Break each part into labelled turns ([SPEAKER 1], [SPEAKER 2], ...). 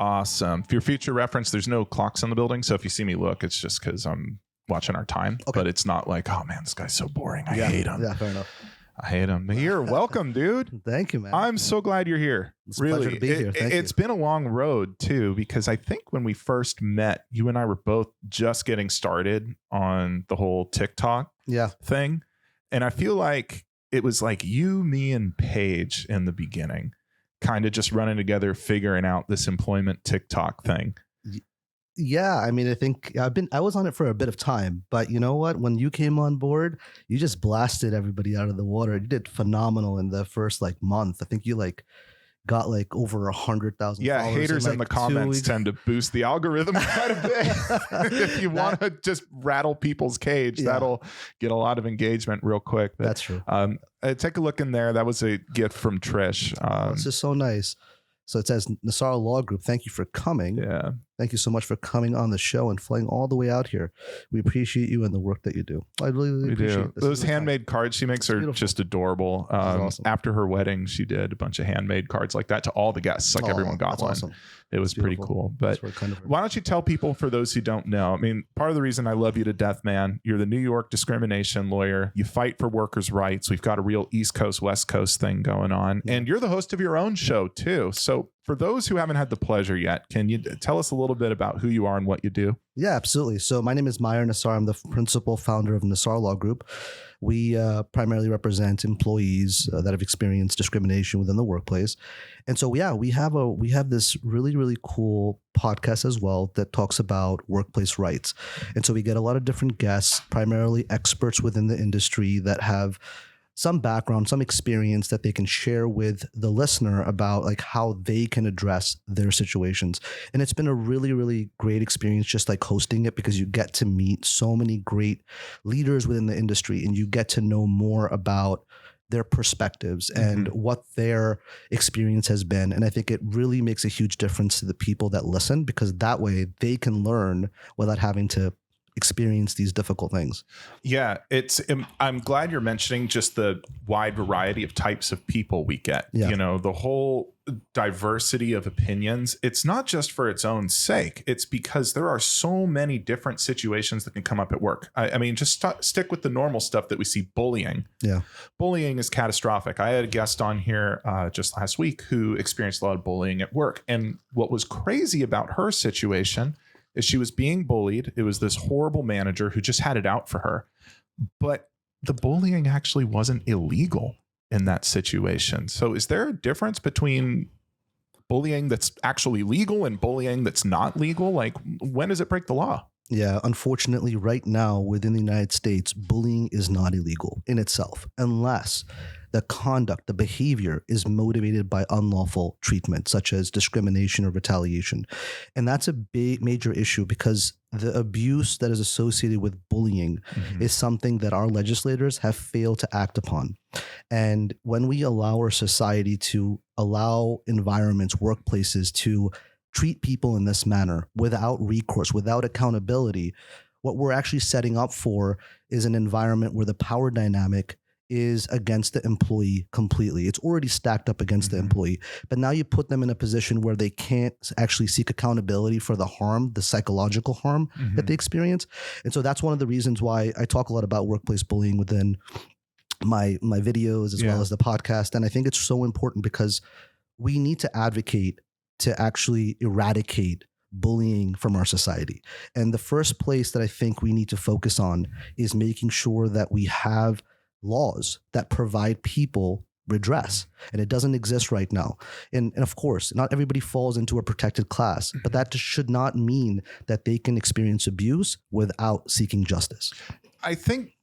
[SPEAKER 1] Awesome. For your future reference, there's no clocks in the building. So if you see me look, it's just because I'm watching our time. Okay. But it's not like, oh man, this guy's so boring. I hate him.
[SPEAKER 2] Yeah, fair enough.
[SPEAKER 1] I hate him. Mahir, welcome, dude.
[SPEAKER 2] Thank you, man.
[SPEAKER 1] I'm so glad you're here.
[SPEAKER 2] It's a pleasure to be here. Thank you.
[SPEAKER 1] It's been a long road too, because I think when we first met, you and I were both just getting started on the whole TikTok thing. And I feel like it was like you, me, and Paige in the beginning, kind of just running together, figuring out this employment TikTok thing.
[SPEAKER 2] Yeah, I mean, I think I was on it for a bit of time, but you know what? When you came on board, you just blasted everybody out of the water. You did phenomenal in the first month. I think you got over 100,000.
[SPEAKER 1] Yeah, haters in the comments tend to boost the algorithm quite a bit. If you want to just rattle people's cage, that'll get a lot of engagement real quick. But,
[SPEAKER 2] that's true.
[SPEAKER 1] Take a look in there. That was a gift from Trish.
[SPEAKER 2] This is so nice. So it says, Nisar Law Group, thank you for coming.
[SPEAKER 1] Yeah.
[SPEAKER 2] Thank you so much for coming on the show and flying all the way out here. We appreciate you and the work that you do. I really appreciate it.
[SPEAKER 1] Those handmade cards she makes are just adorable.
[SPEAKER 2] Awesome.
[SPEAKER 1] After her wedding, she did a bunch of handmade cards like that to all the guests. Everyone got one. Awesome. It was pretty cool. But why don't you tell people, for those who don't know, I mean, part of the reason I love you to death, man, you're the New York discrimination lawyer. You fight for workers' rights. We've got a real East Coast, West Coast thing going on. And you're the host of your own show too. So for those who haven't had the pleasure yet, can you tell us a little bit about who you are and what you do?
[SPEAKER 2] Yeah, absolutely. So my name is Mahir Nisar. I'm the principal founder of Nisar Law Group. We primarily represent employees that have experienced discrimination within the workplace. And so, we have this really, really cool podcast as well that talks about workplace rights. And so we get a lot of different guests, primarily experts within the industry that have some background, some experience that they can share with the listener about how they can address their situations. And it's been a really, really great experience just hosting it, because you get to meet so many great leaders within the industry and you get to know more about their perspectives and what their experience has been. And I think it really makes a huge difference to the people that listen, because that way they can learn without having to experience these difficult things.
[SPEAKER 1] Yeah, I'm glad you're mentioning just the wide variety of types of people we get. You know, the whole diversity of opinions. It's not just for its own sake. It's because there are so many different situations that can come up at work. I mean, just stick with the normal stuff that we see. Bullying. Yeah. Bullying is catastrophic. I had a guest on here just last week who experienced a lot of bullying at work. And what was crazy about her situation is she was being bullied. It was this horrible manager who just had it out for her. But the bullying actually wasn't illegal in that situation. So is there a difference between bullying that's actually legal and bullying that's not legal? When does it break the law?
[SPEAKER 2] Yeah, unfortunately, right now within the United States, bullying is not illegal in itself, unless the conduct, the behavior is motivated by unlawful treatment, such as discrimination or retaliation. And that's a big, major issue, because the abuse that is associated with bullying is something that our legislators have failed to act upon. And when we allow our society to allow environments, workplaces to treat people in this manner without recourse, without accountability, what we're actually setting up for is an environment where the power dynamic is against the employee completely. It's already stacked up against the employee, but now you put them in a position where they can't actually seek accountability for the harm, the psychological harm that they experience. And so that's one of the reasons why I talk a lot about workplace bullying within my videos as well as the podcast. And I think it's so important because we need to advocate to actually eradicate bullying from our society. And the first place that I think we need to focus on is making sure that we have laws that provide people redress. And it doesn't exist right now. And of course, not everybody falls into a protected class, but that should not mean that they can experience abuse without seeking justice.
[SPEAKER 1] I think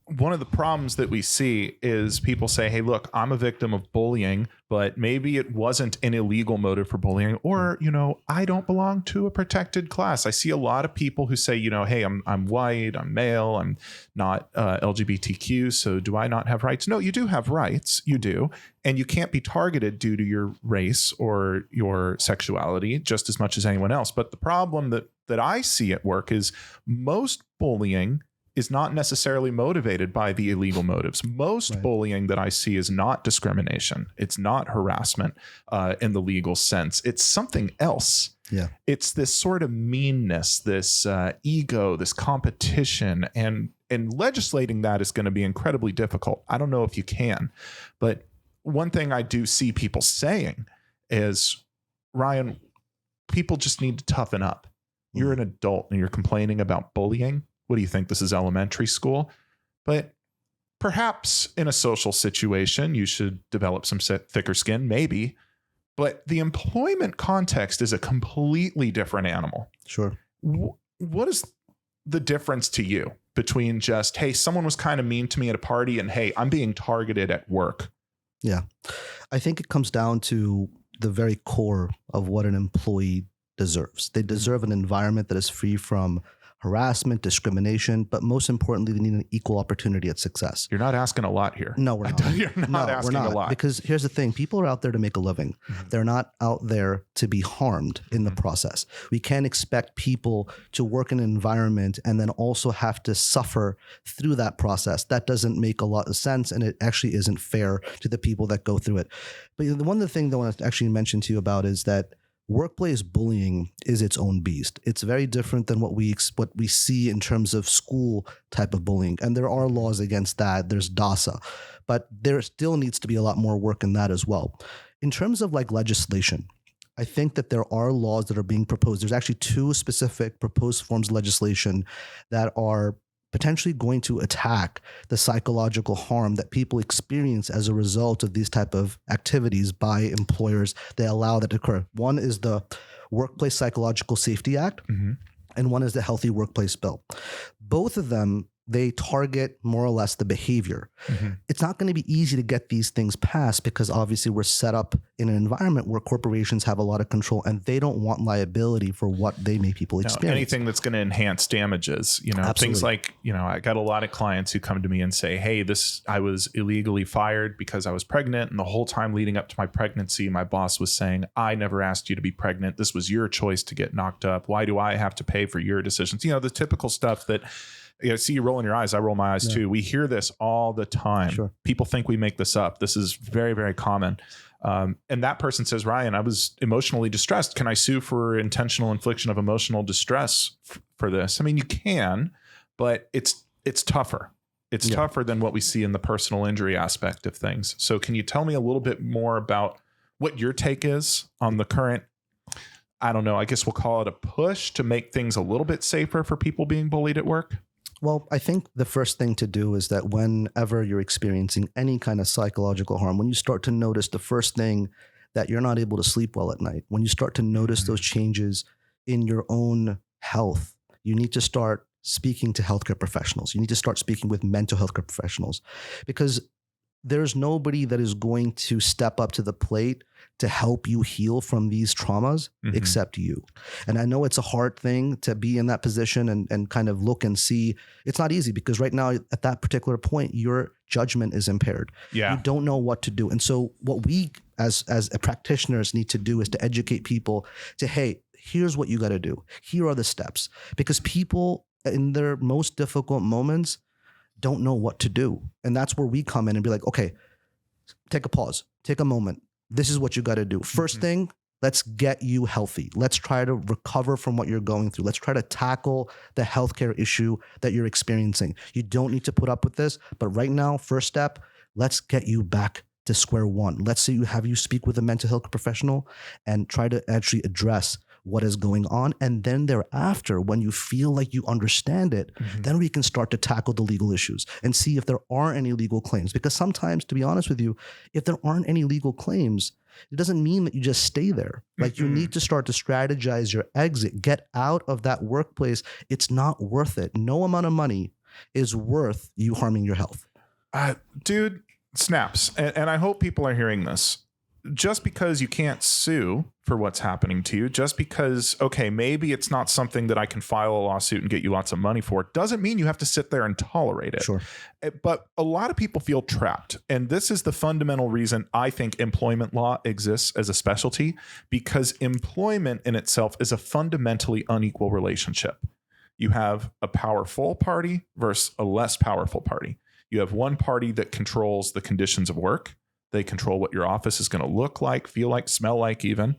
[SPEAKER 1] one of the problems that we see is people say, hey, look, I'm a victim of bullying, but maybe it wasn't an illegal motive for bullying, or, I don't belong to a protected class. I see a lot of people who say, hey, I'm white, I'm male, I'm not LGBTQ, so do I not have rights? No, you do have rights. You do. And you can't be targeted due to your race or your sexuality just as much as anyone else. But the problem that I see at work is most bullying is not necessarily motivated by the illegal motives. Most bullying that I see is not discrimination. It's not harassment in the legal sense. It's something else.
[SPEAKER 2] Yeah.
[SPEAKER 1] It's this sort of meanness, this ego, this competition, and legislating that is going to be incredibly difficult. I don't know if you can, but one thing I do see people saying is, Ryan, people just need to toughen up. You're an adult and you're complaining about bullying. What do you think? This is elementary school. But perhaps in a social situation, you should develop some thicker skin, maybe. But the employment context is a completely different animal.
[SPEAKER 2] Sure.
[SPEAKER 1] What is the difference to you between just, hey, someone was kind of mean to me at a party, and hey, I'm being targeted at work?
[SPEAKER 2] Yeah. I think it comes down to the very core of what an employee deserves. They deserve an environment that is free from harassment, discrimination, but most importantly, they need an equal opportunity at success.
[SPEAKER 1] You're not asking a lot here.
[SPEAKER 2] No, we're not.
[SPEAKER 1] You're not asking a lot.
[SPEAKER 2] Because here's the thing. People are out there to make a living. They're not out there to be harmed in the process. We can't expect people to work in an environment and then also have to suffer through that process. That doesn't make a lot of sense, and it actually isn't fair to the people that go through it. But one of the things that I want to actually mention to you about is that workplace bullying is its own beast. It's very different than what we see in terms of school type of bullying. And there are laws against that. There's DASA, but there still needs to be a lot more work in that as well. In terms of like legislation, I think that there are laws that are being proposed. There's actually 2 specific proposed forms of legislation that are potentially going to attack the psychological harm that people experience as a result of these type of activities by employers that allow that to occur. One is the Workplace Psychological Safety Act, and one is the Healthy Workplace Bill. Both of them, they target more or less the behavior. It's not going to be easy to get these things passed because obviously we're set up in an environment where corporations have a lot of control and they don't want liability for what they make people experience.
[SPEAKER 1] Anything that's going to enhance damages,
[SPEAKER 2] Absolutely.
[SPEAKER 1] Things like, I got a lot of clients who come to me and say, hey, I was illegally fired because I was pregnant. And the whole time leading up to my pregnancy, my boss was saying, I never asked you to be pregnant. This was your choice to get knocked up. Why do I have to pay for your decisions? The typical stuff that, I see you rolling your eyes. I roll my eyes too. We hear this all the time.
[SPEAKER 2] Sure.
[SPEAKER 1] People think we make this up. This is very, very common. And that person says, Ryan, I was emotionally distressed. Can I sue for intentional infliction of emotional distress for this? I mean, you can, but it's tougher. It's tougher than what we see in the personal injury aspect of things. So can you tell me a little bit more about what your take is on the current, I don't know, I guess we'll call it a push to make things a little bit safer for people being bullied at work?
[SPEAKER 2] Well, I think the first thing to do is that whenever you're experiencing any kind of psychological harm, when you start to notice the first thing that you're not able to sleep well at night, when you start to notice those changes in your own health, you need to start speaking to healthcare professionals. You need to start speaking with mental health care professionals, because there's nobody that is going to step up to the plate to help you heal from these traumas except you. And I know it's a hard thing to be in that position and kind of look and see. It's not easy because right now at that particular point, your judgment is impaired.
[SPEAKER 1] Yeah.
[SPEAKER 2] You don't know what to do. And so what we as practitioners need to do is to educate people to, hey, here's what you got to do. Here are the steps. Because people in their most difficult moments don't know what to do. And that's where we come in and be like, okay, take a pause, take a moment. This is what you got to do. First thing, let's get you healthy. Let's try to recover from what you're going through. Let's try to tackle the healthcare issue that you're experiencing. You don't need to put up with this, but right now, first step, let's get you back to square one. Let's say have you speak with a mental health professional and try to actually address what is going on. And then thereafter, when you feel like you understand it, then we can start to tackle the legal issues and see if there are any legal claims. Because sometimes, to be honest with you, if there aren't any legal claims, it doesn't mean that you just stay there. Like you need to start to strategize your exit, get out of that workplace. It's not worth it. No amount of money is worth you harming your health.
[SPEAKER 1] Dude, snaps. And I hope people are hearing this. Just because you can't sue for what's happening to you, just because, okay, maybe it's not something that I can file a lawsuit and get you lots of money for, doesn't mean you have to sit there and tolerate it.
[SPEAKER 2] Sure.
[SPEAKER 1] But a lot of people feel trapped. And this is the fundamental reason I think employment law exists as a specialty, because employment in itself is a fundamentally unequal relationship. You have a powerful party versus a less powerful party. You have one party that controls the conditions of work. They control what your office is going to look like, feel like, smell like even.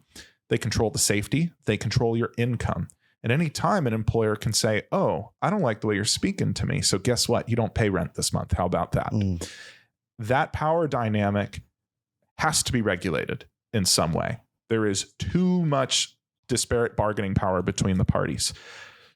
[SPEAKER 1] They control the safety. They control your income. At any time, an employer can say, oh, I don't like the way you're speaking to me. So guess what? You don't pay rent this month. How about that? That power dynamic has to be regulated in some way. There is too much disparate bargaining power between the parties.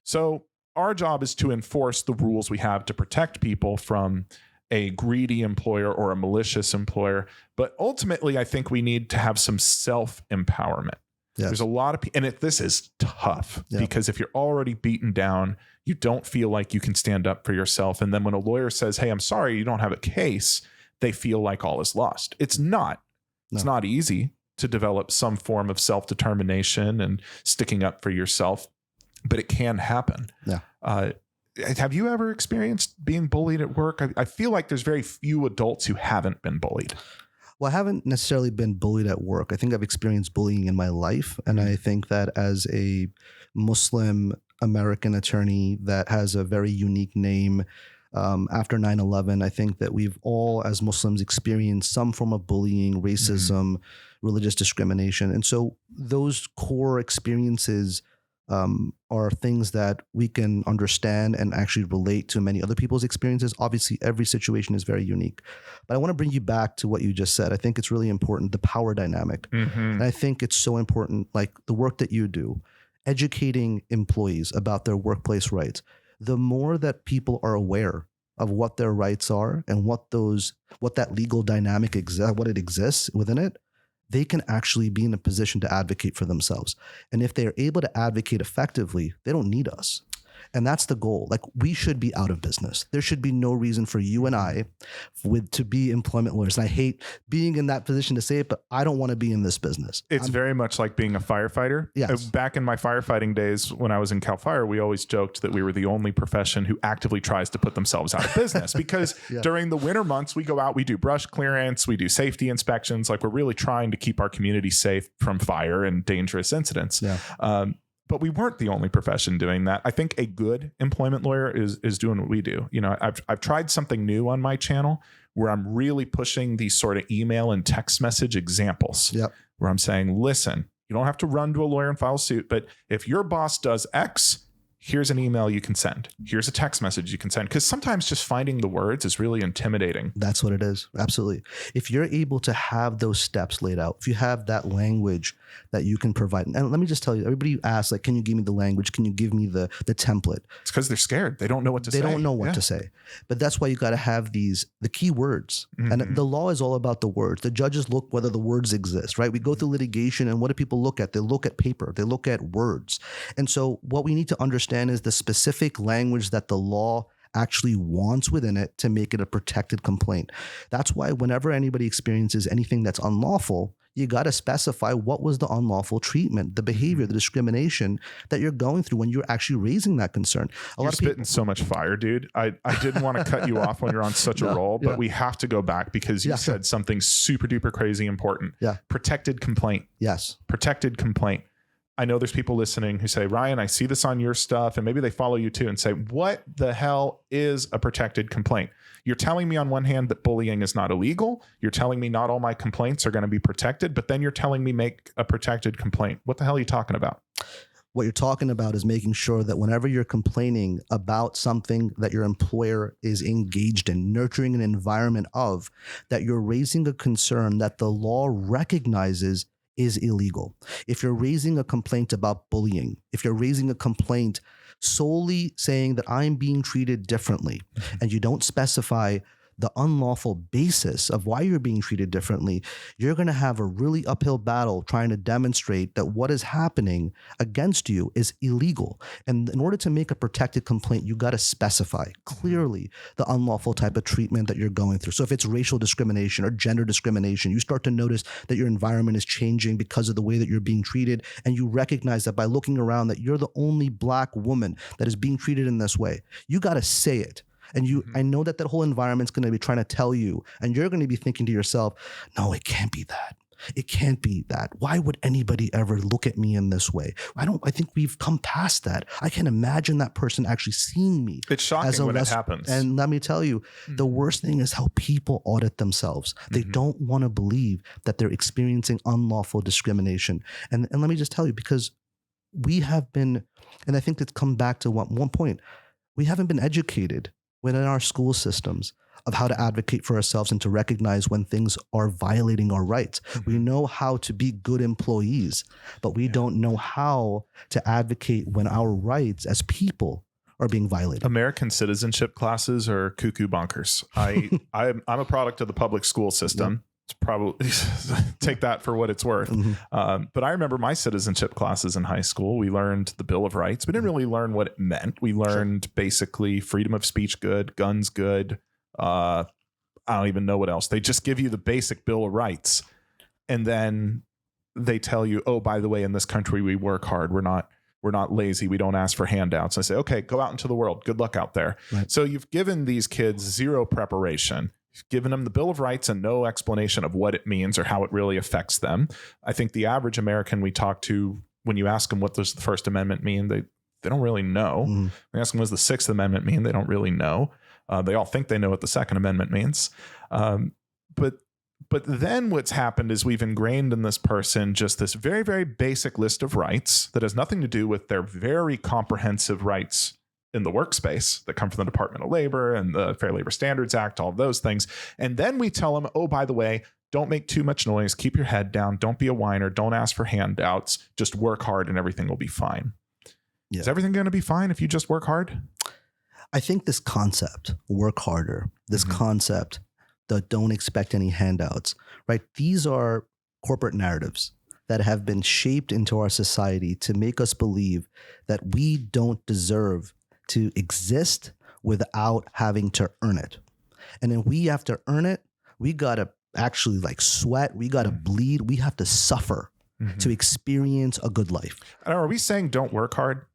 [SPEAKER 1] So our job is to enforce the rules we have to protect people from a greedy employer or a malicious employer. But ultimately, I think we need to have some self-empowerment. Yes. There's a lot of people, and this is tough because if you're already beaten down, you don't feel like you can stand up for yourself. And then when a lawyer says, hey, I'm sorry, you don't have a case, they feel like all is lost. It's not. It's not easy to develop some form of self-determination and sticking up for yourself, but it can happen. Yeah. Have you ever experienced being bullied at work? I feel like there's very few adults who haven't been bullied.
[SPEAKER 2] Well, I haven't necessarily been bullied at work. I think I've experienced bullying in my life. And I think that as a Muslim American attorney that has a very unique name, after 9/11, I think that we've all, as Muslims, experienced some form of bullying, racism, religious discrimination. And so those core experiences are things that we can understand and actually relate to many other people's experiences. Obviously, every situation is very unique. But I want to bring you back to what you just said. I think it's really important, the power dynamic. And I think it's so important, like the work that you do, educating employees about their workplace rights. The more that people are aware of what their rights are and what that legal dynamic what it exists within it, they can actually be in a position to advocate for themselves. And if they're able to advocate effectively, they don't need us. And that's the goal. Like, we should be out of business. There should be no reason for you and I to be employment lawyers. And I hate being in that position to say it, but I don't want to be in this business.
[SPEAKER 1] It's very much like being a firefighter.
[SPEAKER 2] Yes.
[SPEAKER 1] Back in my firefighting days, when I was in Cal Fire, we always joked that we were the only profession who actively tries to put themselves out of business because during the winter months, we go out, we do brush clearance, we do safety inspections. Like, we're really trying to keep our community safe from fire and dangerous incidents. But we weren't the only profession doing that. I think a good employment lawyer is doing what we do. You know, I've tried something new on my channel where I'm really pushing these sort of email and text message examples where I'm saying, listen, you don't have to run to a lawyer and file suit, but if your boss does X, here's an email you can send. Here's a text message you can send. Because sometimes just finding the words is really intimidating.
[SPEAKER 2] That's what it is. Absolutely. If you're able to have those steps laid out, if you have that language that you can provide, and let me just tell you, everybody asks, like, can you give me the language? Can you give me the template?
[SPEAKER 1] It's because they're scared. They don't know what to say.
[SPEAKER 2] They don't know what to say. But that's why you got to have the key words. And the law is all about the words. The judges look whether the words exist, right? We go through litigation, and what do people look at? They look at paper. They look at words. And so what we need to understand is the specific language that the law actually wants within it to make it a protected complaint. That's why whenever anybody experiences anything that's unlawful, you got to specify what was the unlawful treatment, the behavior, the discrimination that you're going through when you're actually raising that concern.
[SPEAKER 1] You're spitting so much fire, dude. I didn't want to cut you off when you're on such a roll, but we have to go back because you said something super duper crazy important. Protected complaint.
[SPEAKER 2] Yes.
[SPEAKER 1] Protected complaint. I know there's people listening who say, Ryan, I see this on your stuff, and maybe they follow you too and say, what the hell is a protected complaint? You're telling me on one hand that bullying is not illegal. You're telling me not all my complaints are going to be protected, but then you're telling me make a protected complaint. What the hell are you talking about?
[SPEAKER 2] What you're talking about is making sure that whenever you're complaining about something that your employer is engaged in, nurturing an environment of, that you're raising a concern that the law recognizes is illegal. If you're raising a complaint about bullying, if you're raising a complaint solely saying that I'm being treated differently, and you don't specify the unlawful basis of why you're being treated differently, you're going to have a really uphill battle trying to demonstrate that what is happening against you is illegal. And in order to make a protected complaint, you got to specify clearly the unlawful type of treatment that you're going through. So if it's racial discrimination or gender discrimination, you start to notice that your environment is changing because of the way that you're being treated, and you recognize that by looking around that you're the only Black woman that is being treated in this way. You got to say it. And I know that whole environment's going to be trying to tell you, and you're going to be thinking to yourself, no, it can't be that. It can't be that. Why would anybody ever look at me in this way? I think we've come past that. I can't imagine that person actually seeing me.
[SPEAKER 1] It's shocking when it happens.
[SPEAKER 2] And let me tell you, the worst thing is how people audit themselves. They don't want to believe that they're experiencing unlawful discrimination. And let me just tell you, because we have been, and I think it's come back to one point, we haven't been educated within our school systems of how to advocate for ourselves and to recognize when things are violating our rights. We know how to be good employees, but we don't know how to advocate when our rights as people are being violated.
[SPEAKER 1] American citizenship classes are cuckoo bonkers. I'm a product of the public school system. It's probably take that for what it's worth. But I remember my citizenship classes in high school. We learned the Bill of Rights. We didn't really learn what it meant. We learned basically freedom of speech good, guns good. I don't even know what else. They just give you the basic Bill of Rights. And then they tell you, oh, by the way, in this country, we work hard. We're not lazy. We don't ask for handouts. I say, okay, go out into the world. Good luck out there. Right. So you've given these kids zero preparation. You've given them the Bill of Rights and no explanation of what it means or how it really affects them. I think the average American we talk to, when you ask them what does the First Amendment mean, they don't really know. When you ask them what does the Sixth Amendment mean, they don't really know. They all think they know what the Second Amendment means. But then what's happened is we've ingrained in this person just this very, very basic list of rights that has nothing to do with their very comprehensive rights in the workspace that come from the Department of Labor and the Fair Labor Standards Act, all of those things. And then we tell them, oh, by the way, don't make too much noise. Keep your head down. Don't be a whiner. Don't ask for handouts. Just work hard and everything will be fine. Yeah. Is everything going to be fine if you just work hard?
[SPEAKER 2] I think this concept, work harder, this concept that don't expect any handouts, right? These are corporate narratives that have been shaped into our society to make us believe that we don't deserve to exist without having to earn it. And then we have to earn it. We got to actually like sweat. We got to bleed. We have to suffer to experience a good life.
[SPEAKER 1] Are we saying don't work hard?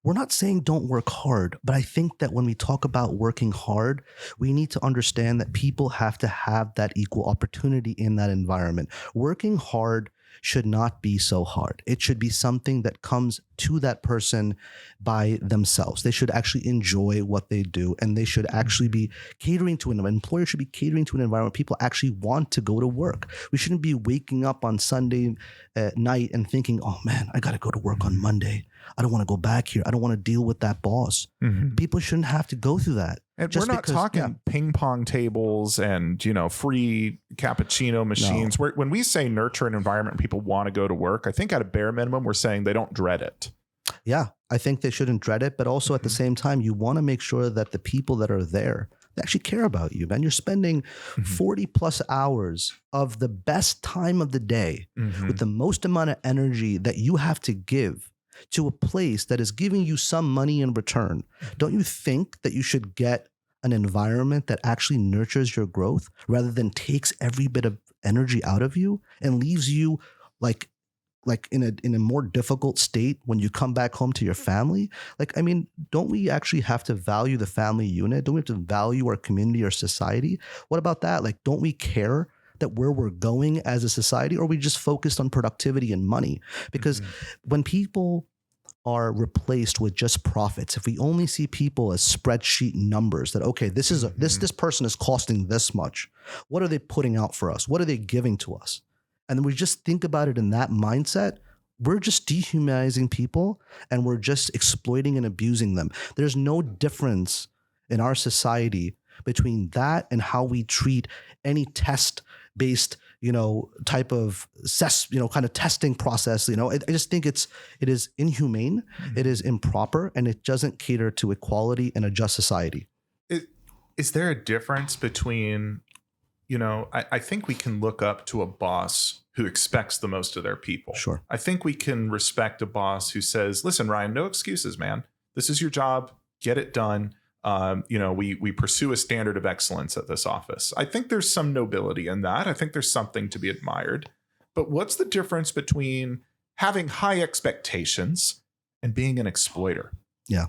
[SPEAKER 2] We're not saying don't work hard, but I think that when we talk about working hard, we need to understand that people have to have that equal opportunity in that environment. Working hard should not be so hard. It should be something that comes to that person by themselves. They should actually enjoy what they do, and they should actually be catering to an employer should be catering to an environment people actually want to go to work. We shouldn't be waking up on Sunday night and thinking, oh man, I got to go to work on Monday. I don't want to go back here. I don't want to deal with that boss. People shouldn't have to go through that.
[SPEAKER 1] And we're not talking ping pong tables and, free cappuccino machines. No. When we say nurture an environment and people want to go to work, I think at a bare minimum, we're saying they don't dread it.
[SPEAKER 2] Yeah, I think they shouldn't dread it. But also at the same time, you want to make sure that the people that are there, they actually care about you, man. You're spending 40 plus hours of the best time of the day with the most amount of energy that you have to give to a place that is giving you some money in return. Don't you think that you should get an environment that actually nurtures your growth rather than takes every bit of energy out of you and leaves you like in a more difficult state when you come back home to your family? Don't we actually have to value the family unit? Don't we have to value our community or society? What about that? Don't we care that where we're going as a society, or are we just focused on productivity and money? Because when people are replaced with just profits, if we only see people as spreadsheet numbers that, okay, this is this person is costing this much. What are they putting out for us? What are they giving to us? And then we just think about it in that mindset, we're just dehumanizing people and we're just exploiting and abusing them. There's no difference in our society between that and how we treat any test-based, type of kind of testing process. I just think it is inhumane, it is improper, and it doesn't cater to equality and a just society.
[SPEAKER 1] Is there a difference between, I think we can look up to a boss who expects the most of their people.
[SPEAKER 2] Sure.
[SPEAKER 1] I think we can respect a boss who says, listen, Ryan, no excuses, man. This is your job. Get it done. We pursue a standard of excellence at this office. I think there's some nobility in that. I think there's something to be admired. But what's the difference between having high expectations and being an exploiter?
[SPEAKER 2] Yeah.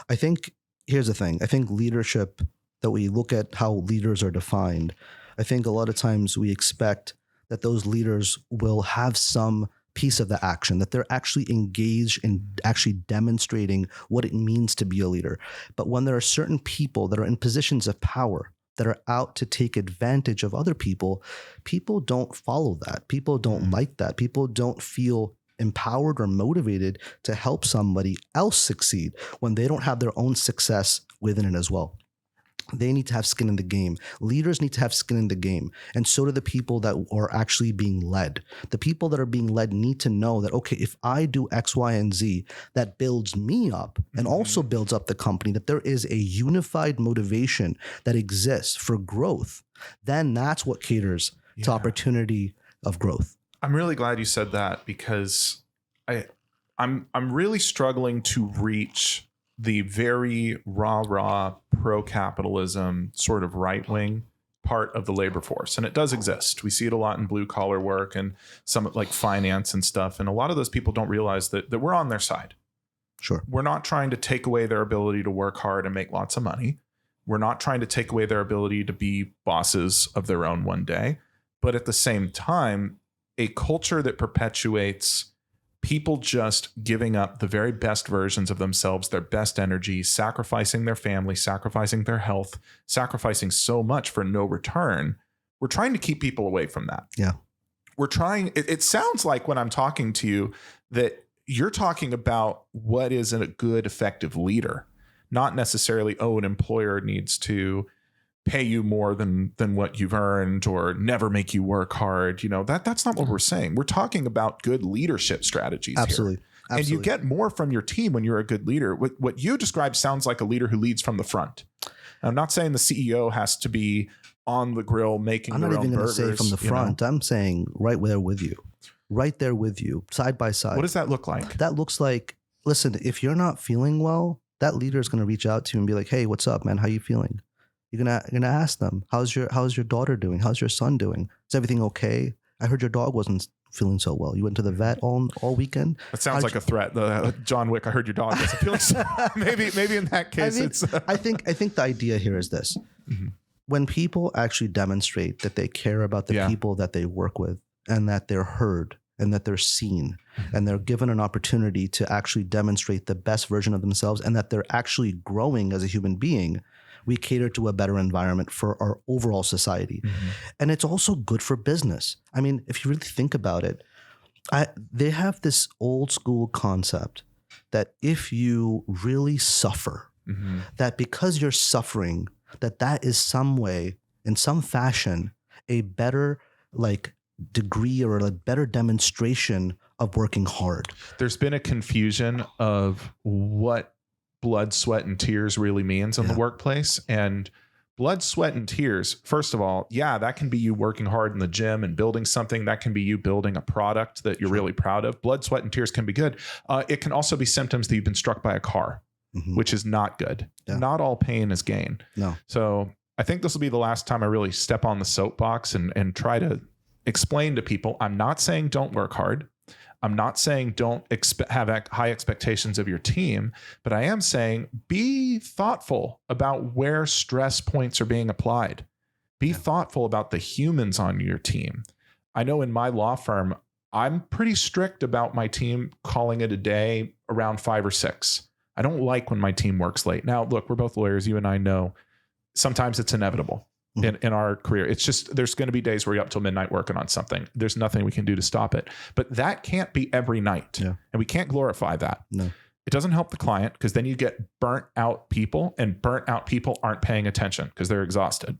[SPEAKER 2] I think here's the thing. I think leadership, that we look at how leaders are defined, I think a lot of times we expect that those leaders will have some piece of the action, that they're actually engaged in actually demonstrating what it means to be a leader. But when there are certain people that are in positions of power that are out to take advantage of other people, people don't follow that. People don't like that. People don't feel empowered or motivated to help somebody else succeed when they don't have their own success within it as well. They need to have skin in the game. Leaders need to have skin in the game. And so do the people that are actually being led. The people that are being led need to know that, okay, if I do X, Y, and Z, that builds me up and also builds up the company, that there is a unified motivation that exists for growth, then that's what caters to opportunity of growth.
[SPEAKER 1] I'm really glad you said that, because I'm really struggling to reach the very raw pro-capitalism sort of right-wing part of the labor force. And it does exist. We see it a lot in blue collar work and some like finance and stuff. And a lot of those people don't realize that we're on their side.
[SPEAKER 2] Sure.
[SPEAKER 1] We're not trying to take away their ability to work hard and make lots of money. We're not trying to take away their ability to be bosses of their own one day. But at the same time, a culture that perpetuates people just giving up the very best versions of themselves, their best energy, sacrificing their family, sacrificing their health, sacrificing so much for no return. We're trying to keep people away from that.
[SPEAKER 2] Yeah.
[SPEAKER 1] We're trying. It sounds like when I'm talking to you that you're talking about what is a good, effective leader, not necessarily, an employer needs to pay you more than what you've earned or never make you work hard. That's not what we're saying. We're talking about good leadership strategies.
[SPEAKER 2] Absolutely.
[SPEAKER 1] Here.
[SPEAKER 2] Absolutely.
[SPEAKER 1] And you get more from your team when you're a good leader. What you described sounds like a leader who leads from the front. I'm not saying the CEO has to be on the grill making their own burgers. I'm not even going to
[SPEAKER 2] say from the front. I'm saying right there with you, side by side.
[SPEAKER 1] What does that look like?
[SPEAKER 2] That looks like, listen, if you're not feeling well, that leader is going to reach out to you and be like, hey, what's up, man? How you feeling? You're gonna ask them, how's your daughter doing? How's your son doing? Is everything okay? I heard your dog wasn't feeling so well. You went to the vet all weekend.
[SPEAKER 1] That sounds like a threat. John Wick. I heard your dog wasn't feeling so. Maybe in that case,
[SPEAKER 2] I think the idea here is this: when people actually demonstrate that they care about the people that they work with, and that they're heard, and that they're seen, and they're given an opportunity to actually demonstrate the best version of themselves, and that they're actually growing as a human being, we cater to a better environment for our overall society. And it's also good for business. I mean, if you really think about it, they have this old school concept that if you really suffer, that because you're suffering, that is some way, in some fashion, a better degree or a better demonstration of working hard.
[SPEAKER 1] There's been a confusion of what blood, sweat, and tears really means in the workplace. And blood, sweat, and tears, first of all, that can be you working hard in the gym and building something. That can be you building a product that you're really proud of. Blood, sweat, and tears can be good. It can also be symptoms that you've been struck by a car, which is not good. Yeah. Not all pain is gain. No. So I think this will be the last time I really step on the soapbox and try to explain to people, I'm not saying don't work hard. I'm not saying don't have high expectations of your team, but I am saying be thoughtful about where stress points are being applied. Be thoughtful about the humans on your team. I know in my law firm, I'm pretty strict about my team calling it a day around 5 or 6. I don't like when my team works late. Now, look, we're both lawyers. You and I know sometimes it's inevitable. In our career. It's just, there's going to be days where you're up till midnight working on something. There's nothing we can do to stop it. But that can't be every night. Yeah. And we can't glorify that. No. It doesn't help the client, because then you get burnt out people, and burnt out people aren't paying attention because they're exhausted.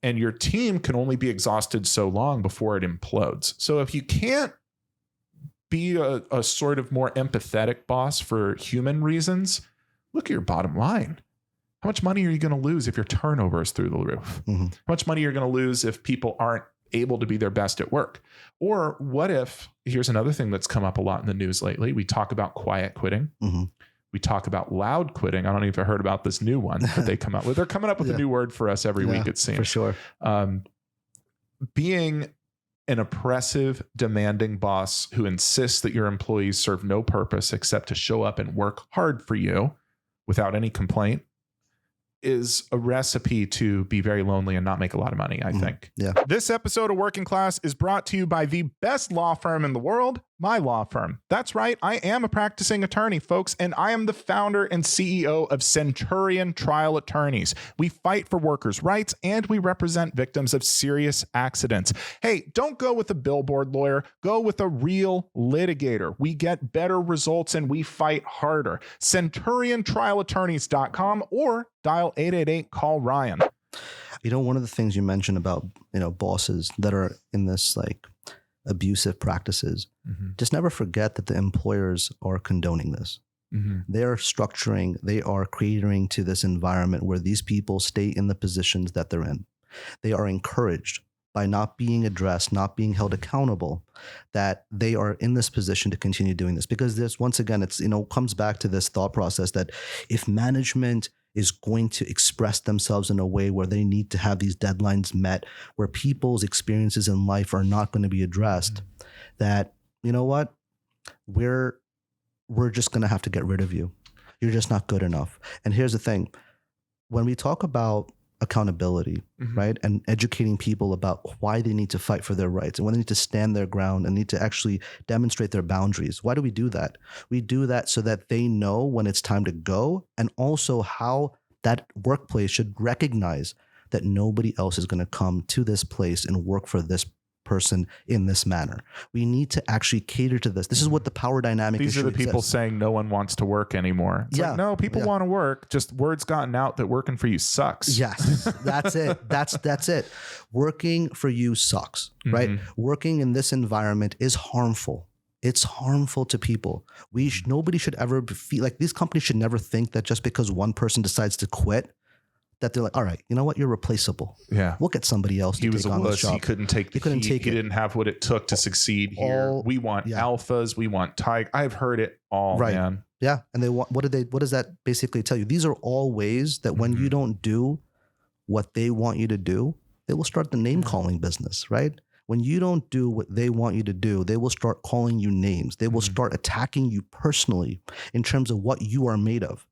[SPEAKER 1] And your team can only be exhausted so long before it implodes. So if you can't be a sort of more empathetic boss for human reasons, look at your bottom line. How much money are you going to lose if your turnover is through the roof? How much money are you going to lose if people aren't able to be their best at work? Or what if, here's another thing that's come up a lot in the news lately. We talk about quiet quitting. We talk about loud quitting. I don't know if you heard about this new one that they come up with. They're coming up with a new word for us every week, it seems.
[SPEAKER 2] For sure.
[SPEAKER 1] Being an oppressive, demanding boss who insists that your employees serve no purpose except to show up and work hard for you without any complaint. is a recipe to be very lonely and not make a lot of money, I think.
[SPEAKER 2] Yeah.
[SPEAKER 1] This episode of Working Class is brought to you by the best law firm in the world, my law firm. That's right. I am a practicing attorney, folks, and I am the founder and CEO of Centurion Trial Attorneys. We fight for workers' rights and we represent victims of serious accidents. Hey, don't go with a billboard lawyer. Go with a real litigator. We get better results and we fight harder. CenturionTrialAttorneys.com or dial 888-CALL-RYAN.
[SPEAKER 2] You know, one of the things you mentioned about, bosses that are in this like abusive practices, just never forget that the employers are condoning this. They are structuring, they are catering to this environment where these people stay in the positions that they're in. They are encouraged by not being addressed, not being held accountable, that they are in this position to continue doing this. Because this, once again, it's, comes back to this thought process that if management is going to express themselves in a way where they need to have these deadlines met, where people's experiences in life are not going to be addressed, that, you know what, we're just going to have to get rid of you. You're just not good enough. And here's the thing. When we talk about accountability, right, and educating people about why they need to fight for their rights and when they need to stand their ground and need to actually demonstrate their boundaries. Why do we do that? We do that so that they know when it's time to go, and also how that workplace should recognize that nobody else is going to come to this place and work for this person in this manner. We need to actually cater to this. This is what the power dynamic is.
[SPEAKER 1] These are the people saying no one wants to work anymore. It's like, no, people want to work. Just word's gotten out that working for you sucks.
[SPEAKER 2] Yes, that's it. That's it. Working for you sucks, right? Working in this environment is harmful. It's harmful to people. Nobody should ever feel like these companies should never think that just because one person decides to quit, that they're like, all right, you know what? You're replaceable. Yeah. We'll get somebody else to take on this job.
[SPEAKER 1] He couldn't take the heat. He didn't have what it took to succeed here. We want alphas. We want tiger. I've heard it all, man.
[SPEAKER 2] Yeah. And they want, what does that basically tell you? These are all ways that when you don't do what they want you to do, they will start the name calling business, right? When you don't do what they want you to do, they will start calling you names. They will start attacking you personally in terms of what you are made of.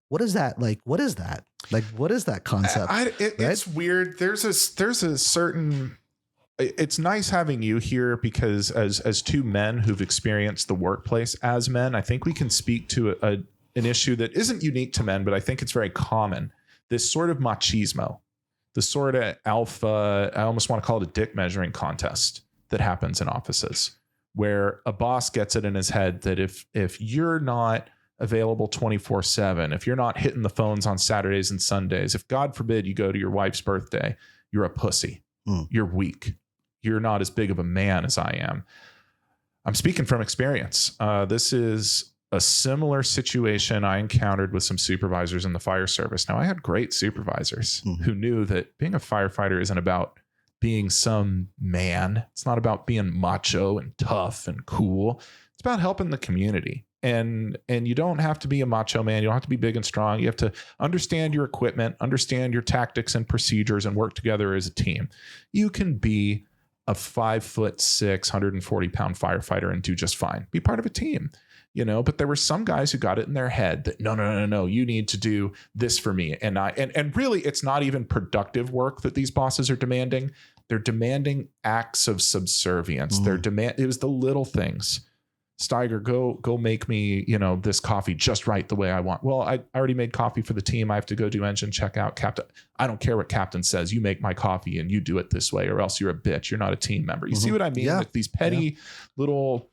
[SPEAKER 2] What is that? Like, what is that? Like, what is that concept?
[SPEAKER 1] It's weird. There's a certain, it's nice having you here because as two men who've experienced the workplace as men, I think we can speak to an issue that isn't unique to men, but I think it's very common. This sort of machismo, the sort of alpha, I almost want to call it a dick measuring contest that happens in offices, where a boss gets it in his head that if you're not available 24/7, if you're not hitting the phones on Saturdays and Sundays, if God forbid you go to your wife's birthday, you're a pussy. You're weak. You're not as big of a man as I am. I'm speaking from experience. This is a similar situation I encountered with some supervisors in the fire service. Now, I had great supervisors who knew that being a firefighter isn't about being some man. It's not about being macho and tough and cool. It's about helping the community. And you don't have to be a macho man. You don't have to be big and strong. You have to understand your equipment, understand your tactics and procedures, and work together as a team. You can be a 5'6", 140-pound firefighter and do just fine. Be part of a team, But there were some guys who got it in their head that no, you need to do this for me. And really, it's not even productive work that these bosses are demanding. They're demanding acts of subservience. It was the little things. Steiger, go make me, this coffee just right the way I want. Well, I already made coffee for the team. I have to go do engine checkout. Captain, I don't care what Captain says. You make my coffee and you do it this way, or else you're a bitch. You're not a team member. You see what I mean? Yeah. Like these petty little.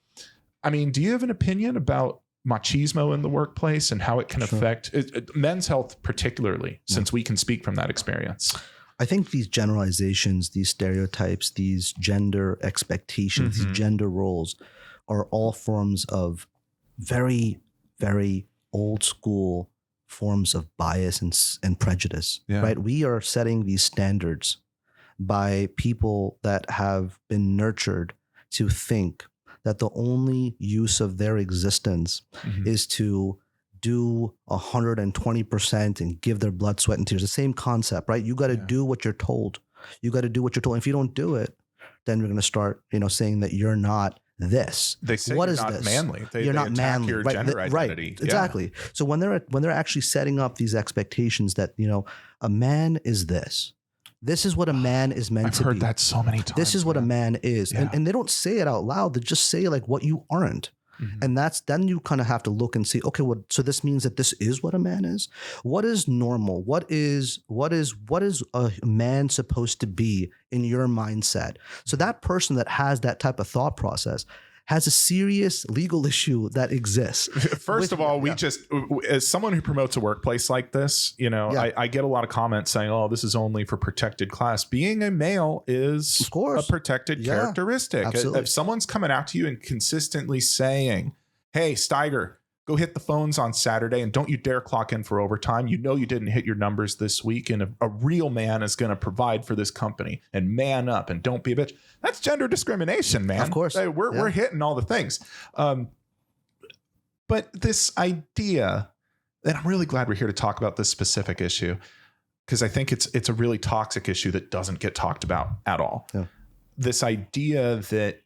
[SPEAKER 1] I mean, do you have an opinion about machismo in the workplace and how it can affect men's health, particularly, since we can speak from that experience?
[SPEAKER 2] I think these generalizations, these stereotypes, these gender expectations, these gender roles are all forms of very, very old school forms of bias and prejudice, right? We are setting these standards by people that have been nurtured to think that the only use of their existence is to do 120% and give their blood, sweat, and tears. The same concept, right? You got to do what you're told. You got to do what you're told. And if you don't do it, then we're going to start, saying that you're not this?
[SPEAKER 1] They say
[SPEAKER 2] what
[SPEAKER 1] you're
[SPEAKER 2] is
[SPEAKER 1] not
[SPEAKER 2] this?
[SPEAKER 1] manly.
[SPEAKER 2] You're not
[SPEAKER 1] attack
[SPEAKER 2] manly,
[SPEAKER 1] your
[SPEAKER 2] right?
[SPEAKER 1] gender identity.
[SPEAKER 2] Right, exactly. So when they're actually setting up these expectations that, you know, a man is this. This is what a man is meant to be.
[SPEAKER 1] I've heard that so many times.
[SPEAKER 2] This is what a man is.
[SPEAKER 1] Yeah.
[SPEAKER 2] And they don't say it out loud. They just say like what you aren't.
[SPEAKER 1] Mm-hmm.
[SPEAKER 2] And then you kind of have to look and see, okay, well, so this means that this is what a man is. What is normal? What is a man supposed to be in your mindset? So that person that has that type of thought process has a serious legal issue that exists.
[SPEAKER 1] First of all, as someone who promotes a workplace like this, you know, I get a lot of comments saying, oh, this is only for protected class. Being a male is
[SPEAKER 2] of course
[SPEAKER 1] a protected characteristic.
[SPEAKER 2] Absolutely.
[SPEAKER 1] If someone's coming out to you and consistently saying, hey, Steiger, go hit the phones on Saturday and don't you dare clock in for overtime. You know you didn't hit your numbers this week, and a real man is going to provide for this company, and man up and don't be a bitch. That's gender discrimination, man.
[SPEAKER 2] Of course.
[SPEAKER 1] We're hitting all the things. But this idea, and I'm really glad we're here to talk about this specific issue, because I think it's a really toxic issue that doesn't get talked about at all.
[SPEAKER 2] Yeah.
[SPEAKER 1] This idea that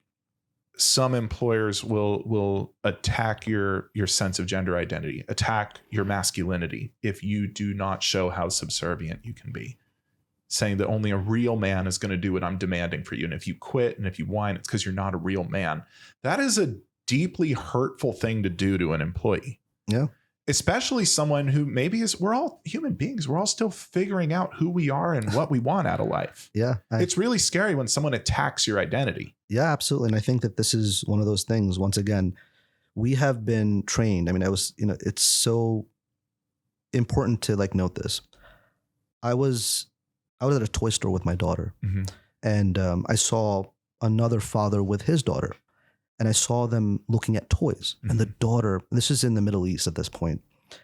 [SPEAKER 1] some employers will attack your sense of gender identity, attack your masculinity if you do not show how subservient you can be, saying that only a real man is going to do what I'm demanding for you. And if you quit and if you whine, it's because you're not a real man. That is a deeply hurtful thing to do to an employee.
[SPEAKER 2] Yeah.
[SPEAKER 1] Especially someone who maybe we're all human beings. We're all still figuring out who we are and what we want out of life.
[SPEAKER 2] Yeah.
[SPEAKER 1] It's really scary when someone attacks your identity.
[SPEAKER 2] Yeah, absolutely. And I think that this is one of those things, once again, we have been trained. I mean, it's so important to like note this. I was at a toy store with my daughter,
[SPEAKER 1] mm-hmm.
[SPEAKER 2] and I saw another father with his daughter, and I saw them looking at toys. Mm-hmm. And the daughter, this is in the Middle East at this point.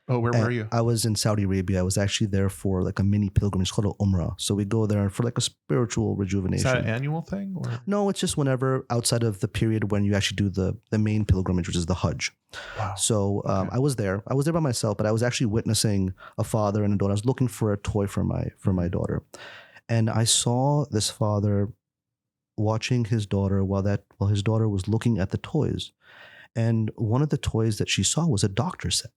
[SPEAKER 1] Oh, where were you?
[SPEAKER 2] I was in Saudi Arabia. I was actually there for like a mini pilgrimage called Umrah. So we go there for like a spiritual rejuvenation.
[SPEAKER 1] Is that an annual thing? Or?
[SPEAKER 2] No, it's just whenever outside of the period when you actually do the main pilgrimage, which is the Hajj.
[SPEAKER 1] Wow.
[SPEAKER 2] So okay. I was there by myself, but I was actually witnessing a father and a daughter. I was looking for a toy for my daughter. And I saw this father watching his daughter while his daughter was looking at the toys. And one of the toys that she saw was a doctor set.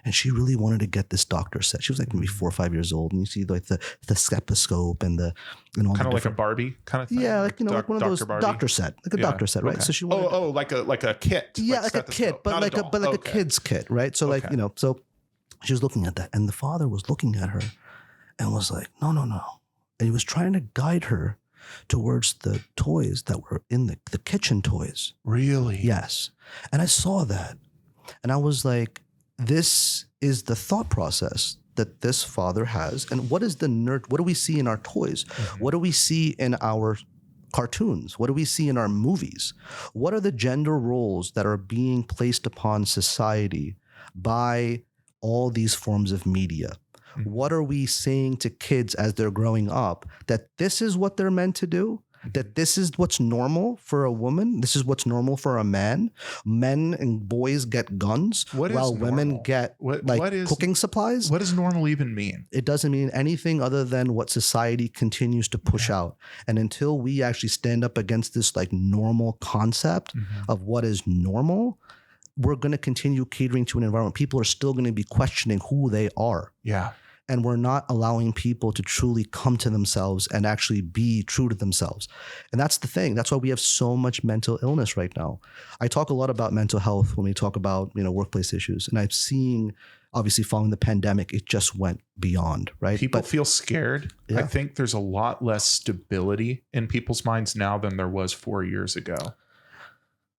[SPEAKER 2] And she really wanted to get this doctor set. She was like maybe 4 or 5 years old, and you see like the stethoscope and all
[SPEAKER 1] kind of like a Barbie kind of thing.
[SPEAKER 2] Yeah, like like one of those
[SPEAKER 1] Barbie?
[SPEAKER 2] Doctor set, like a doctor set, right?
[SPEAKER 1] Okay.
[SPEAKER 2] So she wanted
[SPEAKER 1] like a kit.
[SPEAKER 2] Yeah, like a kit, but like a kid's kit, right? So like so she was looking at that, and the father was looking at her, and was like, no, and he was trying to guide her towards the toys that were in the kitchen toys.
[SPEAKER 1] Really?
[SPEAKER 2] Yes, and I saw that, and I was like, this is the thought process that this father has. And what is what do we see in our toys? Mm-hmm. What do we see in our cartoons? What do we see in our movies? What are the gender roles that are being placed upon society by all these forms of media? Mm-hmm. What are we saying to kids as they're growing up that this is what they're meant to do? That this is what's normal for a woman. This is what's normal for a man. Men and boys get guns while women get cooking supplies.
[SPEAKER 1] What does normal even mean?
[SPEAKER 2] It doesn't mean anything other than what society continues to push out. And until we actually stand up against this like normal concept mm-hmm. of what is normal, we're going to continue catering to an environment. People are still going to be questioning who they are.
[SPEAKER 1] Yeah.
[SPEAKER 2] And we're not allowing people to truly come to themselves and actually be true to themselves. And that's the thing. That's why we have so much mental illness right now. I talk a lot about mental health when we talk about, workplace issues. And I've seen, obviously following the pandemic, it just went beyond, right?
[SPEAKER 1] People feel scared. Yeah. I think there's a lot less stability in people's minds now than there was 4 years ago.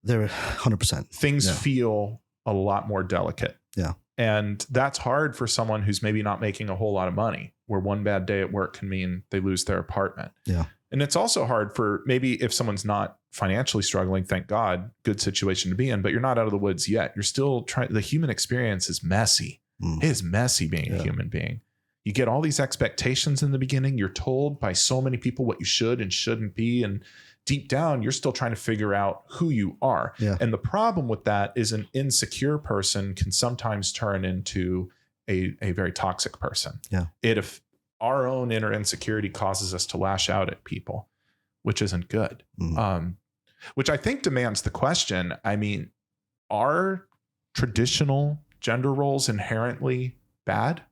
[SPEAKER 2] They're 100%.
[SPEAKER 1] Things feel a lot more delicate.
[SPEAKER 2] Yeah.
[SPEAKER 1] And that's hard for someone who's maybe not making a whole lot of money, where one bad day at work can mean they lose their apartment.
[SPEAKER 2] Yeah.
[SPEAKER 1] And it's also hard for maybe if someone's not financially struggling, thank God, good situation to be in, but you're not out of the woods yet. You're still trying. The human experience is messy. It is messy being a human being. You get all these expectations in the beginning. You're told by so many people what you should and shouldn't be. And deep down, you're still trying to figure out who you are. Yeah. And the problem with that is an insecure person can sometimes turn into a very toxic person.
[SPEAKER 2] Yeah.
[SPEAKER 1] If our own inner insecurity causes us to lash out at people, which isn't good. Mm-hmm. Which I think demands the question. I mean, are traditional gender roles inherently bad?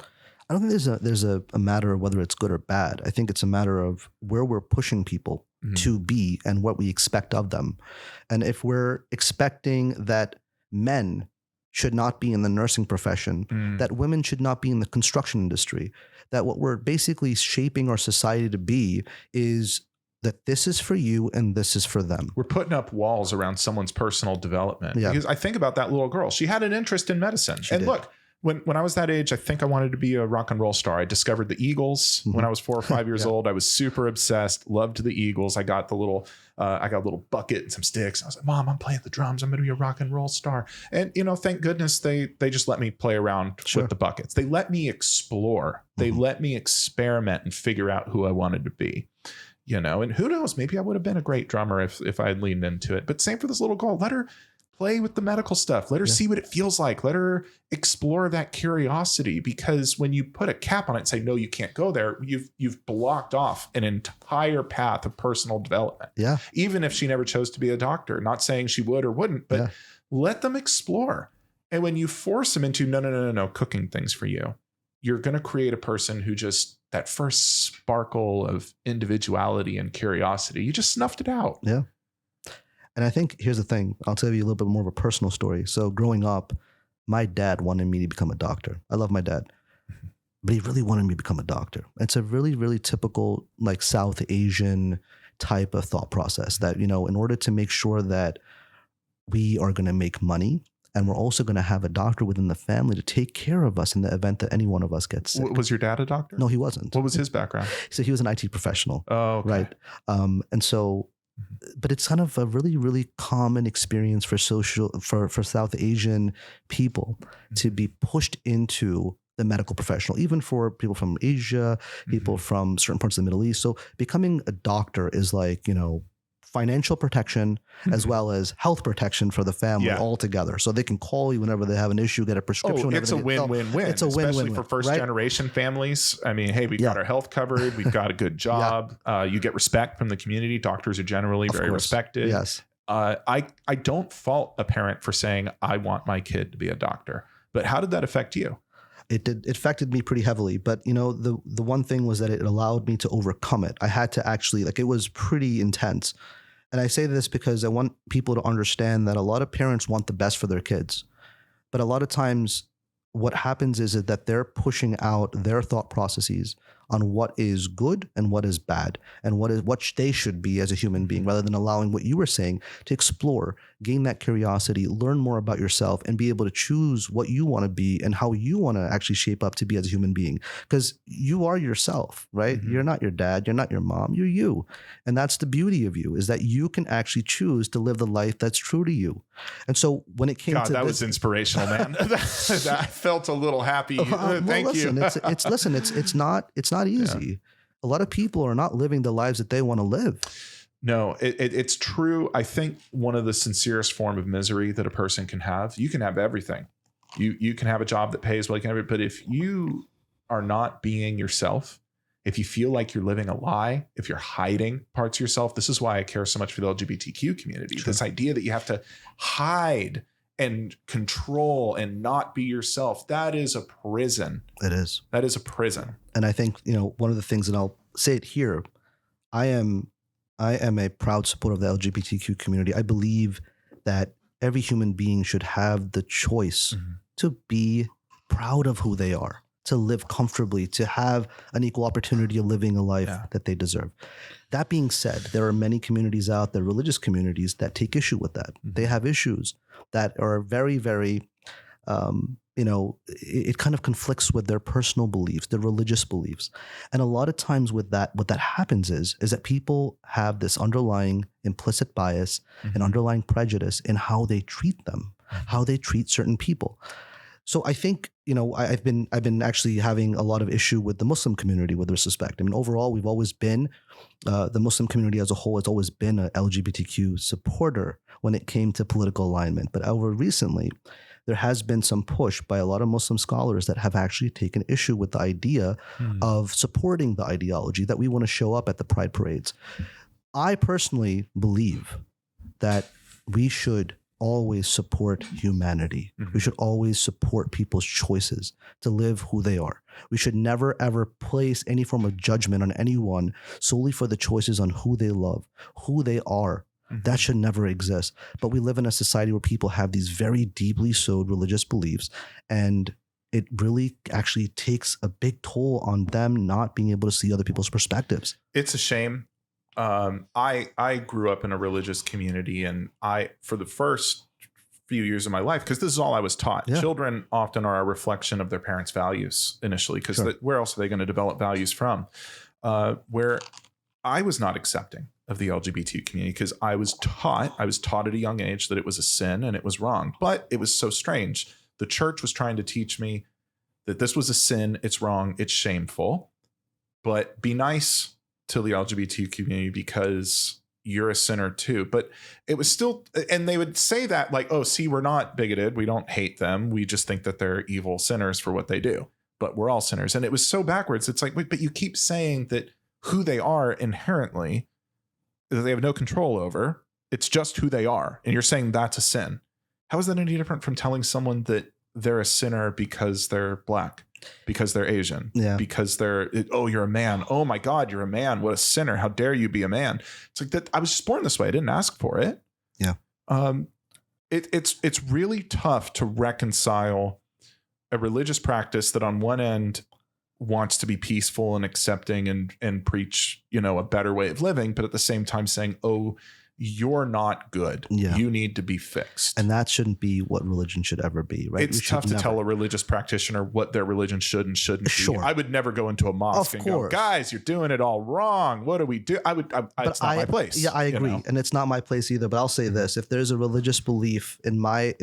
[SPEAKER 2] I don't think there's a matter of whether it's good or bad. I think it's a matter of where we're pushing people to be and what we expect of them. And if we're expecting that men should not be in the nursing profession, that women should not be in the construction industry, that what we're basically shaping our society to be is that this is for you and this is for them.
[SPEAKER 1] We're putting up walls around someone's personal development. Yeah. Because I think about that little girl. She had an interest in medicine. She did. Look, when I was that age, I think I wanted to be a rock and roll star. I discovered the Eagles when I was 4 or 5 years old. I was super obsessed, loved the Eagles. I got a little bucket and some sticks. I was like, Mom, I'm playing the drums. I'm going to be a rock and roll star. And, thank goodness they just let me play around with the buckets. They let me explore. They let me experiment and figure out who I wanted to be. And who knows, maybe I would have been a great drummer if I had leaned into it. But same for this little girl. Let her play with the medical stuff. Let her see what it feels like. Let her explore that curiosity, because when you put a cap on it and say, no, you can't go there, you've blocked off an entire path of personal development. Yeah. Even if she never chose to be a doctor, not saying she would or wouldn't, but let them explore. And when you force them into, no, cooking things for you, you're going to create a person who just, that first sparkle of individuality and curiosity, you just snuffed it out.
[SPEAKER 2] Yeah. And I think here's the thing. I'll tell you a little bit more of a personal story. So growing up, my dad wanted me to become a doctor. I love my dad, but he really wanted me to become a doctor. It's a really, really typical like South Asian type of thought process that, in order to make sure that we are going to make money and we're also going to have a doctor within the family to take care of us in the event that any one of us gets sick.
[SPEAKER 1] Was your dad a doctor?
[SPEAKER 2] No, he wasn't.
[SPEAKER 1] What was his background?
[SPEAKER 2] So he was an IT professional.
[SPEAKER 1] Oh, okay.
[SPEAKER 2] Right. And so, but it's kind of a really, really common experience for South Asian people to be pushed into the medical professional, even for people from Asia, people from certain parts of the Middle East. So becoming a doctor is like, financial protection as well as health protection for the family all together. So they can call you whenever they have an issue, get a prescription.
[SPEAKER 1] It's a win-win-win. It's a win-win, especially for first-generation families. I mean, hey, we've got our health covered. We've got a good job. You get respect from the community. Doctors are generally very respected. Yes. I don't fault a parent for saying, I want my kid to be a doctor. But how did that affect you?
[SPEAKER 2] It affected me pretty heavily, but the one thing was that it allowed me to overcome it. I had to actually, it was pretty intense. And I say this because I want people to understand that a lot of parents want the best for their kids, but a lot of times what happens is that they're pushing out their thought processes on what is good and what is bad and what they should be as a human being, rather than allowing what you were saying to explore, gain that curiosity, learn more about yourself, and be able to choose what you want to be and how you want to actually shape up to be as a human being. Because you are yourself, right? You're not your dad. You're not your mom. You're you. And that's the beauty of you, is that you can actually choose to live the life that's true to you. And so when it came to
[SPEAKER 1] that was inspirational, man. I felt a little happy. Thank you.
[SPEAKER 2] It's not easy. Yeah. A lot of people are not living the lives that they want to live.
[SPEAKER 1] No, it's true. I think one of the sincerest form of misery that a person can have, you can have everything. You can have a job that pays well, you can have it, but if you are not being yourself, if you feel like you're living a lie, if you're hiding parts of yourself, this is why I care so much for the LGBTQ community. Sure. This idea that you have to hide and control and not be yourself, that is a prison.
[SPEAKER 2] It is.
[SPEAKER 1] That is a prison.
[SPEAKER 2] And I think, one of the things, and I'll say it here, I am a proud supporter of the LGBTQ community. I believe that every human being should have the choice to be proud of who they are, to live comfortably, to have an equal opportunity of living a life that they deserve. That being said, there are many communities out there, religious communities, that take issue with that. They have issues that are very, very, it kind of conflicts with their personal beliefs, their religious beliefs. And a lot of times with that, what that happens is that people have this underlying implicit bias and underlying prejudice in how they treat them, how they treat certain people. So I think, I've been actually having a lot of issue with the Muslim community with respect. I mean, overall, we've always been, the Muslim community as a whole has always been an LGBTQ supporter when it came to political alignment. But over recently, there has been some push by a lot of Muslim scholars that have actually taken issue with the idea of supporting the ideology that we want to show up at the pride parades. I personally believe that we should always support humanity.
[SPEAKER 1] Mm-hmm.
[SPEAKER 2] We should always support people's choices to live who they are. We should never, ever place any form of judgment on anyone solely for the choices on who they love, who they are. Mm-hmm. That should never exist. But we live in a society where people have these very deeply sowed religious beliefs, and it really actually takes a big toll on them not being able to see other people's perspectives.
[SPEAKER 1] It's a shame. I grew up in a religious community, and for the first few years of my life, because this is all I was taught. Yeah. Children often are a reflection of their parents' values initially, because where else are they going to develop values from? Where I was not accepting of the LGBT community, because I was taught at a young age that it was a sin and it was wrong. But it was so strange. The church was trying to teach me that this was a sin, it's wrong, it's shameful, but be nice to the LGBT community because you're a sinner too. But it was still, and they would say that like, oh, see, we're not bigoted. We don't hate them. We just think that they're evil sinners for what they do, but we're all sinners. And it was so backwards. It's like, wait, but you keep saying that who they are inherently, that they have no control over. It's just who they are. And you're saying that's a sin. How is that any different from telling someone that they're a sinner because they're black, because they're Asian, because you're a man. Oh my God, you're a man. What a sinner. How dare you be a man? It's like that. I was just born this way. I didn't ask for it.
[SPEAKER 2] Yeah.
[SPEAKER 1] It's really tough to reconcile a religious practice that on one end wants to be peaceful and accepting and preach, a better way of living, but at the same time saying, oh, you're not good. Yeah. You need to be fixed.
[SPEAKER 2] And that shouldn't be what religion should ever be, right?
[SPEAKER 1] It's tough to tell a religious practitioner what their religion should and shouldn't be. I would never go into a mosque and go, guys, you're doing it all wrong. What do we do? It's not my place.
[SPEAKER 2] Yeah, I agree. And it's not my place either. But I'll say this, if there's a religious belief in my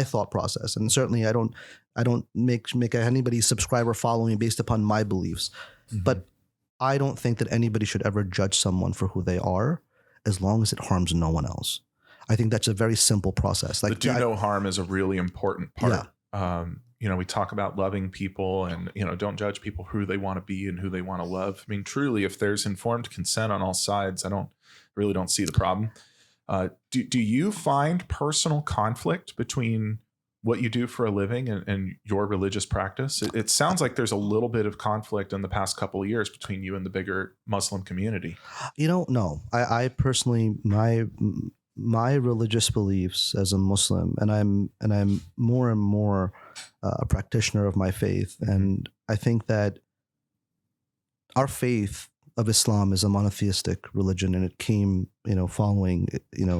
[SPEAKER 2] thought process, and certainly I don't make anybody subscribe or follow me based upon my beliefs, but I don't think that anybody should ever judge someone for who they are, as long as it harms no one else. I think that's a very simple process. Like,
[SPEAKER 1] the no harm is a really important part. Yeah. We talk about loving people and, don't judge people who they want to be and who they want to love. I mean, truly, if there's informed consent on all sides, I really don't see the problem. Do you find personal conflict between what you do for a living and your religious practice? It sounds like there's a little bit of conflict in the past couple of years between you and the bigger Muslim community.
[SPEAKER 2] No. I personally, my religious beliefs as a Muslim, and I'm more and more a practitioner of my faith, and I think that our faith of Islam is a monotheistic religion, and it came, following,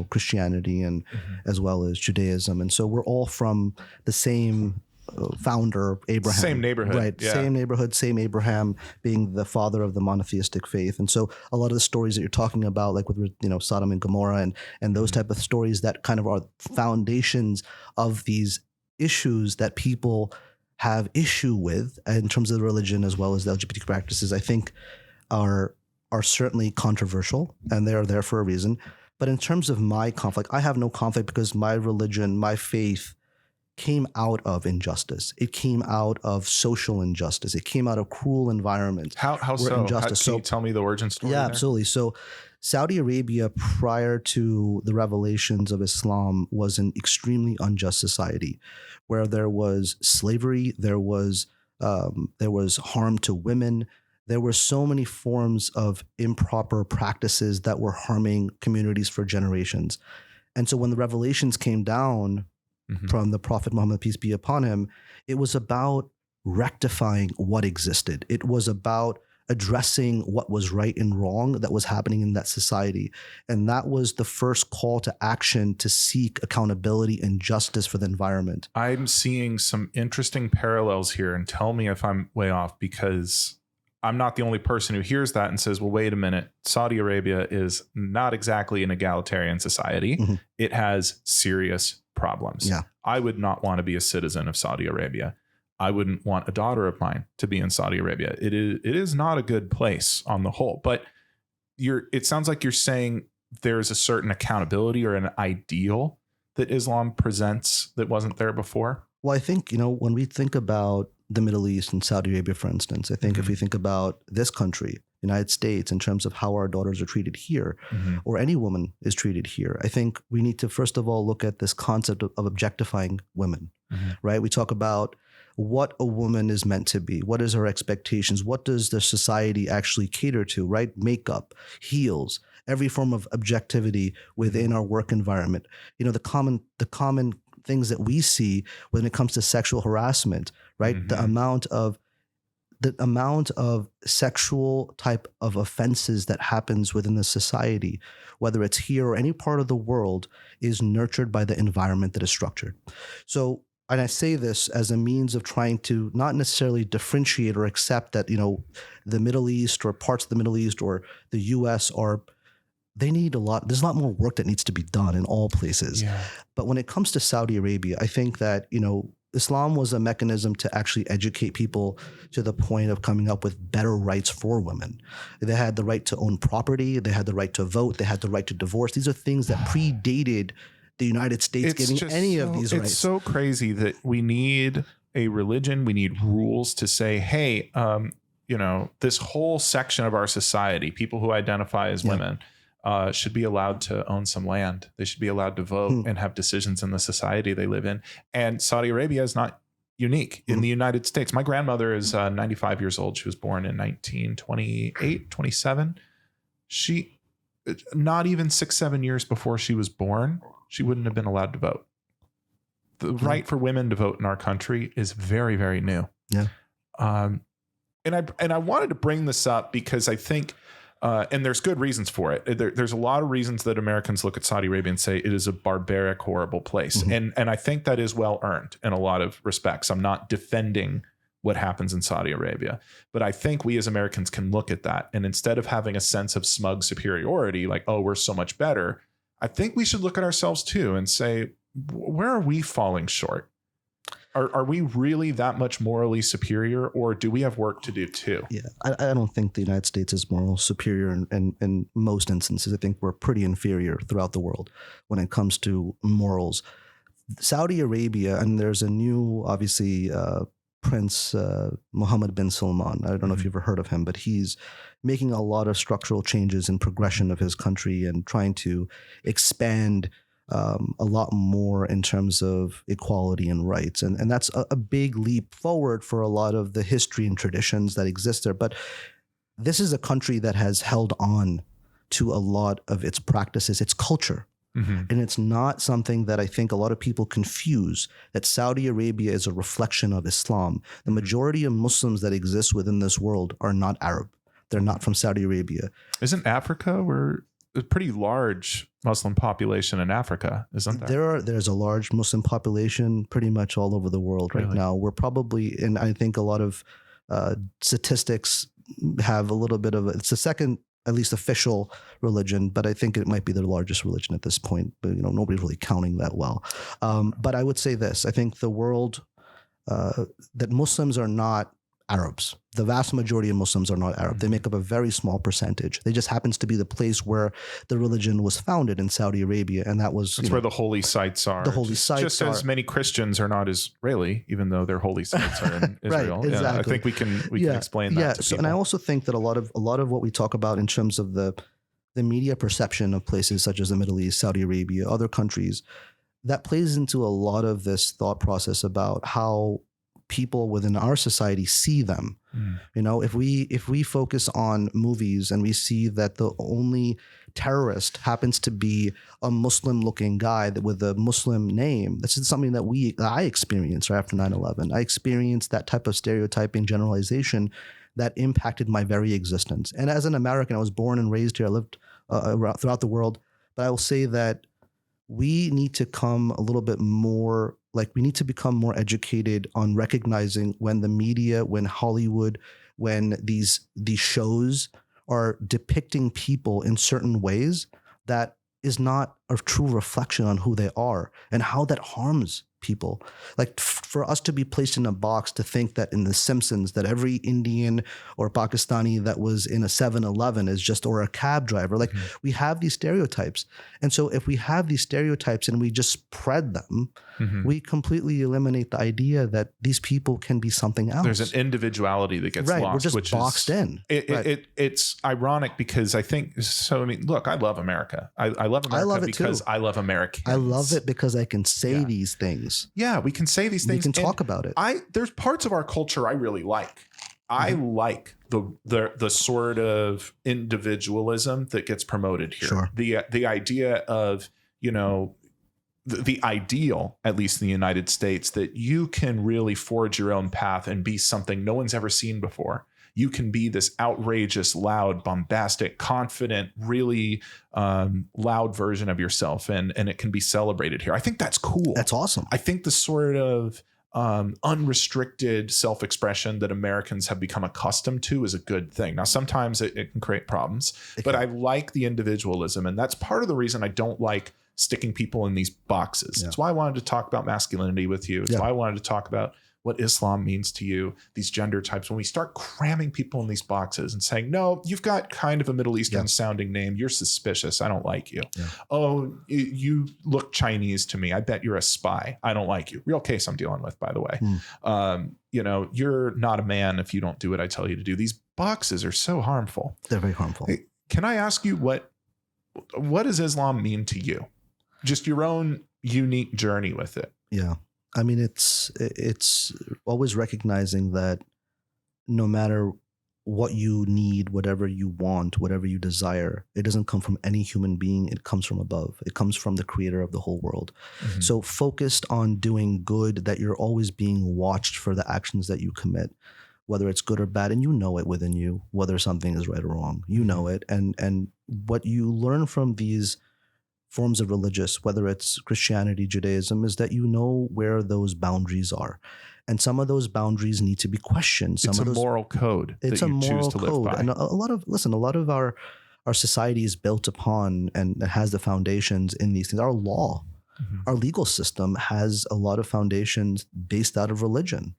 [SPEAKER 2] Christianity and as well as Judaism. And so we're all from the same founder, Abraham.
[SPEAKER 1] Same neighborhood.
[SPEAKER 2] Right. Yeah. Same neighborhood, same Abraham being the father of the monotheistic faith. And so a lot of the stories that you're talking about, like with, Sodom and Gomorrah and those type of stories that kind of are foundations of these issues that people have issue with in terms of the religion as well as the LGBT practices, I think are certainly controversial, and they are there for a reason. But in terms of my conflict, I have no conflict because my religion, my faith came out of injustice. It came out of social injustice. It came out of cruel environments.
[SPEAKER 1] How so? Can you tell me the origin story?
[SPEAKER 2] Yeah,
[SPEAKER 1] there?
[SPEAKER 2] Absolutely. So Saudi Arabia, prior to the revelations of Islam, was an extremely unjust society where there was slavery, there was harm to women. There were so many forms of improper practices that were harming communities for generations. And so when the revelations came down from the Prophet Muhammad, peace be upon him, it was about rectifying what existed. It was about addressing what was right and wrong that was happening in that society. And that was the first call to action to seek accountability and justice for the environment.
[SPEAKER 1] I'm seeing some interesting parallels here, and tell me if I'm way off, because I'm not the only person who hears that and says, well, wait a minute, Saudi Arabia is not exactly an egalitarian society. It has serious problems.
[SPEAKER 2] Yeah.
[SPEAKER 1] I would not want to be a citizen of Saudi Arabia. I wouldn't want a daughter of mine to be in Saudi Arabia. It is not a good place on the whole, but it sounds like you're saying there's a certain accountability or an ideal that Islam presents that wasn't there before.
[SPEAKER 2] Well, I think, when we think about the Middle East and Saudi Arabia, for instance. I think if we think about this country, United States, in terms of how our daughters are treated here, or any woman is treated here, I think we need to first of all look at this concept of objectifying women, right? We talk about what a woman is meant to be. What is her expectations? What does the society actually cater to, right? Makeup, heels, every form of objectivity within our work environment. You know, the common things that we see when it comes to sexual harassment, right? The amount of sexual type of offenses that happens within the society, whether it's here or any part of the world, is nurtured by the environment that is structured. So, and I say this as a means of trying to not necessarily differentiate or accept that, you know, the Middle East or parts of the Middle East or the US they need there's a lot more work that needs to be done in all places. Yeah. But when it comes to Saudi Arabia, I think that, you know, Islam was a mechanism to actually educate people to the point of coming up with better rights for women. They had the right to own property. They had the right to vote. They had the right to divorce. These are things that predated the United States getting any of these rights.
[SPEAKER 1] It's so crazy that we need a religion. We need rules to say, hey, you know, this whole section of our society, people who identify as women, should be allowed to own some land. They should be allowed to vote and have decisions in the society they live in. And Saudi Arabia is not unique in the United States. My grandmother is 95 years old. She was born in 1928, 27. She, not even 6-7 years before she was born, she wouldn't have been allowed to vote. The right for women to vote in our country is very, very new.
[SPEAKER 2] Yeah.
[SPEAKER 1] And I wanted to bring this up because I think, and there's good reasons for it. There's a lot of reasons that Americans look at Saudi Arabia and say it is a barbaric, horrible place. And I think that is well earned in a lot of respects. I'm not defending what happens in Saudi Arabia, but I think we as Americans can look at that. And instead of having a sense of smug superiority, like, oh, we're so much better, I think we should look at ourselves too and say, where are we falling short? Are we really that much morally superior, or do we have work to do too?
[SPEAKER 2] Yeah, I don't think the United States is moral superior in most instances. I think we're pretty inferior throughout the world when it comes to morals. Saudi Arabia, and there's a new, obviously, Prince Mohammed bin Salman. I don't know if you've ever heard of him, but he's making a lot of structural changes in progression of his country and trying to expand a lot more in terms of equality and rights. And that's a big leap forward for a lot of the history and traditions that exist there. But this is a country that has held on to a lot of its practices, its culture. And it's not something that I think a lot of people confuse, that Saudi Arabia is a reflection of Islam. The majority of Muslims that exist within this world are not Arab. They're not from Saudi Arabia.
[SPEAKER 1] Isn't Africa where a pretty large Muslim population in Africa, isn't there?
[SPEAKER 2] There's a large Muslim population pretty much all over the world right now. We're probably, and I think a lot of statistics have a little bit of it's the second, at least official religion, but I think it might be the largest religion at this point. But nobody's really counting that well. But I would say this: I think the world that Muslims are not Arabs. The vast majority of Muslims are not Arab. They make up a very small percentage. They just happens to be the place where the religion was founded in Saudi Arabia, and that's where
[SPEAKER 1] the holy sites are.
[SPEAKER 2] The holy sites
[SPEAKER 1] just as many Christians are not Israeli, even though their holy sites are in Israel.
[SPEAKER 2] Right, exactly.
[SPEAKER 1] Yeah, I think we can explain that to people.
[SPEAKER 2] And I also think that a lot of what we talk about in terms of the media perception of places such as the Middle East, Saudi Arabia, other countries, that plays into a lot of this thought process about how people within our society see them. If we focus on movies and we see that the only terrorist happens to be a Muslim looking guy with a Muslim name, this is something that I experienced right after 9/11. I experienced that type of stereotyping generalization that impacted my very existence. And as an American, I was born and raised here. I lived throughout the world, but I will say that we need to come a little bit more, we need to become more educated on recognizing when the media, when Hollywood, when these shows are depicting people in certain ways that is not a true reflection on who they are and how that harms people. Like for us to be placed in a box to think that in The Simpsons that every Indian or Pakistani that was in a 7-Eleven is just, or a cab driver, like we have these stereotypes. And so if we have these stereotypes and we just spread them, we completely eliminate the idea that these people can be something else.
[SPEAKER 1] There's an individuality that gets lost.
[SPEAKER 2] We're just
[SPEAKER 1] which
[SPEAKER 2] boxed in.
[SPEAKER 1] It's ironic because I think, so I mean, look, I love America. I love America. I love it because too. I love Americans.
[SPEAKER 2] I love it because I can say these things.
[SPEAKER 1] Yeah, we can say these things.
[SPEAKER 2] We can talk about it.
[SPEAKER 1] There's parts of our culture I really like. I like the sort of individualism that gets promoted here.
[SPEAKER 2] Sure.
[SPEAKER 1] The idea of, you know, the ideal, at least in the United States, that you can really forge your own path and be something no one's ever seen before. You can be this outrageous, loud, bombastic, confident, really loud version of yourself, and it can be celebrated here. I think that's cool. That's
[SPEAKER 2] awesome.
[SPEAKER 1] I think the sort of unrestricted self-expression that Americans have become accustomed to is a good thing. Now, sometimes it can create problems, but I like the individualism, and that's part of the reason I don't like sticking people in these boxes. It's why I wanted to talk about masculinity with you. It's why I wanted to talk about what Islam means to you, these gender types. When we start cramming people in these boxes and saying, no, you've got kind of a Middle Eastern sounding name. You're suspicious. I don't like you. Oh, you look Chinese to me. I bet you're a spy. I don't like you. Real case I'm dealing with, by the way. You know, you're not a man if you don't do what I tell you to do. These boxes are so harmful.
[SPEAKER 2] They're very harmful.
[SPEAKER 1] Hey, can I ask you what does Islam mean to you? Just your own unique journey with it.
[SPEAKER 2] Yeah. I mean, it's always recognizing that no matter what you need, whatever you want, whatever you desire, it doesn't come from any human being. It comes from above. It comes from the creator of the whole world. So focused on doing good, that you're always being watched for the actions that you commit, whether it's good or bad. And you know it within you, whether something is right or wrong. You know it. And what you learn from these forms of religious, whether it's Christianity, Judaism, is that you know where those boundaries are. And some of those boundaries need to be questioned.
[SPEAKER 1] It's a moral code. It's a moral code.
[SPEAKER 2] And a lot of our society is built upon and has the foundations in these things. Our law, our legal system has a lot of foundations based out of religion.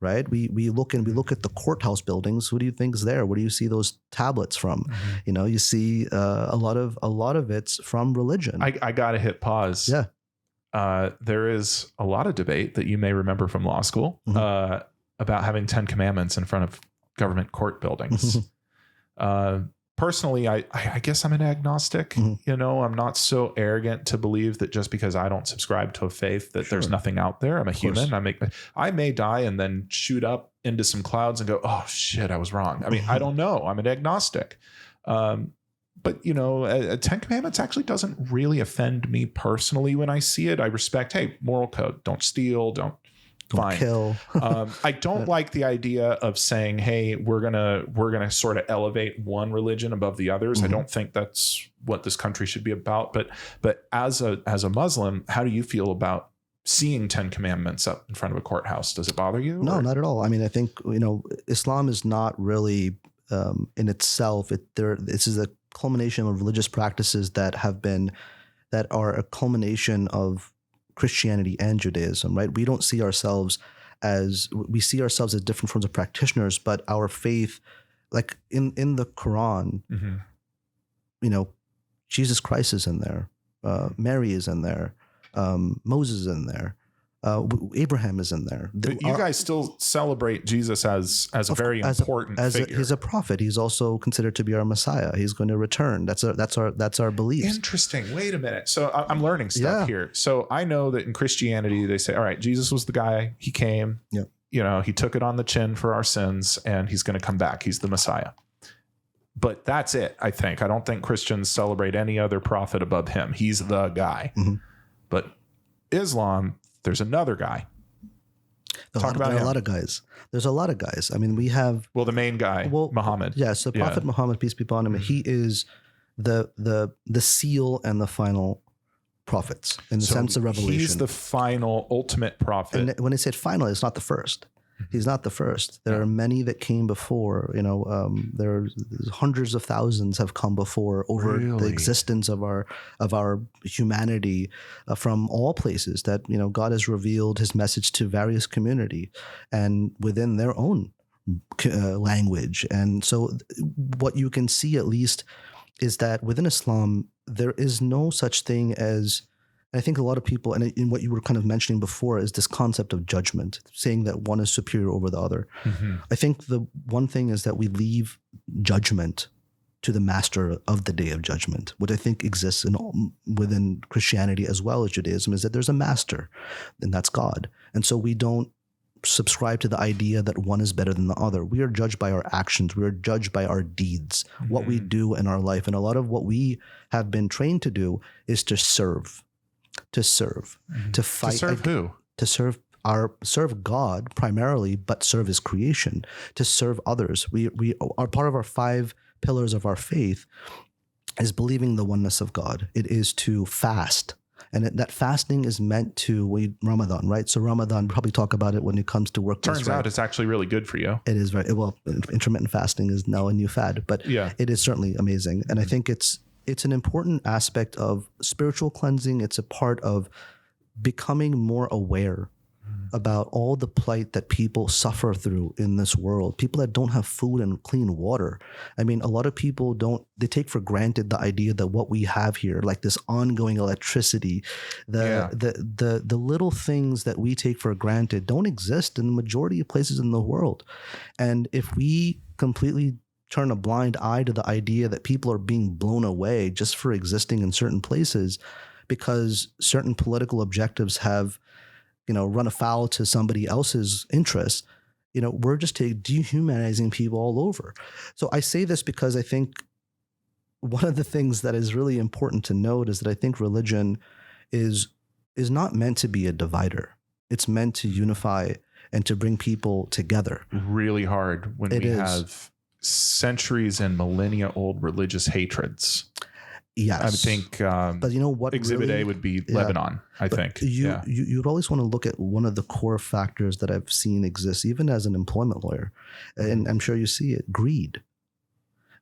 [SPEAKER 2] Right. We look at the courthouse buildings. Who do you think is there? Where do you see those tablets from? You know, you see a lot of it's from religion.
[SPEAKER 1] I got to hit pause.
[SPEAKER 2] Yeah.
[SPEAKER 1] There is a lot of debate that you may remember from law school about having 10 commandments in front of government court buildings. Personally, I guess I'm an agnostic. You know, I'm not so arrogant to believe that just because I don't subscribe to a faith that there's nothing out there. I'm a human. I may die and then shoot up into some clouds and go, oh shit, I was wrong. I mean, I don't know. I'm an agnostic. But you know, 10 Commandments actually doesn't really offend me personally when I see it. I respect, hey, moral code, don't steal, don't
[SPEAKER 2] kill.
[SPEAKER 1] I don't like the idea of saying, hey, we're gonna sort of elevate one religion above the others. I don't think that's what this country should be about. But as a Muslim, how do you feel about seeing 10 commandments up in front of a courthouse? Does it bother you?
[SPEAKER 2] No, not at all. I mean, I think, you know, Islam is not really in itself. This is a culmination of religious practices that are a culmination of Christianity and Judaism, right? We see ourselves as different forms of practitioners, but our faith, like in the Quran, you know, Jesus Christ is in there, Mary is in there, Moses is in there, Abraham is in there.
[SPEAKER 1] You guys still celebrate Jesus as a very important figure.
[SPEAKER 2] He's a prophet. He's also considered to be our Messiah. He's going to return. That's our belief.
[SPEAKER 1] Interesting. Wait a minute. So I'm learning stuff here. So I know that in Christianity they say, all right, Jesus was the guy. He came.
[SPEAKER 2] Yep.
[SPEAKER 1] You know, he took it on the chin for our sins, and he's going to come back. He's the Messiah. But that's it. I don't think Christians celebrate any other prophet above him. He's the guy. But Islam, there's another guy.
[SPEAKER 2] There are a lot of guys. There's a lot of guys. I mean, we have...
[SPEAKER 1] Well, the main guy, Muhammad.
[SPEAKER 2] Yeah, so Prophet Muhammad, peace be upon him, he is the seal and the final prophets in the sense of revelation.
[SPEAKER 1] He's the final, ultimate prophet.
[SPEAKER 2] And when I said final, it's not the first. He's not the first. There are many that came before. There's hundreds of thousands have come before over the existence of our humanity from all places. That God has revealed His message to various community and within their own language. And so, what you can see at least is that within Islam there is no such thing as. I think a lot of people, and in what you were kind of mentioning before, is this concept of judgment, saying that one is superior over the other. Mm-hmm. I think the one thing is that we leave judgment to the master of the day of judgment. What I think exists within Christianity as well as Judaism is that there's a master, and that's God. And so we don't subscribe to the idea that one is better than the other. We are judged by our actions. We are judged by our deeds, what we do in our life. And a lot of what we have been trained to do is to serve. To fight.
[SPEAKER 1] To serve who?
[SPEAKER 2] To serve God primarily, but serve His creation. To serve others. We are part of our 5 pillars of our faith is believing the oneness of God. It is to fast, and that fasting is meant to Ramadan, right? So Ramadan, we probably talk about it when it comes to work.
[SPEAKER 1] Turns out it's actually really good for you.
[SPEAKER 2] It is very well. Intermittent fasting is now a new fad, but it is certainly amazing, and I think it's an important aspect of spiritual cleansing. It's a part of becoming more aware about all the plight that people suffer through in this world. People that don't have food and clean water. I mean, a lot of people they take for granted the idea that what we have here, like this ongoing electricity, the little things that we take for granted don't exist in the majority of places in the world. And if we completely turn a blind eye to the idea that people are being blown away just for existing in certain places because certain political objectives have, run afoul to somebody else's interests, we're just dehumanizing people all over. So I say this because I think one of the things that is really important to note is that I think religion is not meant to be a divider. It's meant to unify and to bring people together.
[SPEAKER 1] Really hard when we have centuries and millennia old religious hatreds.
[SPEAKER 2] Yes.
[SPEAKER 1] I think
[SPEAKER 2] but you know what
[SPEAKER 1] Exhibit
[SPEAKER 2] really,
[SPEAKER 1] A would be Lebanon, I think.
[SPEAKER 2] You'd always want to look at one of the core factors that I've seen exist, even as an employment lawyer, and I'm sure you see it, greed.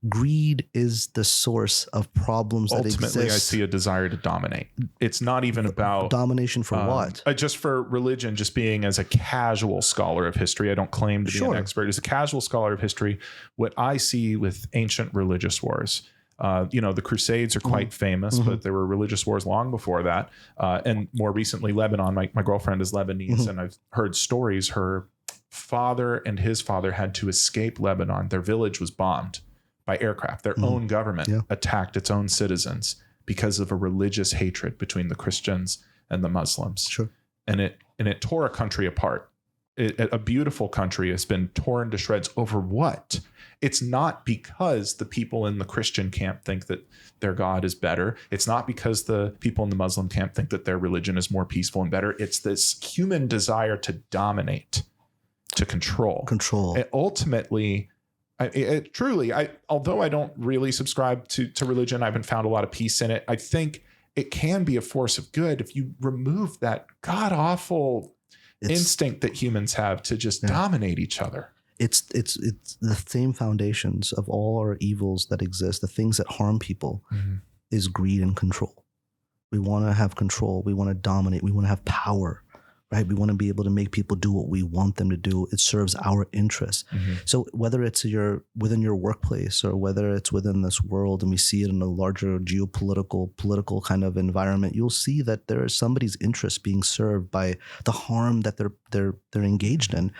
[SPEAKER 2] Greed is the source of problems that exist.
[SPEAKER 1] Ultimately, I see a desire to dominate. It's not even about
[SPEAKER 2] domination for what?
[SPEAKER 1] Just for religion, just being as a casual scholar of history. I don't claim to be an expert. As a casual scholar of history, what I see with ancient religious wars, the Crusades are quite famous, but there were religious wars long before that. And more recently, Lebanon. My girlfriend is Lebanese, and I've heard stories. Her father and his father had to escape Lebanon. Their village was bombed by aircraft. Their own government attacked its own citizens because of a religious hatred between the Christians and the Muslims.
[SPEAKER 2] Sure.
[SPEAKER 1] And it tore a country apart. A beautiful country has been torn to shreds over what? It's not because the people in the Christian camp think that their God is better. It's not because the people in the Muslim camp think that their religion is more peaceful and better. It's this human desire to dominate, to control. And ultimately, although I don't really subscribe to religion, I haven't found a lot of peace in it. I think it can be a force of good if you remove that god-awful instinct that humans have to just dominate each other.
[SPEAKER 2] It's the same foundations of all our evils that exist, the things that harm people, is greed and control. We want to have control. We want to dominate. We want to have power. Right? We want to be able to make people do what we want them to do. It serves our interests. So whether it's within your workplace or whether it's within this world, and we see it in a larger political kind of environment, you'll see that there is somebody's interest being served by the harm that they're engaged in.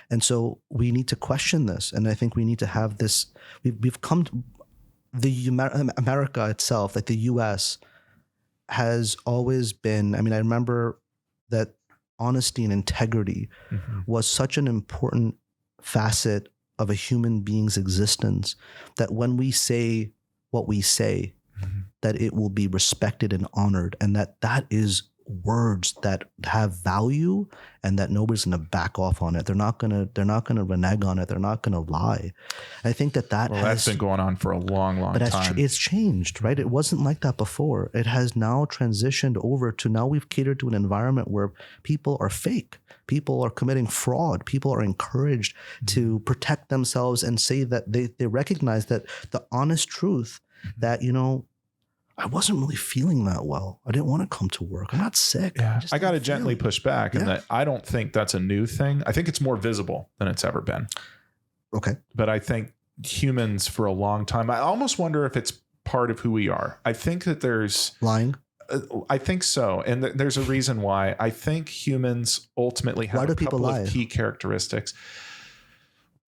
[SPEAKER 2] And so we need to question this. And I think we need to have this. We've come to America itself, like the U.S. has always been. I mean, I remember that honesty and integrity was such an important facet of a human being's existence that when we say what we say, that it will be respected and honored, and that is words that have value and that nobody's going to back off on it. They're not going to renege on it. They're not going to lie. I think that's
[SPEAKER 1] been going on for a long time.
[SPEAKER 2] It's changed, right? It wasn't like that before. It has now transitioned over to now we've catered to an environment where people are fake. People are committing fraud. People are encouraged to protect themselves and say that they recognize that the honest truth that, I wasn't really feeling that well. I didn't want to come to work. I'm not sick.
[SPEAKER 1] Yeah. I got to gently push back in that I don't think that's a new thing. I think it's more visible than it's ever been.
[SPEAKER 2] Okay.
[SPEAKER 1] But I think humans for a long time, I almost wonder if it's part of who we are. I think that there's
[SPEAKER 2] lying.
[SPEAKER 1] I think so. And there's a reason why. I think humans ultimately have a couple of key characteristics.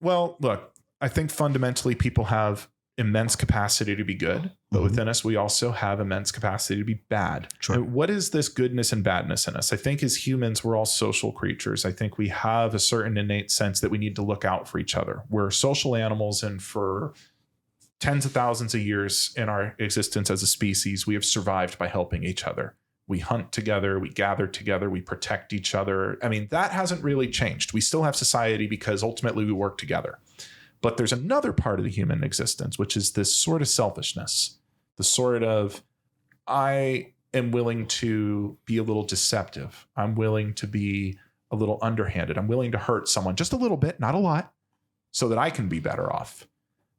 [SPEAKER 1] Well, look, I think fundamentally people have immense capacity to be good, but within us, we also have immense capacity to be bad.
[SPEAKER 2] Sure.
[SPEAKER 1] What is this goodness and badness in us? I think as humans, we're all social creatures. I think we have a certain innate sense that we need to look out for each other. We're social animals, and for tens of thousands of years in our existence as a species, we have survived by helping each other. We hunt together, we gather together, we protect each other. I mean, that hasn't really changed. We still have society because ultimately we work together. But there's another part of the human existence, which is this sort of selfishness, the sort of, I am willing to be a little deceptive. I'm willing to be a little underhanded. I'm willing to hurt someone just a little bit, not a lot, so that I can be better off.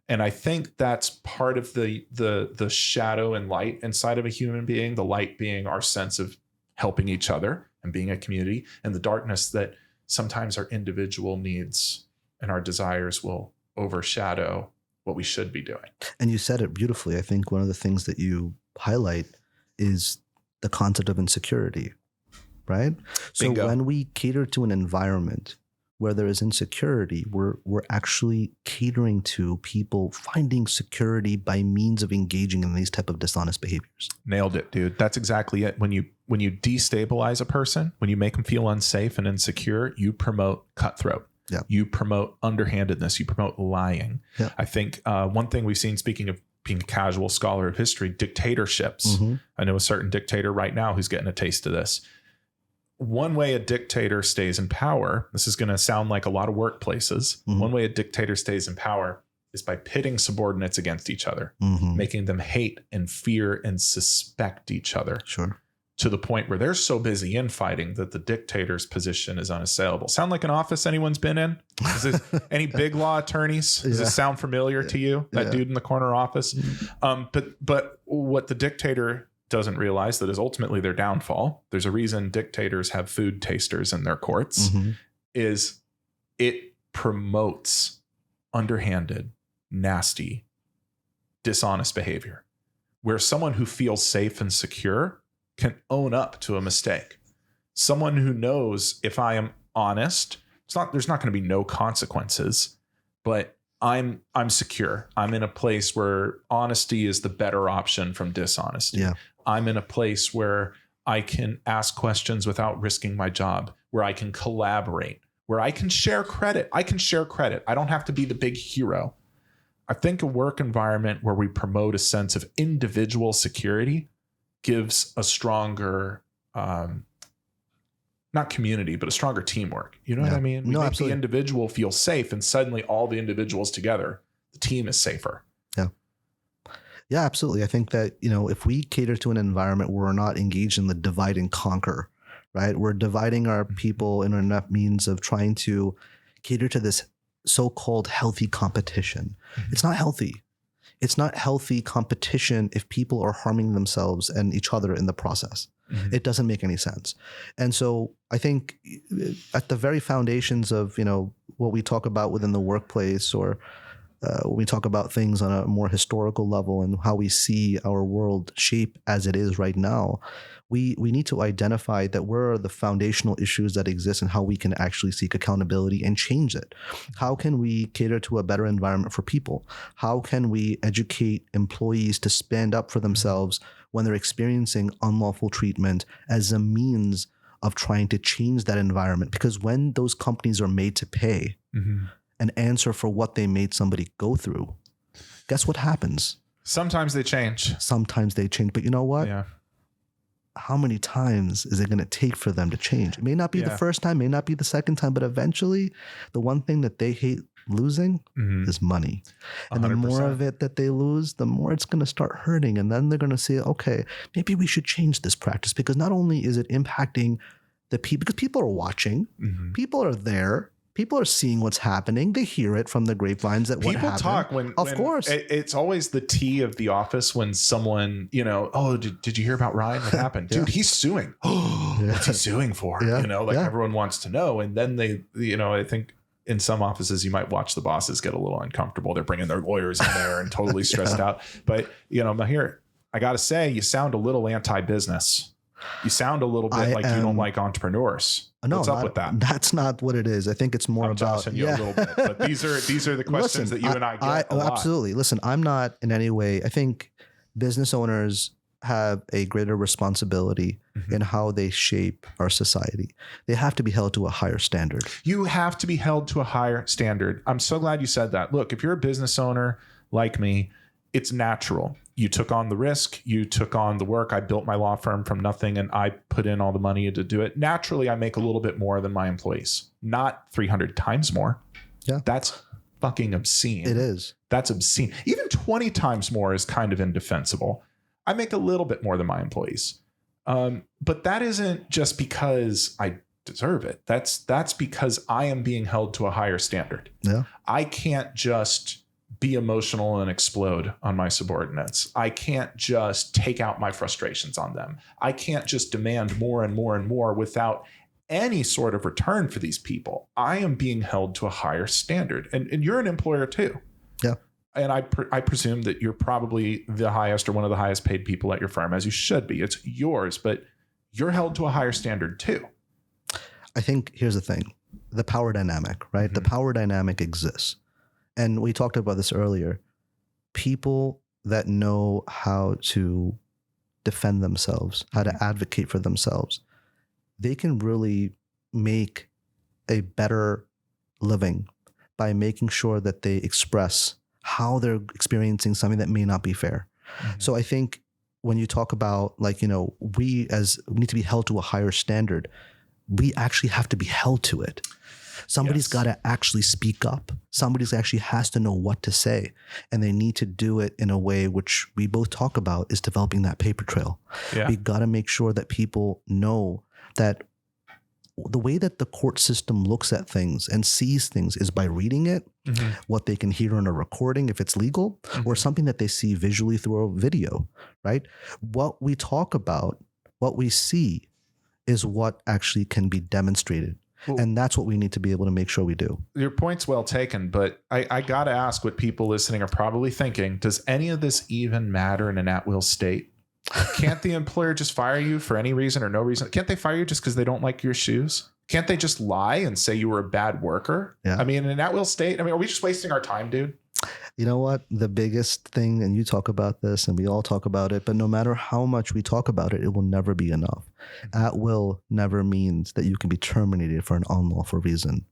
[SPEAKER 1] And I think that's part of the shadow and light inside of a human being, the light being our sense of helping each other and being a community, and the darkness that sometimes our individual needs and our desires will overshadow what we should be doing.
[SPEAKER 2] And you said it beautifully. I think one of the things that you highlight is the concept of insecurity, right?
[SPEAKER 1] Bingo.
[SPEAKER 2] So when we cater to an environment where there is insecurity, we're actually catering to people finding security by means of engaging in these type of dishonest behaviors.
[SPEAKER 1] Nailed it, dude. That's exactly it. When you destabilize a person, when you make them feel unsafe and insecure, you promote cutthroat.
[SPEAKER 2] Yeah.
[SPEAKER 1] You promote underhandedness. You promote lying.
[SPEAKER 2] Yeah.
[SPEAKER 1] I think one thing we've seen, speaking of being a casual scholar of history, dictatorships. I know a certain dictator right now who's getting a taste of this. One way a dictator stays in power, this is going to sound like a lot of workplaces. One way a dictator stays in power is by pitting subordinates against each other, making them hate and fear and suspect each other.
[SPEAKER 2] Sure.
[SPEAKER 1] To the point where they're so busy infighting that the dictator's position is unassailable. Sound like an office anyone's been in? Is this any big law attorneys? Does this sound familiar to you? That dude in the corner office? But what the dictator doesn't realize that is ultimately their downfall. There's a reason dictators have food tasters in their courts, is it promotes underhanded, nasty, dishonest behavior, where someone who feels safe and secure can own up to a mistake. Someone who knows, if I am honest, there's not going to be no consequences, but I'm secure. I'm in a place where honesty is the better option from dishonesty.
[SPEAKER 2] Yeah.
[SPEAKER 1] I'm in a place where I can ask questions without risking my job, where I can collaborate, where I can share credit. I don't have to be the big hero. I think a work environment where we promote a sense of individual security gives a stronger, not community, but a stronger teamwork. You know what I mean? We make the individual feel safe, and suddenly all the individuals together, the team is safer.
[SPEAKER 2] Yeah, absolutely. I think that, if we cater to an environment where we're not engaged in the divide and conquer, right? We're dividing our people in enough means of trying to cater to this so-called healthy competition. It's not healthy. It's not healthy competition if people are harming themselves and each other in the process. It doesn't make any sense. And so I think at the very foundations of, what we talk about within the workplace, or when we talk about things on a more historical level and how we see our world shape as it is right now, we need to identify that where are the foundational issues that exist and how we can actually seek accountability and change it. How can we cater to a better environment for people? How can we educate employees to stand up for themselves when they're experiencing unlawful treatment as a means of trying to change that environment? Because when those companies are made to pay and answer for what they made somebody go through, guess what happens?
[SPEAKER 1] Sometimes they change.
[SPEAKER 2] But you know what?
[SPEAKER 1] Yeah.
[SPEAKER 2] how many times is it going to take for them to change? It may not be the first time, may not be the second time, but eventually the one thing that they hate losing is money. And 100%. The more of it that they lose, the more it's going to start hurting. And then they're going to say, okay, maybe we should change this practice, because not only is it impacting the people, because people are watching, people are there, people are seeing what's happening. They hear it from the grapevines that what happened. People talk when
[SPEAKER 1] course. It's always the tea of the office when someone, oh, did you hear about Ryan? What happened? Dude, he's suing. What's he suing for? Everyone wants to know. And then they, I think in some offices, you might watch the bosses get a little uncomfortable. They're bringing their lawyers in there and totally stressed out. But, Mahir, I got to say, you sound a little anti-business. You sound a little bit like you don't like entrepreneurs.
[SPEAKER 2] No,
[SPEAKER 1] what's up with that?
[SPEAKER 2] That's not what it is. I think it's more about
[SPEAKER 1] you a little bit. But these are the questions that you and I get a lot.
[SPEAKER 2] Absolutely. Listen, I'm not in any way. I think business owners have a greater responsibility in how they shape our society. They have to be held to a higher standard.
[SPEAKER 1] You have to be held to a higher standard. I'm so glad you said that. Look, if you're a business owner like me, it's natural. You took on the risk. You took on the work. I built my law firm from nothing, and I put in all the money to do it. Naturally, I make a little bit more than my employees. Not 300 times more.
[SPEAKER 2] Yeah.
[SPEAKER 1] That's fucking obscene.
[SPEAKER 2] It is.
[SPEAKER 1] That's obscene. Even 20 times more is kind of indefensible. I make a little bit more than my employees. But that isn't just because I deserve it. That's because I am being held to a higher standard.
[SPEAKER 2] Yeah.
[SPEAKER 1] I can't just be emotional and explode on my subordinates. I can't just take out my frustrations on them. I can't just demand more and more and more without any sort of return for these people. I am being held to a higher standard. And you're an employer too.
[SPEAKER 2] Yeah.
[SPEAKER 1] And I presume that you're probably the highest or one of the highest paid people at your firm, as you should be. It's yours, but you're held to a higher standard too.
[SPEAKER 2] I think here's the thing, the power dynamic, right? The power dynamic exists. And we talked about this earlier. People that know how to defend themselves, how to advocate for themselves, they can really make a better living by making sure that they express how they're experiencing something that may not be fair. So I think when you talk about we need to be held to a higher standard, we actually have to be held to it. Somebody's got to actually speak up. Somebody's actually has to know what to say. And they need to do it in a way which we both talk about is developing that paper trail. Yeah. We got to make sure that people know that the way that the court system looks at things and sees things is by reading it, what they can hear on a recording if it's legal, or something that they see visually through a video, right? What we talk about, what we see is what actually can be demonstrated. Well, and that's what we need to be able to make sure we do.
[SPEAKER 1] Your point's well taken, but I got to ask what people listening are probably thinking. Does any of this even matter in an at-will state? Can't the employer just fire you for any reason or no reason? Can't they fire you just because they don't like your shoes? Can't they just lie and say you were a bad worker?
[SPEAKER 2] Yeah.
[SPEAKER 1] I mean, in an at-will state, are we just wasting our time, dude?
[SPEAKER 2] You know what? The biggest thing, and you talk about this and we all talk about it, but no matter how much we talk about it, it will never be enough. At will never means that you can be terminated for an unlawful reason.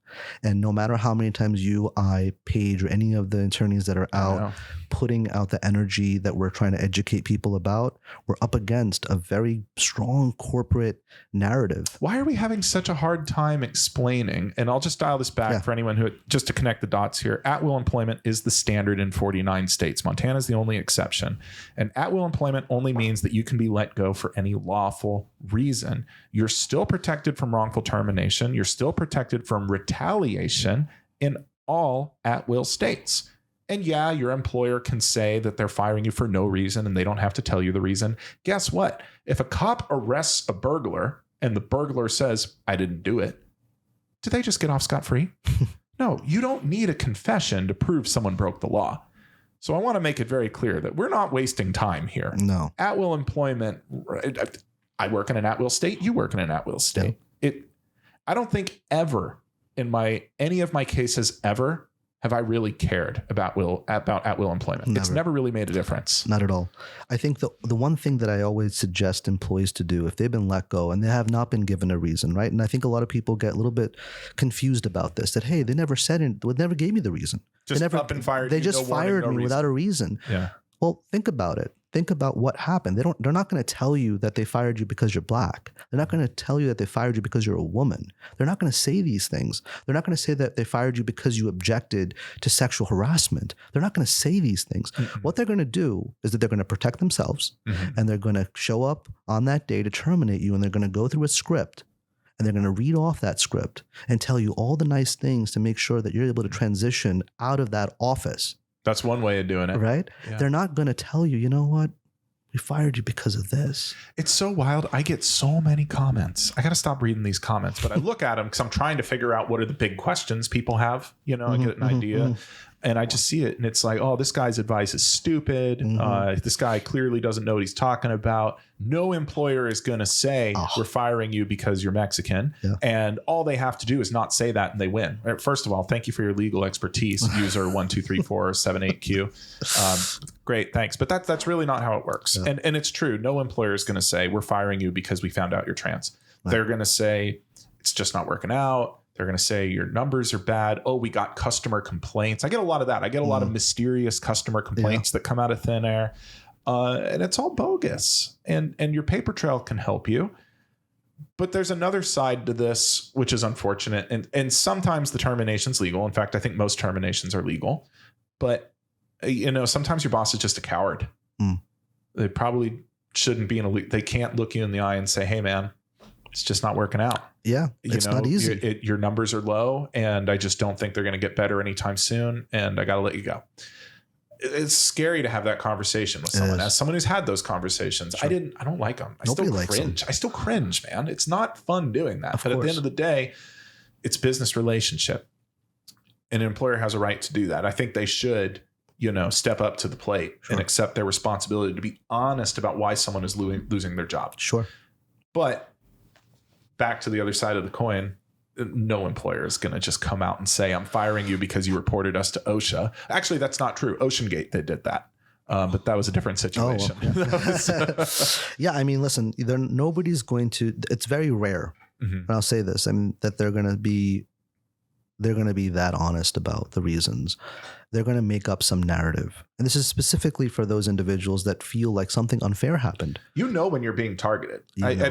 [SPEAKER 2] And no matter how many times you, I, Paige, or any of the attorneys that are out putting out the energy that we're trying to educate people about, we're up against a very strong corporate narrative.
[SPEAKER 1] Why are we having such a hard time explaining? And I'll just dial this back for anyone who, just to connect the dots here. At-will employment is the standard in 49 states. Montana is the only exception. And at-will employment only means that you can be let go for any lawful reason. You're still protected from wrongful termination. You're still protected from retaliation in all at-will states. And yeah, your employer can say that they're firing you for no reason and they don't have to tell you the reason. Guess what? If a cop arrests a burglar and the burglar says, I didn't do it, do they just get off scot-free? No, you don't need a confession to prove someone broke the law. So I want to make it very clear that we're not wasting time here.
[SPEAKER 2] No.
[SPEAKER 1] At-will employment, I work in an at-will state, you work in an at-will state. Yeah. I don't think ever in any of my cases ever have I really cared about at-will employment. Never. It's never really made a difference.
[SPEAKER 2] Not at all. I think the one thing that I always suggest employees to do if they've been let go and they have not been given a reason, right? And I think a lot of people get a little bit confused about this, that, hey, they never said it, they never gave me the reason.
[SPEAKER 1] Just up and fired.
[SPEAKER 2] They just fired me without a reason.
[SPEAKER 1] Yeah.
[SPEAKER 2] Well, think about it. think about what happened. They're not going to tell you that they fired you because you're black. They're not going to tell you that they fired you because you're a woman. They're not going to say these things. They're not going to say that they fired you because you objected to sexual harassment. They're not going to say these things. Mm-hmm. What they're going to do is that they're going to protect themselves, and they're going to show up on that day to terminate you, and they're going to go through a script, and they're going to read off that script and tell you all the nice things to make sure that you're able to transition out of that office.
[SPEAKER 1] That's one way of doing it.
[SPEAKER 2] Right? Yeah. They're not going to tell you, you know what? We fired you because of this.
[SPEAKER 1] It's so wild. I get so many comments. I got to stop reading these comments, but I look at them because I'm trying to figure out what are the big questions people have. You know, I get an idea. And I just see it, and it's like, oh, this guy's advice is stupid. This guy clearly doesn't know what he's talking about. No employer is going to say, we're firing you because you're Mexican. Yeah. And all they have to do is not say that, and they win. First of all, thank you for your legal expertise, user 1234778Q. Great, thanks. But that's really not how it works. Yeah. And it's true. No employer is going to say, we're firing you because we found out you're trans. Right. They're going to say, it's just not working out. They're going to say your numbers are bad. Oh, we got customer complaints. I get a lot of that. I get a lot of mysterious customer complaints that come out of thin air. And it's all bogus. And your paper trail can help you. But there's another side to this, which is unfortunate. And sometimes the termination's legal. In fact, I think most terminations are legal. But, you know, sometimes your boss is just a coward. They probably shouldn't be they can't look you in the eye and say, hey, man, it's just not working out.
[SPEAKER 2] Yeah, it's not easy.
[SPEAKER 1] Your numbers are low, and I just don't think they're going to get better anytime soon, and I got to let you go. It's scary to have that conversation with someone. As someone who's had those conversations, sure. I don't like them.
[SPEAKER 2] Nobody likes them.
[SPEAKER 1] I still cringe, man. It's not fun doing that. But at the end of the day, it's business relationship. And an employer has a right to do that. I think they should, step up to the plate and accept their responsibility to be honest about why someone is losing their job.
[SPEAKER 2] Sure.
[SPEAKER 1] But back to the other side of the coin, no employer is going to just come out and say, I'm firing you because you reported us to OSHA. Actually, that's not true. OceanGate, they did that. But that was a different situation.
[SPEAKER 2] Yeah, I mean, listen, nobody's going to, it's very rare. And I'll say this, that they're going to be that honest about the reasons. They're going to make up some narrative. And this is specifically for those individuals that feel like something unfair happened.
[SPEAKER 1] When you're being targeted.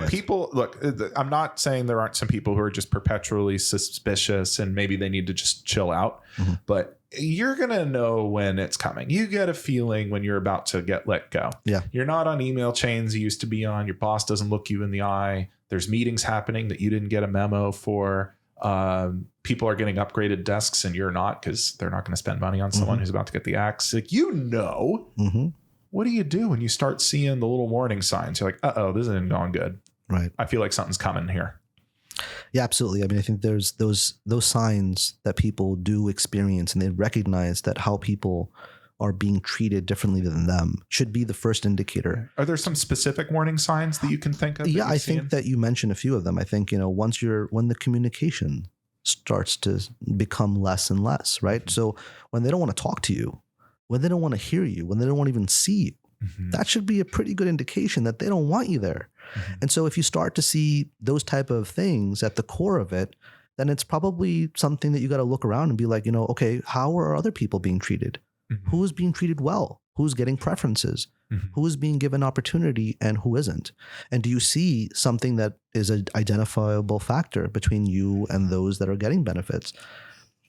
[SPEAKER 1] People, look, I'm not saying there aren't some people who are just perpetually suspicious and maybe they need to just chill out. But you're going to know when it's coming. You get a feeling when you're about to get let go.
[SPEAKER 2] Yeah.
[SPEAKER 1] You're not on email chains you used to be on. Your boss doesn't look you in the eye. There's meetings happening that you didn't get a memo for. People are getting upgraded desks and you're not, because they're not going to spend money on someone who's about to get the axe. Like, what do you do when you start seeing the little warning signs? You're like, this isn't going good.
[SPEAKER 2] Right.
[SPEAKER 1] I feel like something's coming here.
[SPEAKER 2] Yeah, absolutely. I mean, I think there's those signs that people do experience, and they recognize that how people are being treated differently than them should be the first indicator.
[SPEAKER 1] Are there some specific warning signs that you can think of?
[SPEAKER 2] Yeah, I think that you mentioned a few of them. I think, when the communication starts to become less and less, right? So when they don't want to talk to you, when they don't want to hear you, when they don't want to even see you, that should be a pretty good indication that they don't want you there. And so if you start to see those type of things at the core of it, then it's probably something that you got to look around and be like, okay, how are other people being treated? Who is being treated well? Who's getting preferences? Who is being given opportunity and who isn't? And do you see something that is an identifiable factor between you and those that are getting benefits?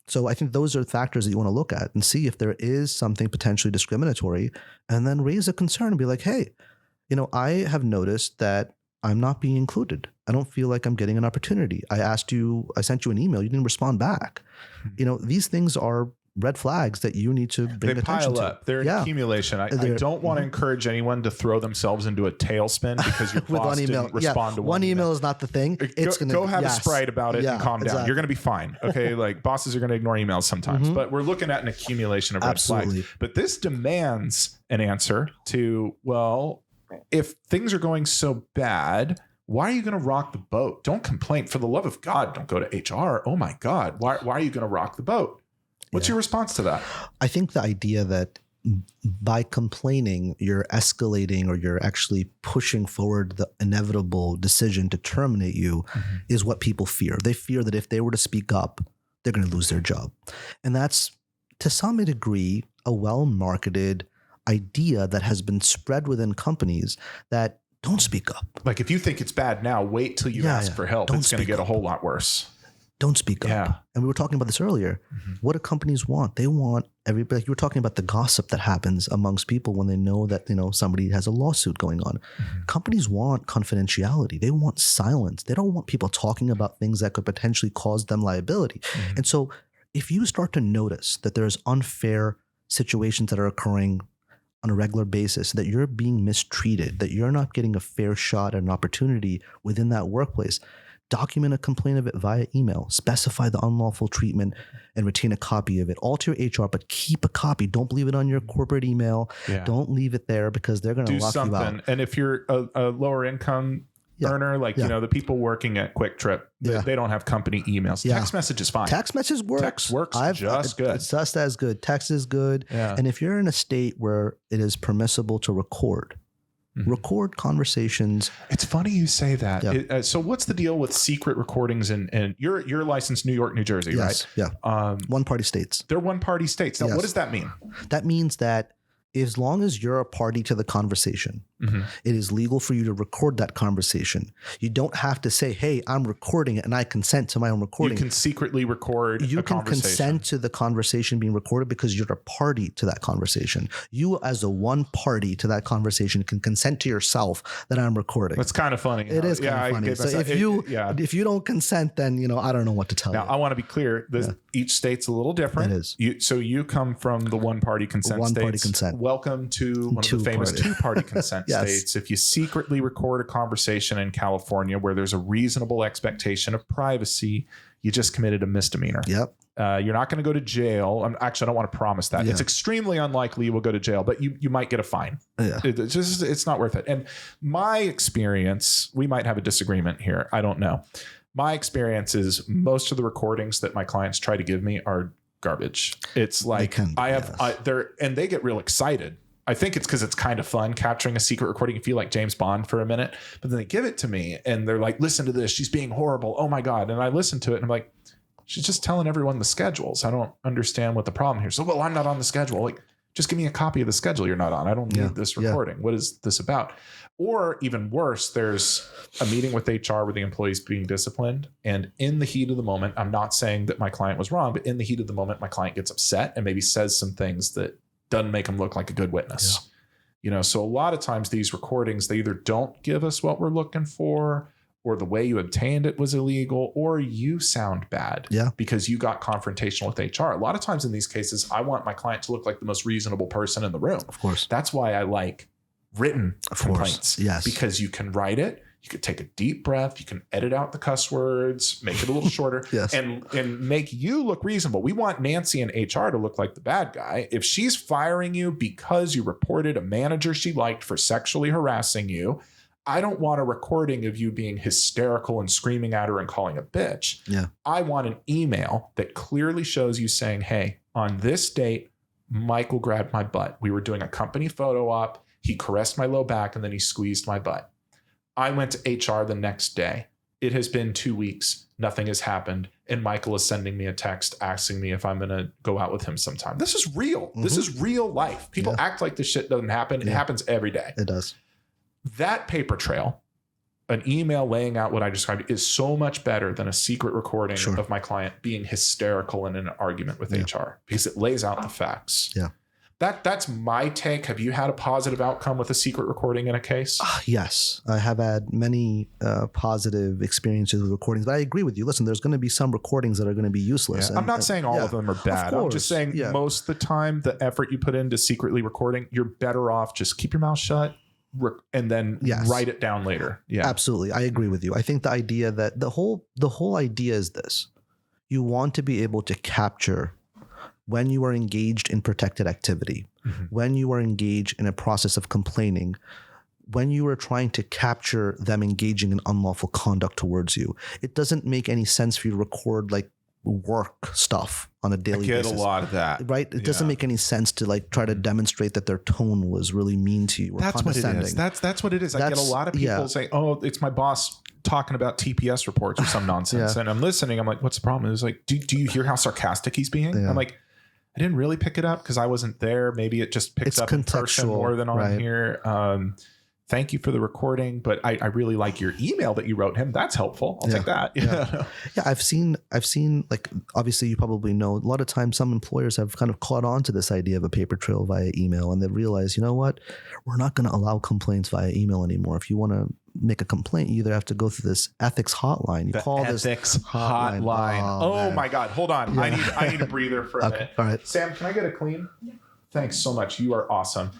[SPEAKER 2] So I think those are factors that you want to look at and see if there is something potentially discriminatory, and then raise a concern and be like, hey, I have noticed that I'm not being included. I don't feel like I'm getting an opportunity. I sent you an email. You didn't respond back. These things are red flags that you need to bring attention to.
[SPEAKER 1] They pile up. They're an accumulation. I don't want to encourage anyone to throw themselves into a tailspin because your boss didn't respond to
[SPEAKER 2] one email is not the thing.
[SPEAKER 1] Go have a Sprite about it and calm down. You're going to be fine. Okay. Like, bosses are going to ignore emails sometimes, but we're looking at an accumulation of red flags. But this demands an answer to, well, if things are going so bad, why are you going to rock the boat? Don't complain. For the love of God, don't go to HR. Oh my God. Why are you going to rock the boat? What's your response to that?
[SPEAKER 2] I think the idea that by complaining, you're escalating or you're actually pushing forward the inevitable decision to terminate you is what people fear. They fear that if they were to speak up, they're going to lose their job. And that's, to some degree, a well-marketed idea that has been spread within companies that don't speak up.
[SPEAKER 1] Like if you think it's bad now, wait till you ask for help. It's going to get a whole lot worse.
[SPEAKER 2] Don't speak up. And we were talking about this earlier. What do companies want? They want everybody. Like you were talking about the gossip that happens amongst people when they know that, somebody has a lawsuit going on. Companies want confidentiality. They want silence. They don't want people talking about things that could potentially cause them liability. And so if you start to notice that there's unfair situations that are occurring on a regular basis, that you're being mistreated, that you're not getting a fair shot at an opportunity within that workplace, document a complaint of it via email, specify the unlawful treatment, and retain a copy of it. All to your HR, but keep a copy. Don't leave it on your corporate email. Don't leave it there because they're going to lock you out.
[SPEAKER 1] And if you're a lower income earner, like the people working at Quick Trip, they don't have company emails. Text message is fine.
[SPEAKER 2] Text message works.
[SPEAKER 1] Text works just good.
[SPEAKER 2] It's just as good. Text is good. And if you're in a state where it is permissible to record conversations.
[SPEAKER 1] It's funny you say that. So what's the deal with secret recordings? And you're licensed New York, New Jersey, right?
[SPEAKER 2] Yeah. One-party states.
[SPEAKER 1] They're one-party states. Now, what does that mean?
[SPEAKER 2] That means that as long as you're a party to the conversation, it is legal for you to record that conversation. You don't have to say, hey, I'm recording it and I consent to my own recording.
[SPEAKER 1] You can secretly record
[SPEAKER 2] You
[SPEAKER 1] a
[SPEAKER 2] can
[SPEAKER 1] conversation.
[SPEAKER 2] consent to the conversation being recorded because you're a party to that conversation. You as a one party to that conversation can consent to yourself that I'm recording.
[SPEAKER 1] That's kind of funny.
[SPEAKER 2] It is kind of funny. So if you don't consent, then, I don't know what to tell you.
[SPEAKER 1] Now, I want to be clear. Each state's a little different.
[SPEAKER 2] It is.
[SPEAKER 1] So you come from the one-party consent states.
[SPEAKER 2] One-party consent.
[SPEAKER 1] Welcome to one of the famous two-party consent states. If you secretly record a conversation in California where there's a reasonable expectation of privacy, you just committed a misdemeanor.
[SPEAKER 2] Yep.
[SPEAKER 1] You're not going to go to jail. Actually, I don't want to promise that. It's extremely unlikely you will go to jail, but you might get a fine. It's not worth it. And my experience, we might have a disagreement here. I don't know. My experience is most of the recordings that my clients try to give me are garbage. It's like they get real excited. I think it's because it's kind of fun capturing a secret recording. You feel like James Bond for a minute, but then they give it to me and they're like, listen to this. She's being horrible. Oh my God. And I listen to it and I'm like, she's just telling everyone the schedules. I don't understand what the problem here is. So, well, I'm not on the schedule. Like, just give me a copy of the schedule you're not on. I don't need this recording. What is this about? Or even worse, there's a meeting with HR where the employee's being disciplined. And in the heat of the moment, I'm not saying that my client was wrong, but in the heat of the moment, my client gets upset and maybe says some things that doesn't make them look like a good witness. So a lot of times these recordings, they either don't give us what we're looking for, or the way you obtained it was illegal, or you sound bad because you got confrontational with HR. A lot of times in these cases, I want my client to look like the most reasonable person in the room. Of course. That's why I like written complaints.
[SPEAKER 2] Yes.
[SPEAKER 1] Because you can write it. You could take a deep breath. You can edit out the cuss words, make it a little shorter, and make you look reasonable. We want Nancy in HR to look like the bad guy. If she's firing you because you reported a manager she liked for sexually harassing you, I don't want a recording of you being hysterical and screaming at her and calling a bitch. I want an email that clearly shows you saying, hey, on this date, Michael grabbed my butt. We were doing a company photo op. He caressed my low back and then he squeezed my butt. I went to HR the next day. It has been 2 weeks. Nothing has happened. And Michael is sending me a text asking me if I'm going to go out with him sometime. This is real. This is real life. People act like this shit doesn't happen. It happens every day.
[SPEAKER 2] It does.
[SPEAKER 1] That paper trail, an email laying out what I described, is so much better than a secret recording of my client being hysterical in an argument with HR, because it lays out the facts. That's my take. Have you had a positive outcome with a secret recording in a case?
[SPEAKER 2] Yes, I have had many positive experiences with recordings, but I agree with you. Listen, there's going to be some recordings that are going to be useless.
[SPEAKER 1] I'm not saying all of them are bad. I'm just saying most of the time, the effort you put into secretly recording, you're better off just keep your mouth shut and then write it down later.
[SPEAKER 2] Absolutely. I agree with you. I think the idea that the whole idea is this: you want to be able to capture when you are engaged in protected activity, when you are engaged in a process of complaining, when you are trying to capture them engaging in unlawful conduct towards you. It doesn't make any sense for you to record like work stuff on a daily basis.
[SPEAKER 1] I get a lot of that.
[SPEAKER 2] Right? It doesn't make any sense to like try to demonstrate that their tone was really mean to you or
[SPEAKER 1] That's what it
[SPEAKER 2] condescending.
[SPEAKER 1] is. That's what it is. I get a lot of people saying, oh, it's my boss talking about TPS reports or some nonsense. And I'm listening. I'm like, what's the problem? It's like, do you hear how sarcastic he's being? I'm like, I didn't really pick it up because I wasn't there. Maybe it just picks up in person more than on here. Thank you for the recording, but I really like your email that you wrote him. That's helpful. I'll take that.
[SPEAKER 2] Yeah. I've seen like, obviously you probably know, a lot of times some employers have kind of caught on to this idea of a paper trail via email, and they've realized, you know what, we're not going to allow complaints via email anymore. If you want to make a complaint, you either have to go through this ethics hotline. You call this
[SPEAKER 1] ethics hotline. Oh my God. Hold on. Yeah. I need a breather for a minute. All right. Sam, can I get a clean? Yeah. Thanks so much. You are awesome.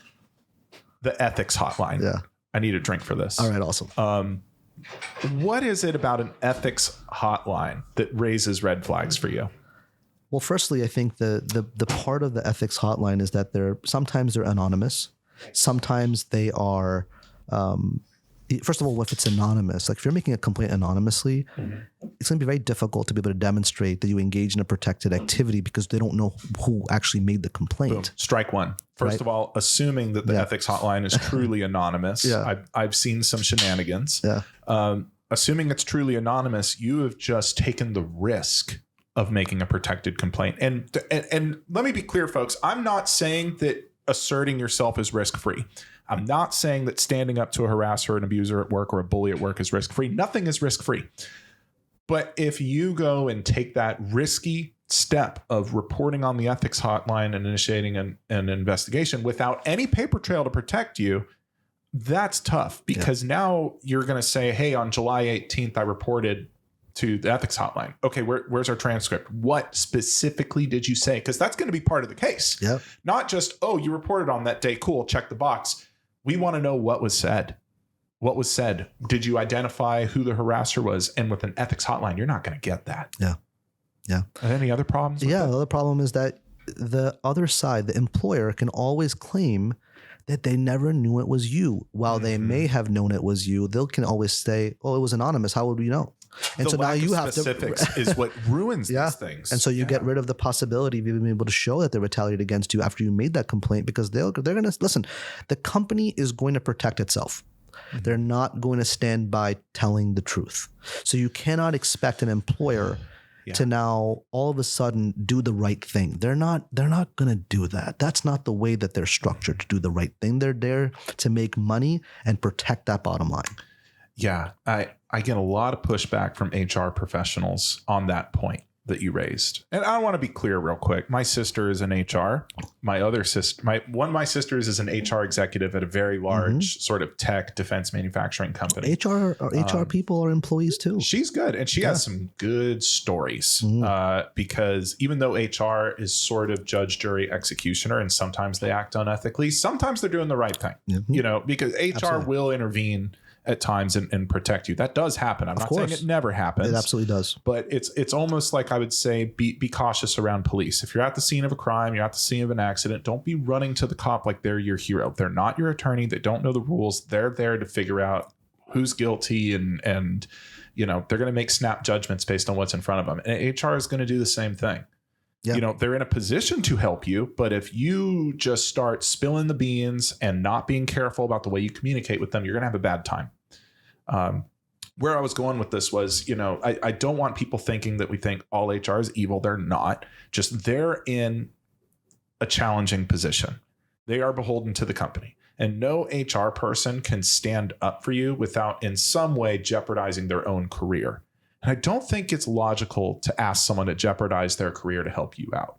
[SPEAKER 1] The ethics hotline. Yeah. I need a drink for this.
[SPEAKER 2] All right. Awesome.
[SPEAKER 1] What is it about an ethics hotline that raises red flags for you?
[SPEAKER 2] Well, firstly, I think the part of the ethics hotline is that sometimes they're anonymous. Sometimes they are, first of all, if it's anonymous, like if you're making a complaint anonymously, it's going to be very difficult to be able to demonstrate that you engage in a protected activity because they don't know who actually made the complaint.
[SPEAKER 1] Boom. Strike one. First of all, assuming that the ethics hotline is truly anonymous. I've seen some shenanigans. Assuming it's truly anonymous, you have just taken the risk of making a protected complaint. And let me be clear, folks. I'm not saying that asserting yourself is risk-free. I'm not saying that standing up to a harasser, an abuser at work, or a bully at work is risk-free. Nothing is risk-free. But if you go and take that risky step of reporting on the ethics hotline and initiating an investigation without any paper trail to protect you, that's tough because now you're going to say, hey, on July 18th, I reported to the ethics hotline. Okay, where's our transcript? What specifically did you say? Because that's going to be part of the case. Not just, oh, you reported on that day. Cool, check the box. We want to know what was said. What was said? Did you identify who the harasser was? And with an ethics hotline, you're not going to get that. Any other problems?
[SPEAKER 2] The other problem is that the other side, the employer, can always claim that they never knew it was you. While they may have known it was you, they can always say, oh, it was anonymous. How would we know?
[SPEAKER 1] And so now you have specifics is what ruins these things.
[SPEAKER 2] And so you get rid of the possibility of even being able to show that they retaliated against you after you made that complaint, because they're going to listen. The company is going to protect itself. They're not going to stand by telling the truth. So you cannot expect an employer to now all of a sudden do the right thing. They're not going to do that. That's not the way that they're structured to do the right thing. They're there to make money and protect that bottom line.
[SPEAKER 1] Yeah, I get a lot of pushback from HR professionals on that point that you raised. And I want to be clear real quick. My sister is in HR. One of my sisters is an HR executive at a very large sort of tech defense manufacturing company.
[SPEAKER 2] HR people are employees too.
[SPEAKER 1] She's good. And she has some good stories because even though HR is sort of judge, jury, executioner, and sometimes they act unethically, sometimes they're doing the right thing, because HR will intervene at times and protect you. That does happen. I'm not saying it never happens.
[SPEAKER 2] It absolutely does.
[SPEAKER 1] But it's almost like I would say be cautious around police. If you're at the scene of a crime, you're at the scene of an accident, don't be running to the cop like they're your hero. They're not your attorney. They don't know the rules. They're there to figure out who's guilty and they're going to make snap judgments based on what's in front of them. And HR is going to do the same thing. Yeah. They're in a position to help you, but if you just start spilling the beans and not being careful about the way you communicate with them, you're going to have a bad time. Where I was going with this was, I don't want people thinking that we think all HR is evil. They're not. Just they're in a challenging position. They are beholden to the company. And no HR person can stand up for you without in some way jeopardizing their own career. And I don't think it's logical to ask someone to jeopardize their career to help you out.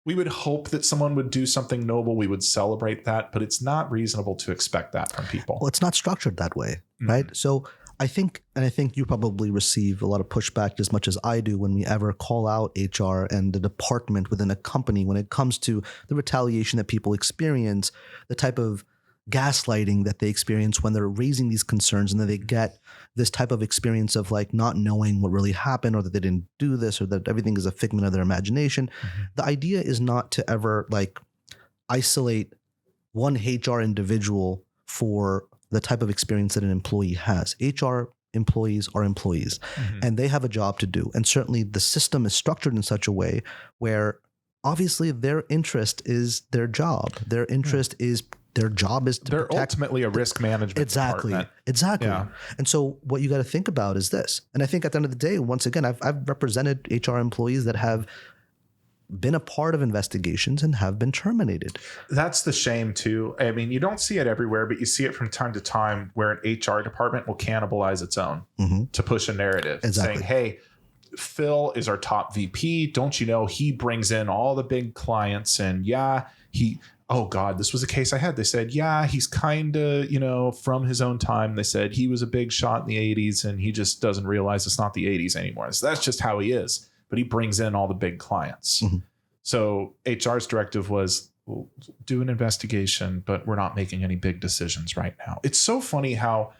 [SPEAKER 1] We would hope that someone would do something noble. We would celebrate that, but it's not reasonable to expect that from people.
[SPEAKER 2] Well, it's not structured that way, right? So I think you probably receive a lot of pushback as much as I do when we ever call out HR and the department within a company when it comes to the retaliation that people experience, the type of gaslighting that they experience when they're raising these concerns, and then they get this type of experience of like not knowing what really happened, or that they didn't do this, or that everything is a figment of their imagination. The idea is not to ever like isolate one HR individual for the type of experience that an employee has. HR employees are employees and they have a job to do. And certainly the system is structured in such a way where obviously their interest is their job. Their interest is their job is to protect.
[SPEAKER 1] Ultimately a risk management department.
[SPEAKER 2] Exactly. Yeah. And so what you got to think about is this. And I think at the end of the day, once again, I've represented HR employees that have been a part of investigations and have been terminated.
[SPEAKER 1] That's the shame too. I mean, you don't see it everywhere, but you see it from time to time where an HR department will cannibalize its own to push a narrative, saying, hey, Phil is our top VP. Don't you know he brings in all the big clients? And oh God, this was a case I had. They said, yeah, he's kind of, from his own time. They said he was a big shot in the 80s and he just doesn't realize it's not the 80s anymore. So that's just how he is. But he brings in all the big clients. So HR's directive was, we'll do an investigation, but we're not making any big decisions right now. It's so funny how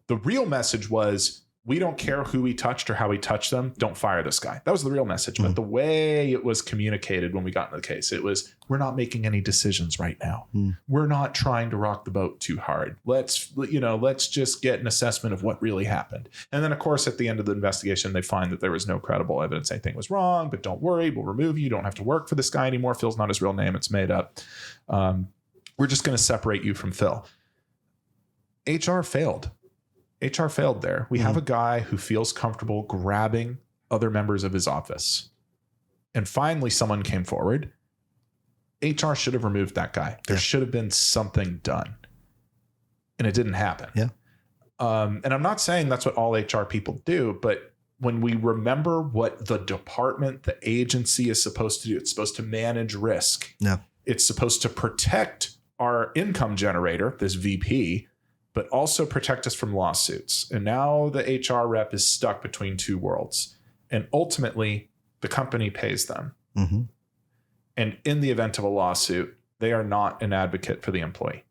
[SPEAKER 1] the real message was, we don't care who he touched or how he touched them. Don't fire this guy. That was the real message. But the way it was communicated when we got into the case, it was, we're not making any decisions right now. We're not trying to rock the boat too hard. Let's just get an assessment of what really happened. And then, of course, at the end of the investigation, they find that there was no credible evidence anything was wrong. But don't worry, we'll remove you. You don't have to work for this guy anymore. Phil's not his real name. It's made up. We're just going to separate you from Phil. HR failed. HR failed there. We have a guy who feels comfortable grabbing other members of his office. And finally, someone came forward. HR should have removed that guy. There should have been something done. And it didn't happen.
[SPEAKER 2] Yeah.
[SPEAKER 1] And I'm not saying that's what all HR people do, but when we remember what the department, the agency is supposed to do, it's supposed to manage risk.
[SPEAKER 2] Yeah.
[SPEAKER 1] It's supposed to protect our income generator, this VP, but also protect us from lawsuits. And now the HR rep is stuck between two worlds. And ultimately, the company pays them. And in the event of a lawsuit, they are not an advocate for the employee.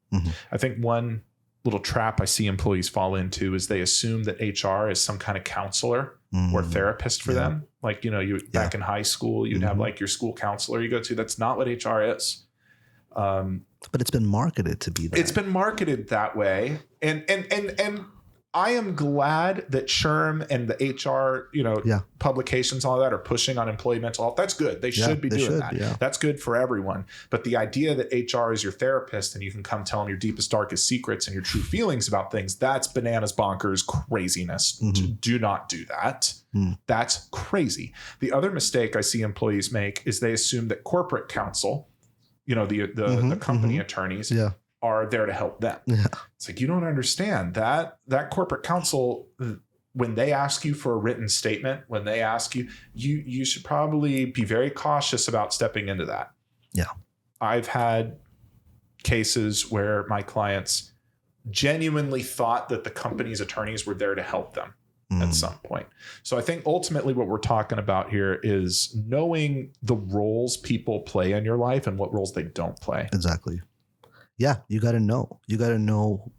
[SPEAKER 1] I think one little trap I see employees fall into is they assume that HR is some kind of counselor or therapist for them. Like, back in high school, you'd have like your school counselor you go to. That's not what HR is.
[SPEAKER 2] But it's been marketed to be that.
[SPEAKER 1] It's been marketed that way. And I am glad that SHRM and the HR, publications, all that are pushing on employee mental health. That's good. They should be doing that. Yeah. That's good for everyone. But the idea that HR is your therapist and you can come tell them your deepest, darkest secrets and your true feelings about things, that's bananas, bonkers, craziness. Do not do that. That's crazy. The other mistake I see employees make is they assume that corporate counsel, the company attorneys are there to help them. It's like, you don't understand that corporate counsel, when they ask you for a written statement, when they ask you should probably be very cautious about stepping into that. I've had cases where my clients genuinely thought that the company's attorneys were there to help them at some point. So I think ultimately what we're talking about here is knowing the roles people play in your life and what roles they don't play.
[SPEAKER 2] Exactly. Yeah, you got to know. You got to know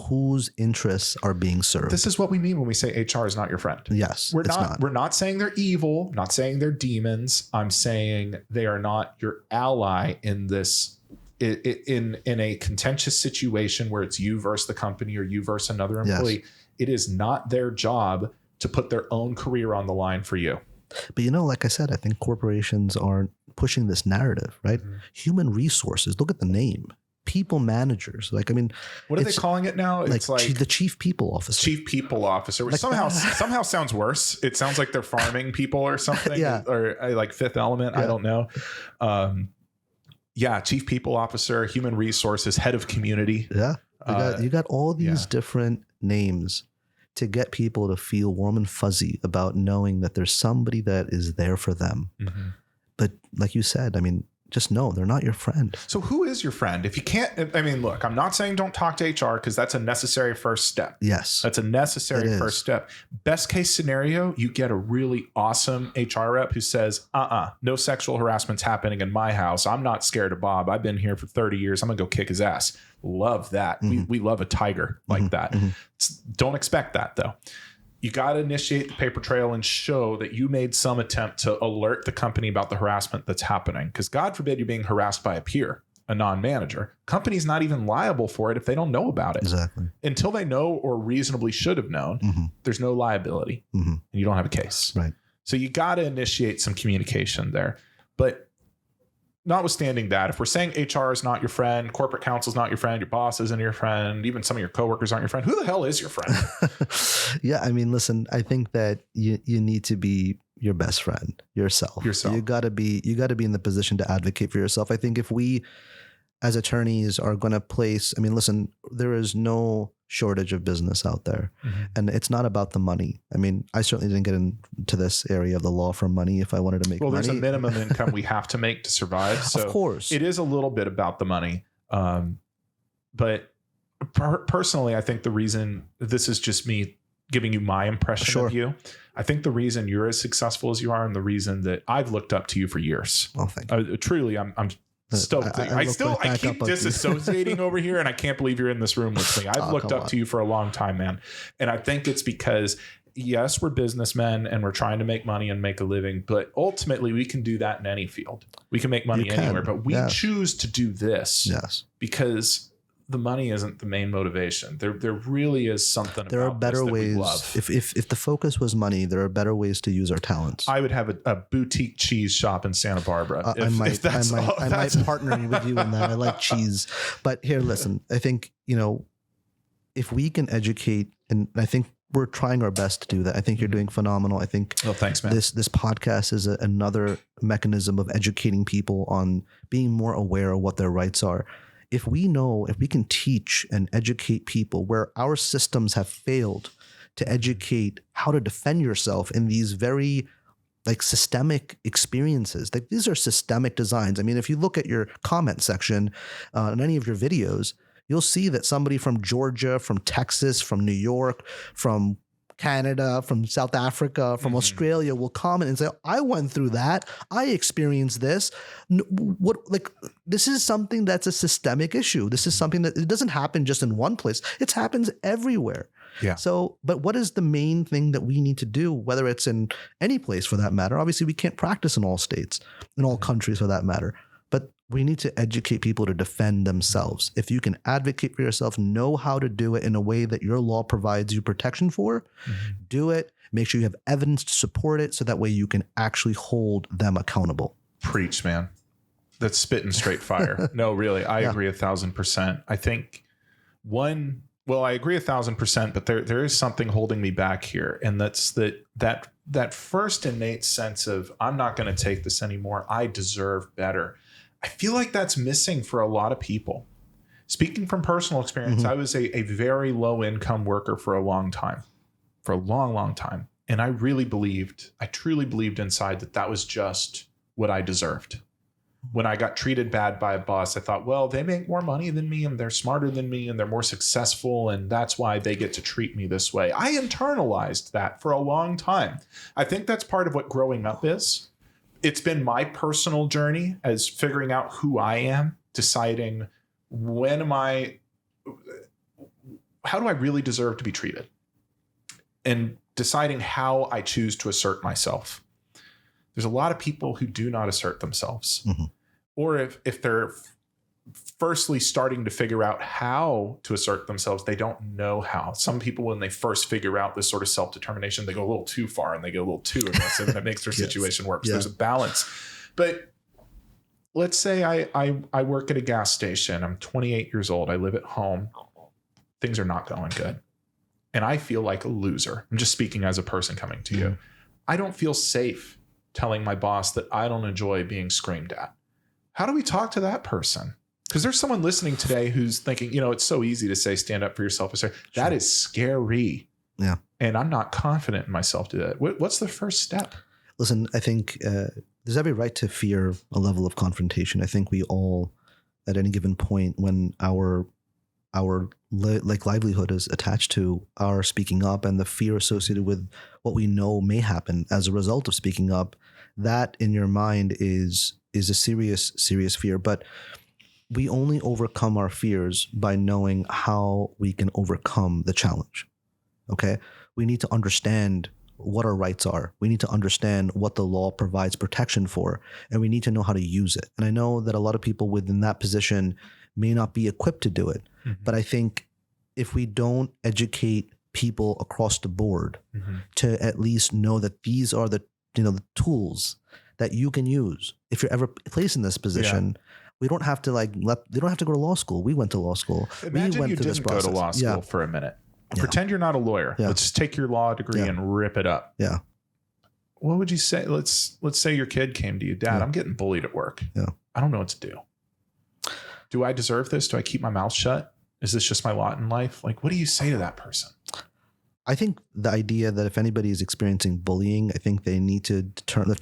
[SPEAKER 2] whose interests are being served.
[SPEAKER 1] This is what we mean when we say HR is not your friend.
[SPEAKER 2] Yes,
[SPEAKER 1] we're not saying they're evil, not saying they're demons. I'm saying they are not your ally in this in a contentious situation where it's you versus the company or you versus another employee. Yes. It is not their job to put their own career on the line for you.
[SPEAKER 2] But like I said, I think corporations are pushing this narrative, right? Human resources. Look at the name. People managers. What
[SPEAKER 1] are they calling it now?
[SPEAKER 2] It's like the chief people officer.
[SPEAKER 1] Chief people officer, which somehow sounds worse. It sounds like they're farming people or something. Or like Fifth Element. I don't know. Chief people officer, human resources, head of community.
[SPEAKER 2] You got all these different names to get people to feel warm and fuzzy about knowing that there's somebody that is there for them. But like you said, just know they're not your friend.
[SPEAKER 1] So who is your friend? If you can't, look, I'm not saying don't talk to HR because that's a necessary first step.
[SPEAKER 2] Yes.
[SPEAKER 1] That's a necessary first step. Best case scenario, you get a really awesome HR rep who says, no sexual harassment's happening in my house. I'm not scared of Bob. I've been here for 30 years. I'm going to go kick his ass. Love that. We love a tiger like that. Don't expect that though. You got to initiate the paper trail and show that you made some attempt to alert the company about the harassment that's happening. Because God forbid you're being harassed by a peer, a non-manager. Company's not even liable for it if they don't know about it.
[SPEAKER 2] Exactly.
[SPEAKER 1] Until they know or reasonably should have known, there's no liability and you don't have a case.
[SPEAKER 2] Right.
[SPEAKER 1] So you got to initiate some communication there. But notwithstanding that, if we're saying HR is not your friend, corporate counsel is not your friend, your boss isn't your friend, even some of your coworkers aren't your friend, who the hell is your friend?
[SPEAKER 2] Listen, I think that you need to be your best friend, yourself.
[SPEAKER 1] Yourself.
[SPEAKER 2] You gotta be in the position to advocate for yourself. I think if we as attorneys are going to place, I mean, listen, there is no shortage of business out there, and it's not about the money. I mean, I certainly didn't get into this area of the law for money. If I wanted to make money,
[SPEAKER 1] there's a minimum income we have to make to survive. So
[SPEAKER 2] of course,
[SPEAKER 1] it is a little bit about the money. But personally, I think the reason, this is just me giving you my impression of you, I think the reason you're as successful as you are, and the reason that I've looked up to you for years.
[SPEAKER 2] Oh, thank you.
[SPEAKER 1] Truly, I'm stoked. I keep disassociating over here, and I can't believe you're in this room with me. I've looked up to you for a long time, man. And I think it's because, yes, we're businessmen and we're trying to make money and make a living, but ultimately we can do that in any field. We can make money anywhere, but we choose to do this because the money isn't the main motivation. There really is something.
[SPEAKER 2] There are better ways. If the focus was money, there are better ways to use our talents.
[SPEAKER 1] I would have a boutique cheese shop in Santa Barbara.
[SPEAKER 2] I might partner with you in that. I like cheese, but here, listen. I think if we can educate, and I think we're trying our best to do that. I think you're doing phenomenal. I think
[SPEAKER 1] thanks, man.
[SPEAKER 2] This podcast is another mechanism of educating people on being more aware of what their rights are. If we can teach and educate people where our systems have failed to educate how to defend yourself in these very systemic experiences, these are systemic designs. I mean, if you look at your comment section in any of your videos, you'll see that somebody from Georgia, from Texas, from New York, from Canada, from South Africa, from Australia will comment and say, I went through that. I experienced this. This is something that's a systemic issue. This is something that it doesn't happen just in one place. It happens everywhere.
[SPEAKER 1] Yeah.
[SPEAKER 2] So, but what is the main thing that we need to do, whether it's in any place for that matter? Obviously, we can't practice in all states, in all countries for that matter. But we need to educate people to defend themselves. If you can advocate for yourself, know how to do it in a way that your law provides you protection for, do it. Make sure you have evidence to support it so that way you can actually hold them accountable.
[SPEAKER 1] Preach, man. That's spitting straight fire. No, really. I agree 1,000%. I think I agree 1,000%, but there is something holding me back here. And that's that first innate sense of, I'm not going to take this anymore. I deserve better. I feel like that's missing for a lot of people. Speaking from personal experience, I was a very low income worker for a long time, for a long, long time. And I truly believed inside that was just what I deserved. When I got treated bad by a boss, I thought, well, they make more money than me and they're smarter than me and they're more successful. And that's why they get to treat me this way. I internalized that for a long time. I think that's part of what growing up is. It's been my personal journey as figuring out who I am, deciding how do I really deserve to be treated, and deciding how I choose to assert myself. There's a lot of people who do not assert themselves, or if they're firstly starting to figure out how to assert themselves, they don't know how. Some people, when they first figure out this sort of self-determination, they go a little too far and they get a little too aggressive, and that makes their situation worse. There's a balance. But let's say I work at a gas station. I'm 28 years old. I live at home. Things are not going good. And I feel like a loser. I'm just speaking as a person coming to you. I don't feel safe telling my boss that I don't enjoy being screamed at. How do we talk to that person? Because there's someone listening today who's thinking, it's so easy to say, stand up for yourself. That is scary. Yeah. And I'm not confident in myself to do that. What's the first step?
[SPEAKER 2] Listen, I think there's every right to fear a level of confrontation. I think we all, at any given point when our livelihood is attached to our speaking up and the fear associated with what we know may happen as a result of speaking up, that in your mind is a serious, serious fear. But we only overcome our fears by knowing how we can overcome the challenge. Okay? We need to understand what our rights are. We need to understand what the law provides protection for, and we need to know how to use it. And I know that a lot of people within that position may not be equipped to do it, but I think if we don't educate people across the board to at least know that these are the tools that you can use if you're ever placed in this position. We don't have to they don't have to go to law school. We went to law school.
[SPEAKER 1] Imagine you didn't go to law school for a minute. Pretend you're not a lawyer. Let's just take your law degree and rip it up. what would you say? Let's say your kid came to you, Dad, I'm getting bullied at work.
[SPEAKER 2] Yeah.
[SPEAKER 1] I don't know what to do. Do I deserve this? Do I keep my mouth shut? Is this just my lot in life? Like, what do you say to that person?
[SPEAKER 2] I think the idea that if anybody is experiencing bullying, I think they need to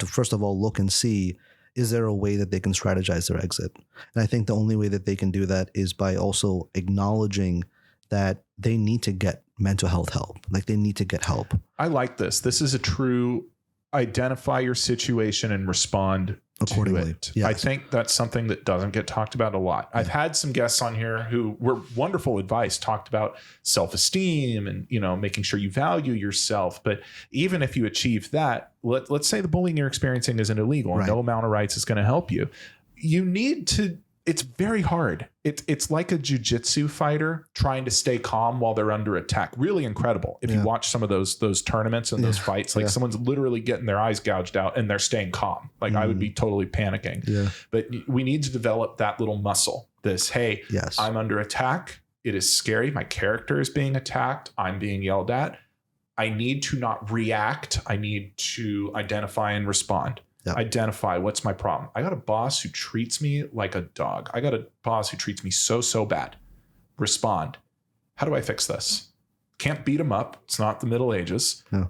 [SPEAKER 2] first of all, look and see, is there a way that they can strategize their exit? And I think the only way that they can do that is by also acknowledging that they need to get mental health help. Like they need to get help.
[SPEAKER 1] I like this. This is a true identify your situation and respond accordingly to it. Yes. I think that's something that doesn't get talked about a lot. I've had some guests on here who were wonderful advice, talked about self-esteem and, making sure you value yourself. But even if you achieve that, let's say the bullying you're experiencing isn't illegal and no amount of rights is going to help you. You need to, it's very hard. It's like a jiu-jitsu fighter trying to stay calm while they're under attack. Really incredible. If you watch some of those tournaments and those fights, like someone's literally getting their eyes gouged out and they're staying calm. Like I would be totally panicking. Yeah. But we need to develop that little muscle. I'm under attack. It is scary. My character is being attacked. I'm being yelled at. I need to not react. I need to identify and respond. Yep. Identify what's my problem. I got a boss who treats me like a dog. I got a boss who treats me so bad. Respond. How do I fix this? Can't beat him up. It's not the Middle Ages. No.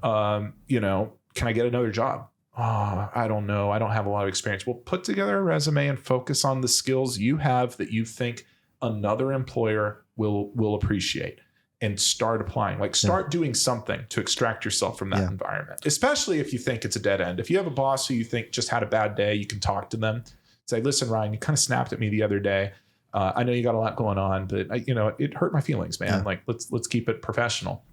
[SPEAKER 1] Can I get another job? I don't know. I don't have a lot of experience. Well, put together a resume and focus on the skills you have that you think another employer will appreciate. And start applying, start doing something to extract yourself from that environment, especially if you think it's a dead end. If you have a boss who you think just had a bad day, you can talk to them. Say, listen, Ryan, you kind of snapped at me the other day. I know you got a lot going on, but it hurt my feelings, man. Yeah. Let's keep it professional.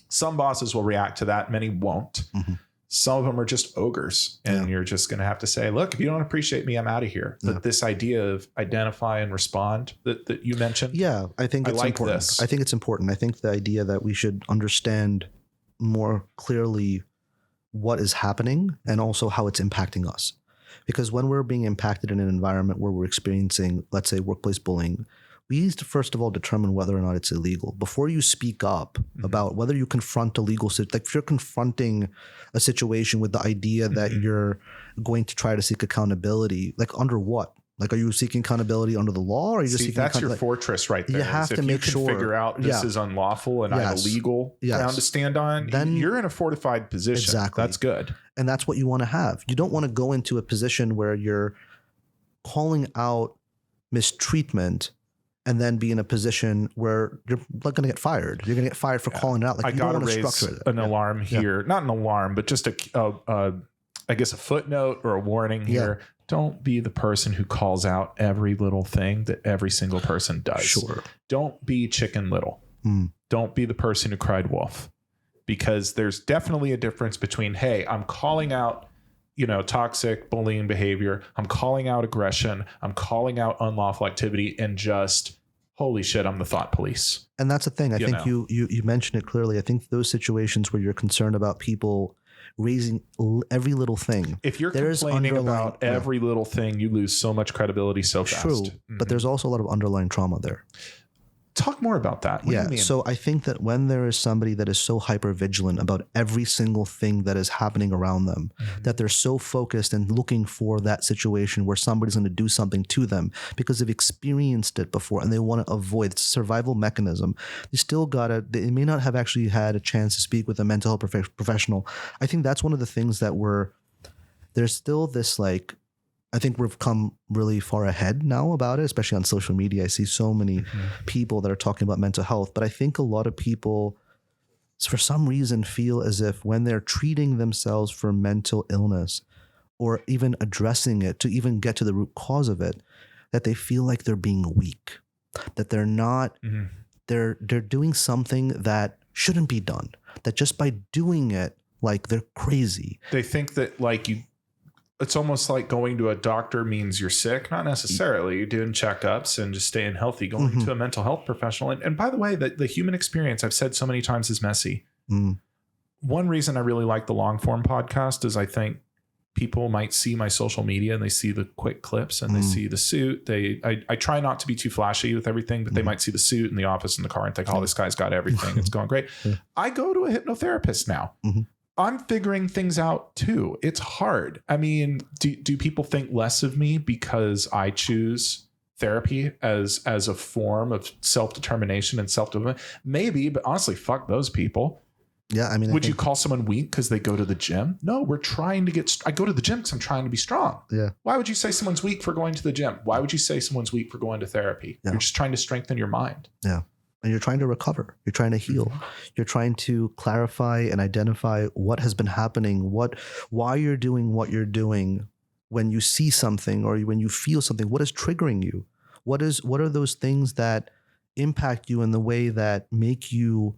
[SPEAKER 1] Some bosses will react to that. Many won't. Mm-hmm. Some of them are just ogres and you're just going to have to say, look, if you don't appreciate me, I'm out of here. But this idea of identify and respond that you mentioned. Yeah,
[SPEAKER 2] I think it's important. This. I think it's important. I think the idea that we should understand more clearly what is happening and also how it's impacting us. Because when we're being impacted in an environment where we're experiencing, let's say, workplace bullying, we need to first of all determine whether or not it's illegal before you speak up about whether you confront a legal situation. Like if you're confronting a situation with the idea that you're going to try to seek accountability, like under what? Like, are you seeking accountability under the law, or are you just seeking
[SPEAKER 1] that's your fortress right there.
[SPEAKER 2] You have to make sure
[SPEAKER 1] figure out this is unlawful and I have a legal ground to stand on. Then you're in a fortified position. Exactly, that's good,
[SPEAKER 2] and that's what you want to have. You don't want to go into a position where you're calling out mistreatment and then be in a position where you're not going to get fired. You're going to get fired for calling it out. Like,
[SPEAKER 1] I got to raise an alarm here. Not an alarm, but just I guess a footnote or a warning here. Don't be the person who calls out every little thing that every single person does.
[SPEAKER 2] Sure.
[SPEAKER 1] Don't be Chicken Little. Don't be the person who cried wolf, because there's definitely a difference between, hey, I'm calling out toxic bullying behavior. I'm calling out aggression. I'm calling out unlawful activity, and just, holy shit, I'm the thought police.
[SPEAKER 2] And that's the thing. I think you mentioned it clearly. I think those situations where you're concerned about people raising every little thing.
[SPEAKER 1] If you're complaining about every little thing, you lose so much credibility so fast.
[SPEAKER 2] True. But there's also a lot of underlying trauma there.
[SPEAKER 1] Talk more about that. What do you mean?
[SPEAKER 2] So I think that when there is somebody that is so hyper vigilant about every single thing that is happening around them, that they're so focused and looking for that situation where somebody's going to do something to them because they've experienced it before and they want to avoid, it's a survival mechanism. They may not have actually had a chance to speak with a mental health professional. I think that's one of the things that there's still this I think we've come really far ahead now about it, especially on social media. I see so many people that are talking about mental health, but I think a lot of people, for some reason, feel as if when they're treating themselves for mental illness or even addressing it to even get to the root cause of it, that they feel like they're being weak, that they're not, they're doing something that shouldn't be done, that just by doing it, they're crazy.
[SPEAKER 1] They think that it's almost like going to a doctor means you're sick. Not necessarily. You're doing checkups and just staying healthy, going to a mental health professional. And by the way, the human experience, I've said so many times, is messy. One reason I really like the long form podcast is I think people might see my social media and they see the quick clips and they see the suit. I try not to be too flashy with everything, but they might see the suit in the office in the car and think, oh, this guy's got everything. It's going great. I go to a hypnotherapist now. I'm figuring things out too. It's hard. I mean, do people think less of me because I choose therapy as a form of self-determination and self-development? Maybe, but honestly, fuck those people.
[SPEAKER 2] Yeah, I mean,
[SPEAKER 1] would you call someone weak because they go to the gym? No, we're trying to get. I go to the gym because I'm trying to be strong.
[SPEAKER 2] Yeah.
[SPEAKER 1] Why would you say someone's weak for going to the gym? Why would you say someone's weak for going to therapy? Yeah. You're just trying to strengthen your mind.
[SPEAKER 2] Yeah. And you're trying to recover. You're trying to heal. Mm-hmm. You're trying to clarify and identify what has been happening, why you're doing what you're doing when you see something or when you feel something. What is triggering you? What are those things that impact you in the way that make you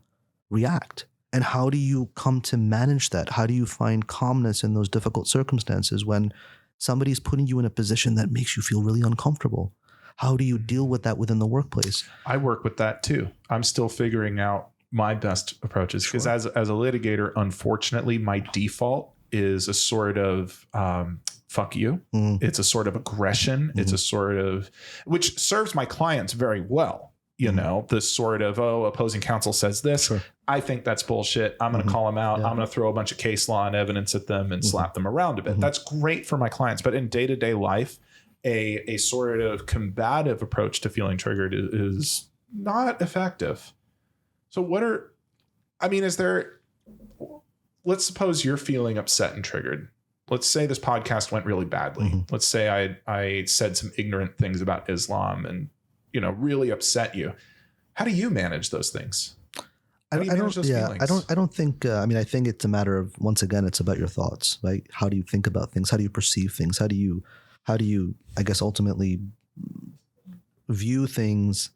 [SPEAKER 2] react? And how do you come to manage that? How do you find calmness in those difficult circumstances when somebody's putting you in a position that makes you feel really uncomfortable? How do you deal with that within the workplace?
[SPEAKER 1] I work with that too. I'm still figuring out my best approaches because as a litigator, unfortunately, my default is a sort of fuck you. Mm. It's a sort of aggression. Mm-hmm. It's a sort of, which serves my clients very well. You know, this sort of, opposing counsel says this. Sure. I think that's bullshit. I'm going to call them out. Yeah. I'm going to throw a bunch of case law and evidence at them and slap them around a bit. That's great for my clients. But in day-to-day life, a sort of combative approach to feeling triggered is not effective. So let's suppose you're feeling upset and triggered. Let's say this podcast went really badly. Mm-hmm. Let's say I said some ignorant things about Islam and, really upset you. How do you manage those things? How do you manage those feelings?
[SPEAKER 2] I don't think, I think it's a matter of, once again, it's about your thoughts, right? How do you think about things? How do you perceive things? How do you, I guess, ultimately view things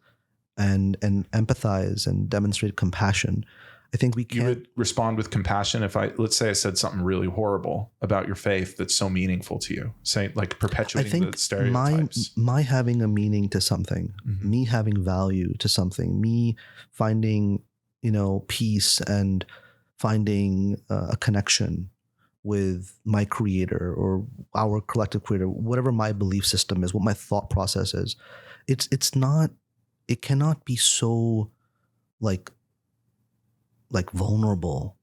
[SPEAKER 2] and empathize and demonstrate compassion? I think we can.
[SPEAKER 1] You would respond with compassion if let's say I said something really horrible about your faith that's so meaningful to you, say like perpetuating the stereotypes.
[SPEAKER 2] My having a meaning to something, me having value to something, me finding, peace and finding a connection with my creator or our collective creator, whatever my belief system is, what my thought process is. It cannot be so like vulnerable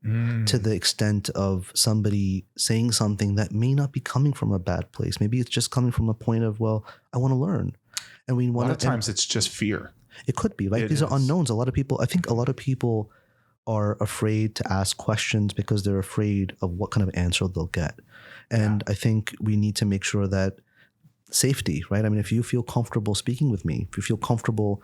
[SPEAKER 2] to the extent of somebody saying something that may not be coming from a bad place. Maybe it's just coming from a point of, well, I want to learn. And we want
[SPEAKER 1] a lot of times it's just fear.
[SPEAKER 2] It could be, right? These are unknowns. I think a lot of people are afraid to ask questions because they're afraid of what kind of answer they'll get. And I think we need to make sure that safety, right? I mean, if you feel comfortable speaking with me, if you feel comfortable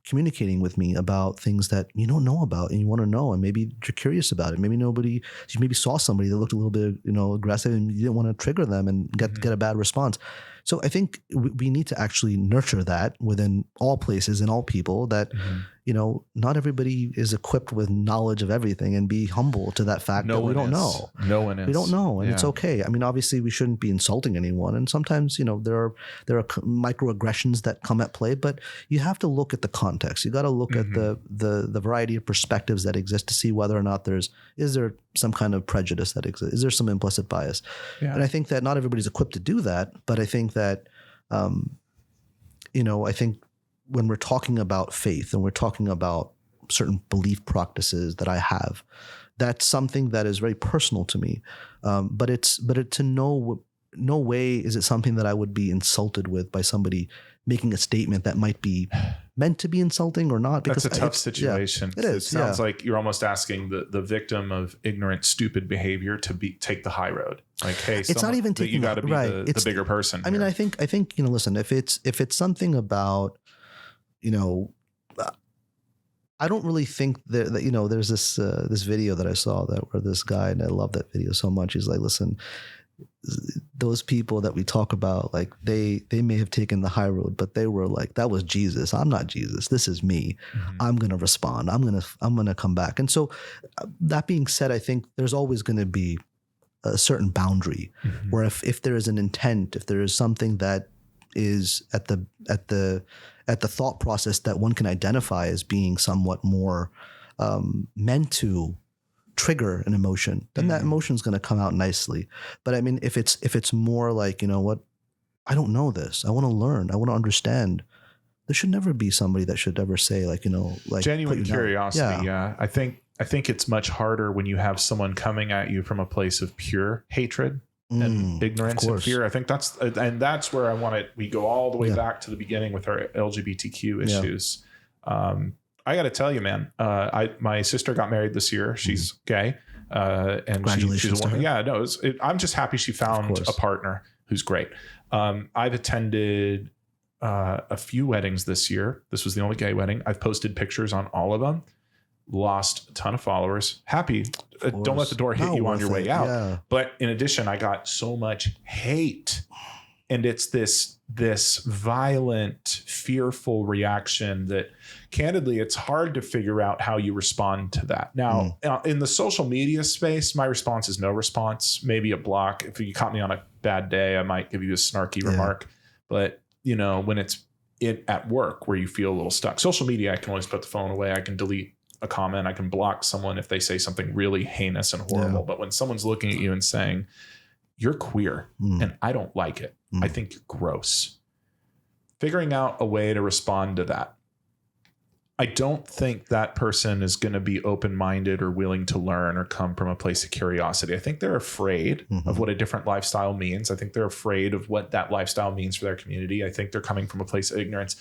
[SPEAKER 2] communicating with me about things that you don't know about and you want to know, and maybe you're curious about it. Maybe you maybe saw somebody that looked a little bit, aggressive and you didn't want to trigger them and get a bad response. So I think we need to actually nurture that within all places and all people that, not everybody is equipped with knowledge of everything, and be humble to that fact that we don't know.
[SPEAKER 1] No one is.
[SPEAKER 2] We don't know. And it's okay. I mean, obviously we shouldn't be insulting anyone. And sometimes, there are microaggressions that come at play, but you have to look at the context. You got to look at the variety of perspectives that exist to see whether or not is there some kind of prejudice that exists? Is there some implicit bias? Yeah. And I think that not everybody's equipped to do that, but I think that, I think when we're talking about faith and we're talking about certain belief practices that I have, that's something that is very personal to me. But to no way is it something that I would be insulted with by somebody making a statement that might be meant to be insulting or not. Because
[SPEAKER 1] that's a tough situation.
[SPEAKER 2] Yeah, it is.
[SPEAKER 1] It sounds like you're almost asking the victim of ignorant, stupid behavior to take the high road. Like, hey,
[SPEAKER 2] it's not even taking
[SPEAKER 1] you got to be the bigger person.
[SPEAKER 2] I mean, I think listen, if it's something about, I don't really think that there's this video that I saw where this guy, and I love that video so much. He's like, listen, those people that we talk about, like they may have taken the high road, but they were like, that was Jesus. I'm not Jesus. This is me. I'm going to respond. I'm going to come back. And so that being said, I think there's always going to be a certain boundary where if there is an intent, if there is something that is at the thought process that one can identify as being somewhat more meant to trigger an emotion, then that emotion is going to come out nicely. But I mean, if it's more like, what, I don't know this, I want to learn, I want to understand, there should never be somebody that should ever say like, like
[SPEAKER 1] genuine curiosity. Yeah. I think I think it's much harder when you have someone coming at you from a place of pure hatred and ignorance and fear. I think that's where I want we go all the way back to the beginning with our LGBTQ issues. I got to tell you, man, my sister got married this year. She's gay. And she's a woman. Yeah, no, I'm just happy she found a partner who's great. I've attended a few weddings this year. This was the only gay wedding. I've posted pictures on all of them. Lost a ton of followers. Happy. Don't let the door hit you on your way out. Yeah. But in addition, I got so much hate. And it's this violent, fearful reaction that, candidly, it's hard to figure out how you respond to that. Now, in the social media space, my response is no response, maybe a block. If you caught me on a bad day, I might give you a snarky remark. But, when it's at work where you feel a little stuck, social media, I can always put the phone away. I can delete a comment. I can block someone if they say something really heinous and horrible. But when someone's looking at you and saying, you're queer and I don't like it, I think you're gross, figuring out a way to respond to that. I don't think that person is going to be open-minded or willing to learn or come from a place of curiosity. I think they're afraid of what a different lifestyle means. I think they're afraid of what that lifestyle means for their community. I think they're coming from a place of ignorance.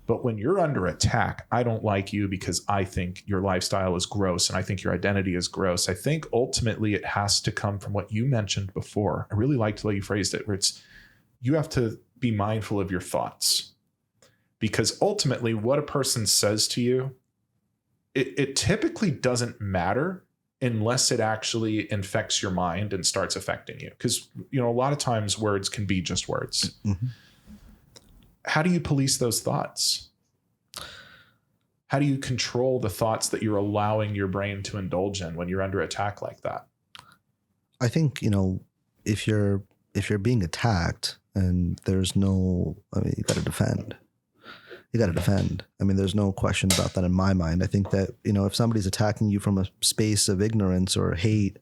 [SPEAKER 1] But when you're under attack, I don't like you because I think your lifestyle is gross and I think your identity is gross. I think ultimately it has to come from what you mentioned before. I really liked the way you phrased it, where you have to be mindful of your thoughts. Because ultimately what a person says to you, it typically doesn't matter unless it actually infects your mind and starts affecting you. Because, a lot of times words can be just words. How do you police those thoughts? How do you control the thoughts that you're allowing your brain to indulge in when you're under attack like that?
[SPEAKER 2] I think, if you're being attacked and there's you got to defend. You got to defend. There's no question about that in my mind. I think that, if somebody's attacking you from a space of ignorance or hate,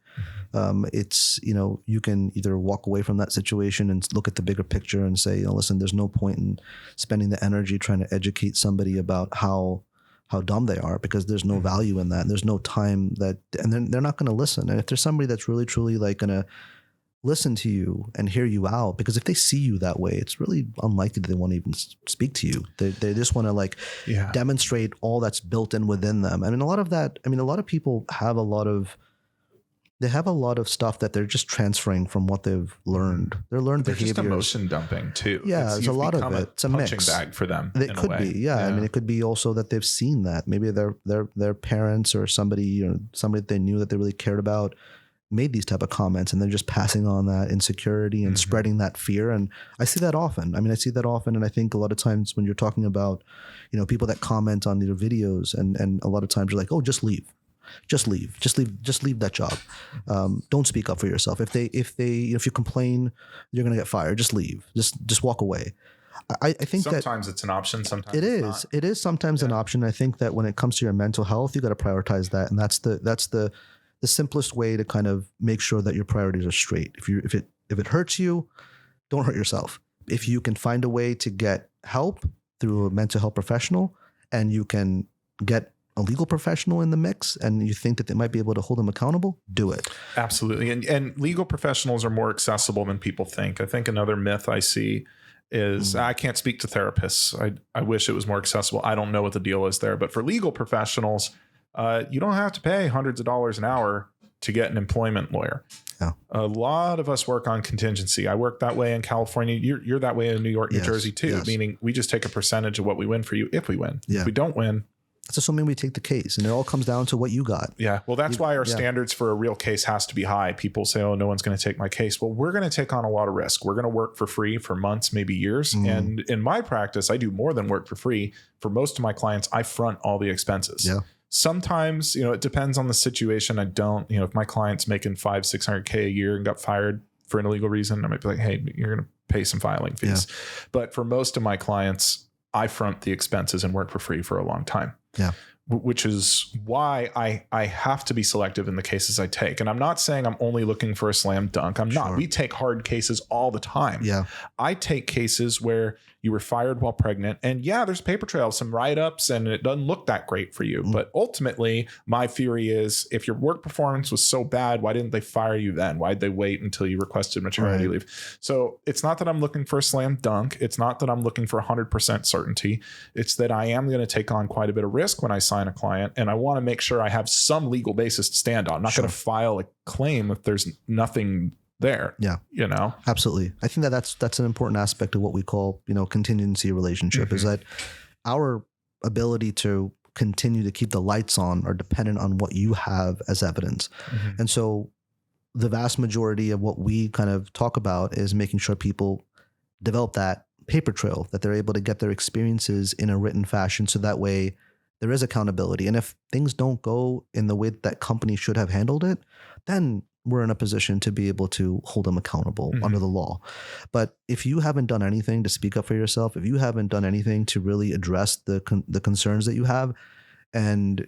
[SPEAKER 2] it's, you can either walk away from that situation and look at the bigger picture and say, listen, there's no point in spending the energy trying to educate somebody about how dumb they are, because there's no value in that. And there's no time and they're not going to listen. And if there's somebody that's really, truly going to listen to you and hear you out, because if they see you that way, it's really unlikely that they want to even speak to you. They just want to demonstrate all that's built in within them. A lot of that, a lot of people have a lot of stuff that they're just transferring from what they've learned. Their learned behaviors. Just
[SPEAKER 1] emotion dumping too.
[SPEAKER 2] Yeah, there's a lot of it. It's a mix.
[SPEAKER 1] Punching bag for them.
[SPEAKER 2] It could be. Yeah. It could be also that they've seen that. Maybe their parents or somebody that they knew that they really cared about made these type of comments, and they're just passing on that insecurity and spreading that fear. And I see that often. I see that often. And I think a lot of times when you're talking about, people that comment on their videos, and a lot of times you're like, oh, just leave that job. Don't speak up for yourself. If you complain, you're going to get fired. Just leave, just walk away. I think
[SPEAKER 1] sometimes it's an option. Sometimes
[SPEAKER 2] it is sometimes an option. I think that when it comes to your mental health, you got to prioritize that. And that's the simplest way to kind of make sure that your priorities are straight. If it hurts you, don't hurt yourself. If you can find a way to get help through a mental health professional, and you can get a legal professional in the mix, and you think that they might be able to hold them accountable, do it.
[SPEAKER 1] Absolutely. And legal professionals are more accessible than people think. I think another myth I see is I can't speak to therapists. I wish it was more accessible. I don't know what the deal is there, but for legal professionals, you don't have to pay hundreds of dollars an hour to get an employment lawyer. Yeah. A lot of us work on contingency. I work that way in California. You're that way in New York, New Jersey too, meaning we just take a percentage of what we win for you if we win. Yeah. If we don't win,
[SPEAKER 2] that's assuming we take the case, and it all comes down to what you got.
[SPEAKER 1] Yeah. Well, that's why our standards for a real case has to be high. People say, oh, no one's going to take my case. Well, we're going to take on a lot of risk. We're going to work for free for months, maybe years. And in my practice, I do more than work for free. For most of my clients, I front all the expenses. Yeah. Sometimes, it depends on the situation. I don't, if my client's making $500-600K a year and got fired for an illegal reason, I might be like, hey, you're going to pay some filing fees. Yeah. But for most of my clients, I front the expenses and work for free for a long time.
[SPEAKER 2] Yeah.
[SPEAKER 1] which is why I have to be selective in the cases I take. And I'm not saying I'm only looking for a slam dunk. I'm not. We take hard cases all the time.
[SPEAKER 2] Yeah.
[SPEAKER 1] I take cases where you were fired while pregnant, and yeah, there's a paper trail, some write-ups, and it doesn't look that great for you. But ultimately, my theory is, if your work performance was so bad, why didn't they fire you then? Why'd they wait until you requested maternity leave? So it's not that I'm looking for a slam dunk. It's not that I'm looking for 100% certainty. It's that I am going to take on quite a bit of risk when I sign a client, and I want to make sure I have some legal basis to stand on. I'm not going to file a claim if there's nothing there.
[SPEAKER 2] Yeah.
[SPEAKER 1] You know?
[SPEAKER 2] Absolutely. I think that's an important aspect of what we call, contingency relationship, is that our ability to continue to keep the lights on are dependent on what you have as evidence. And so the vast majority of what we kind of talk about is making sure people develop that paper trail, that they're able to get their experiences in a written fashion. So that way there is accountability. And if things don't go in the way that company should have handled it, then we're in a position to be able to hold them accountable under the law. But if you haven't done anything to speak up for yourself, if you haven't done anything to really address the concerns that you have, and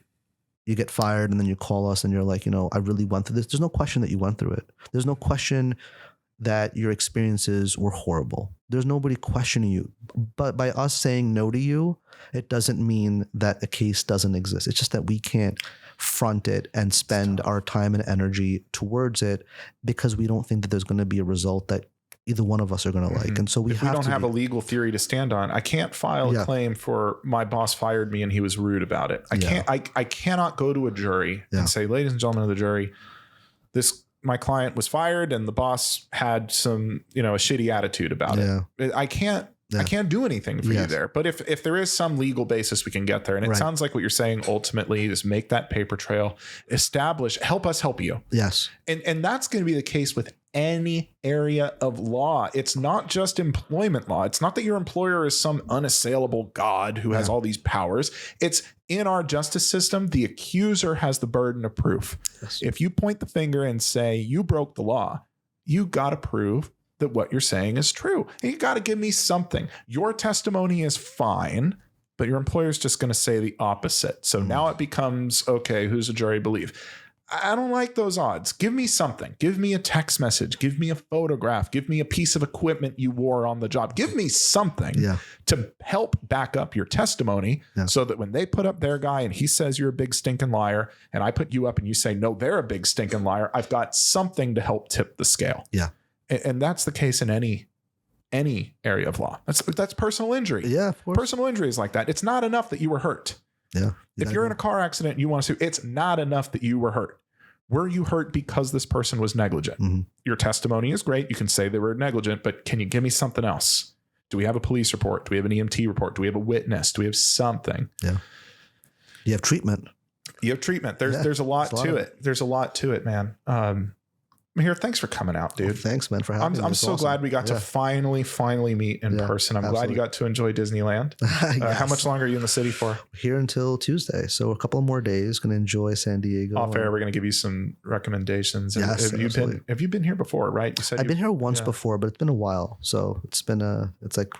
[SPEAKER 2] you get fired and then you call us and you're like, I really went through this. There's no question that you went through it. There's no question that your experiences were horrible. There's nobody questioning you. But by us saying no to you, it doesn't mean that a case doesn't exist. It's just that we can't front it and spend our time and energy towards it because we don't think that there's going to be a result that either one of us are going to like. And so we don't
[SPEAKER 1] have a legal theory to stand on, I can't file a claim for my boss fired me and he was rude about it. I cannot go to a jury and say, ladies and gentlemen of the jury, my client was fired and the boss had some, a shitty attitude about it. I can't do anything for you there. But if there is some legal basis, we can get there. And it sounds like what you're saying ultimately is make that paper trail, help us help you.
[SPEAKER 2] Yes.
[SPEAKER 1] And that's going to be the case with any area of law. It's not just employment law. It's not that your employer is some unassailable God who has all these powers. It's in our justice system, the accuser has the burden of proof. Yes. If you point the finger and say you broke the law, you got to prove that what you're saying is true. And you got to give me something. Your testimony is fine, but your employer's just going to say the opposite. So now it becomes, okay, who's a jury believe? I don't like those odds. Give me something. Give me a text message. Give me a photograph. Give me a piece of equipment you wore on the job. Give me something to help back up your testimony so that when they put up their guy and he says you're a big stinking liar and I put you up and you say, no, they're a big stinking liar, I've got something to help tip the scale. Yeah. And that's the case in any area of law. That's personal injury.
[SPEAKER 2] Yeah, of course.
[SPEAKER 1] Personal injury is like that. It's not enough that you were hurt.
[SPEAKER 2] Yeah.
[SPEAKER 1] If you're in a car accident and you want to sue, it's not enough that you were hurt. Were you hurt because this person was negligent? Your testimony is great. You can say they were negligent, but can you give me something else? Do we have a police report? Do we have an EMT report? Do we have a witness? Do we have something?
[SPEAKER 2] Yeah. You have treatment.
[SPEAKER 1] There's a lot to it. There's a lot to it, man. Mahir, thanks for coming out, dude.
[SPEAKER 2] Well, thanks, man, for having me.
[SPEAKER 1] I'm so glad we got to finally meet in person. I'm glad you got to enjoy Disneyland. Yes. How much longer are you in the city for?
[SPEAKER 2] Here until Tuesday. So a couple of more days. Going to enjoy San Diego.
[SPEAKER 1] Off air, we're going to give you some recommendations. Yes, have you been here before, right? You said
[SPEAKER 2] I've been here once before, but it's been a while. So it's like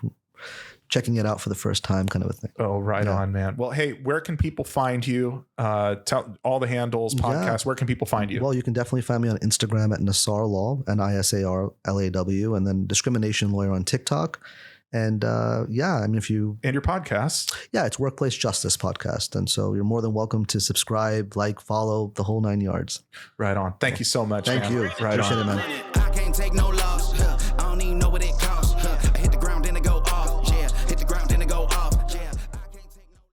[SPEAKER 2] checking it out for the first time kind of a thing.
[SPEAKER 1] Oh, right on, man. Well, hey, where can people find you? Tell all the handles, podcasts, where can people find you?
[SPEAKER 2] Well, you can definitely find me on Instagram at Nisar Law, NISARLAW, and then Discrimination Lawyer on TikTok. And if you...
[SPEAKER 1] And your podcast.
[SPEAKER 2] Yeah, it's Workplace Justice Podcast. And so you're more than welcome to subscribe, follow, the whole 9 yards.
[SPEAKER 1] Right on. Thank you so much,
[SPEAKER 2] Thank
[SPEAKER 1] man.
[SPEAKER 2] you.
[SPEAKER 1] Right
[SPEAKER 2] Appreciate
[SPEAKER 1] on.
[SPEAKER 2] it, man.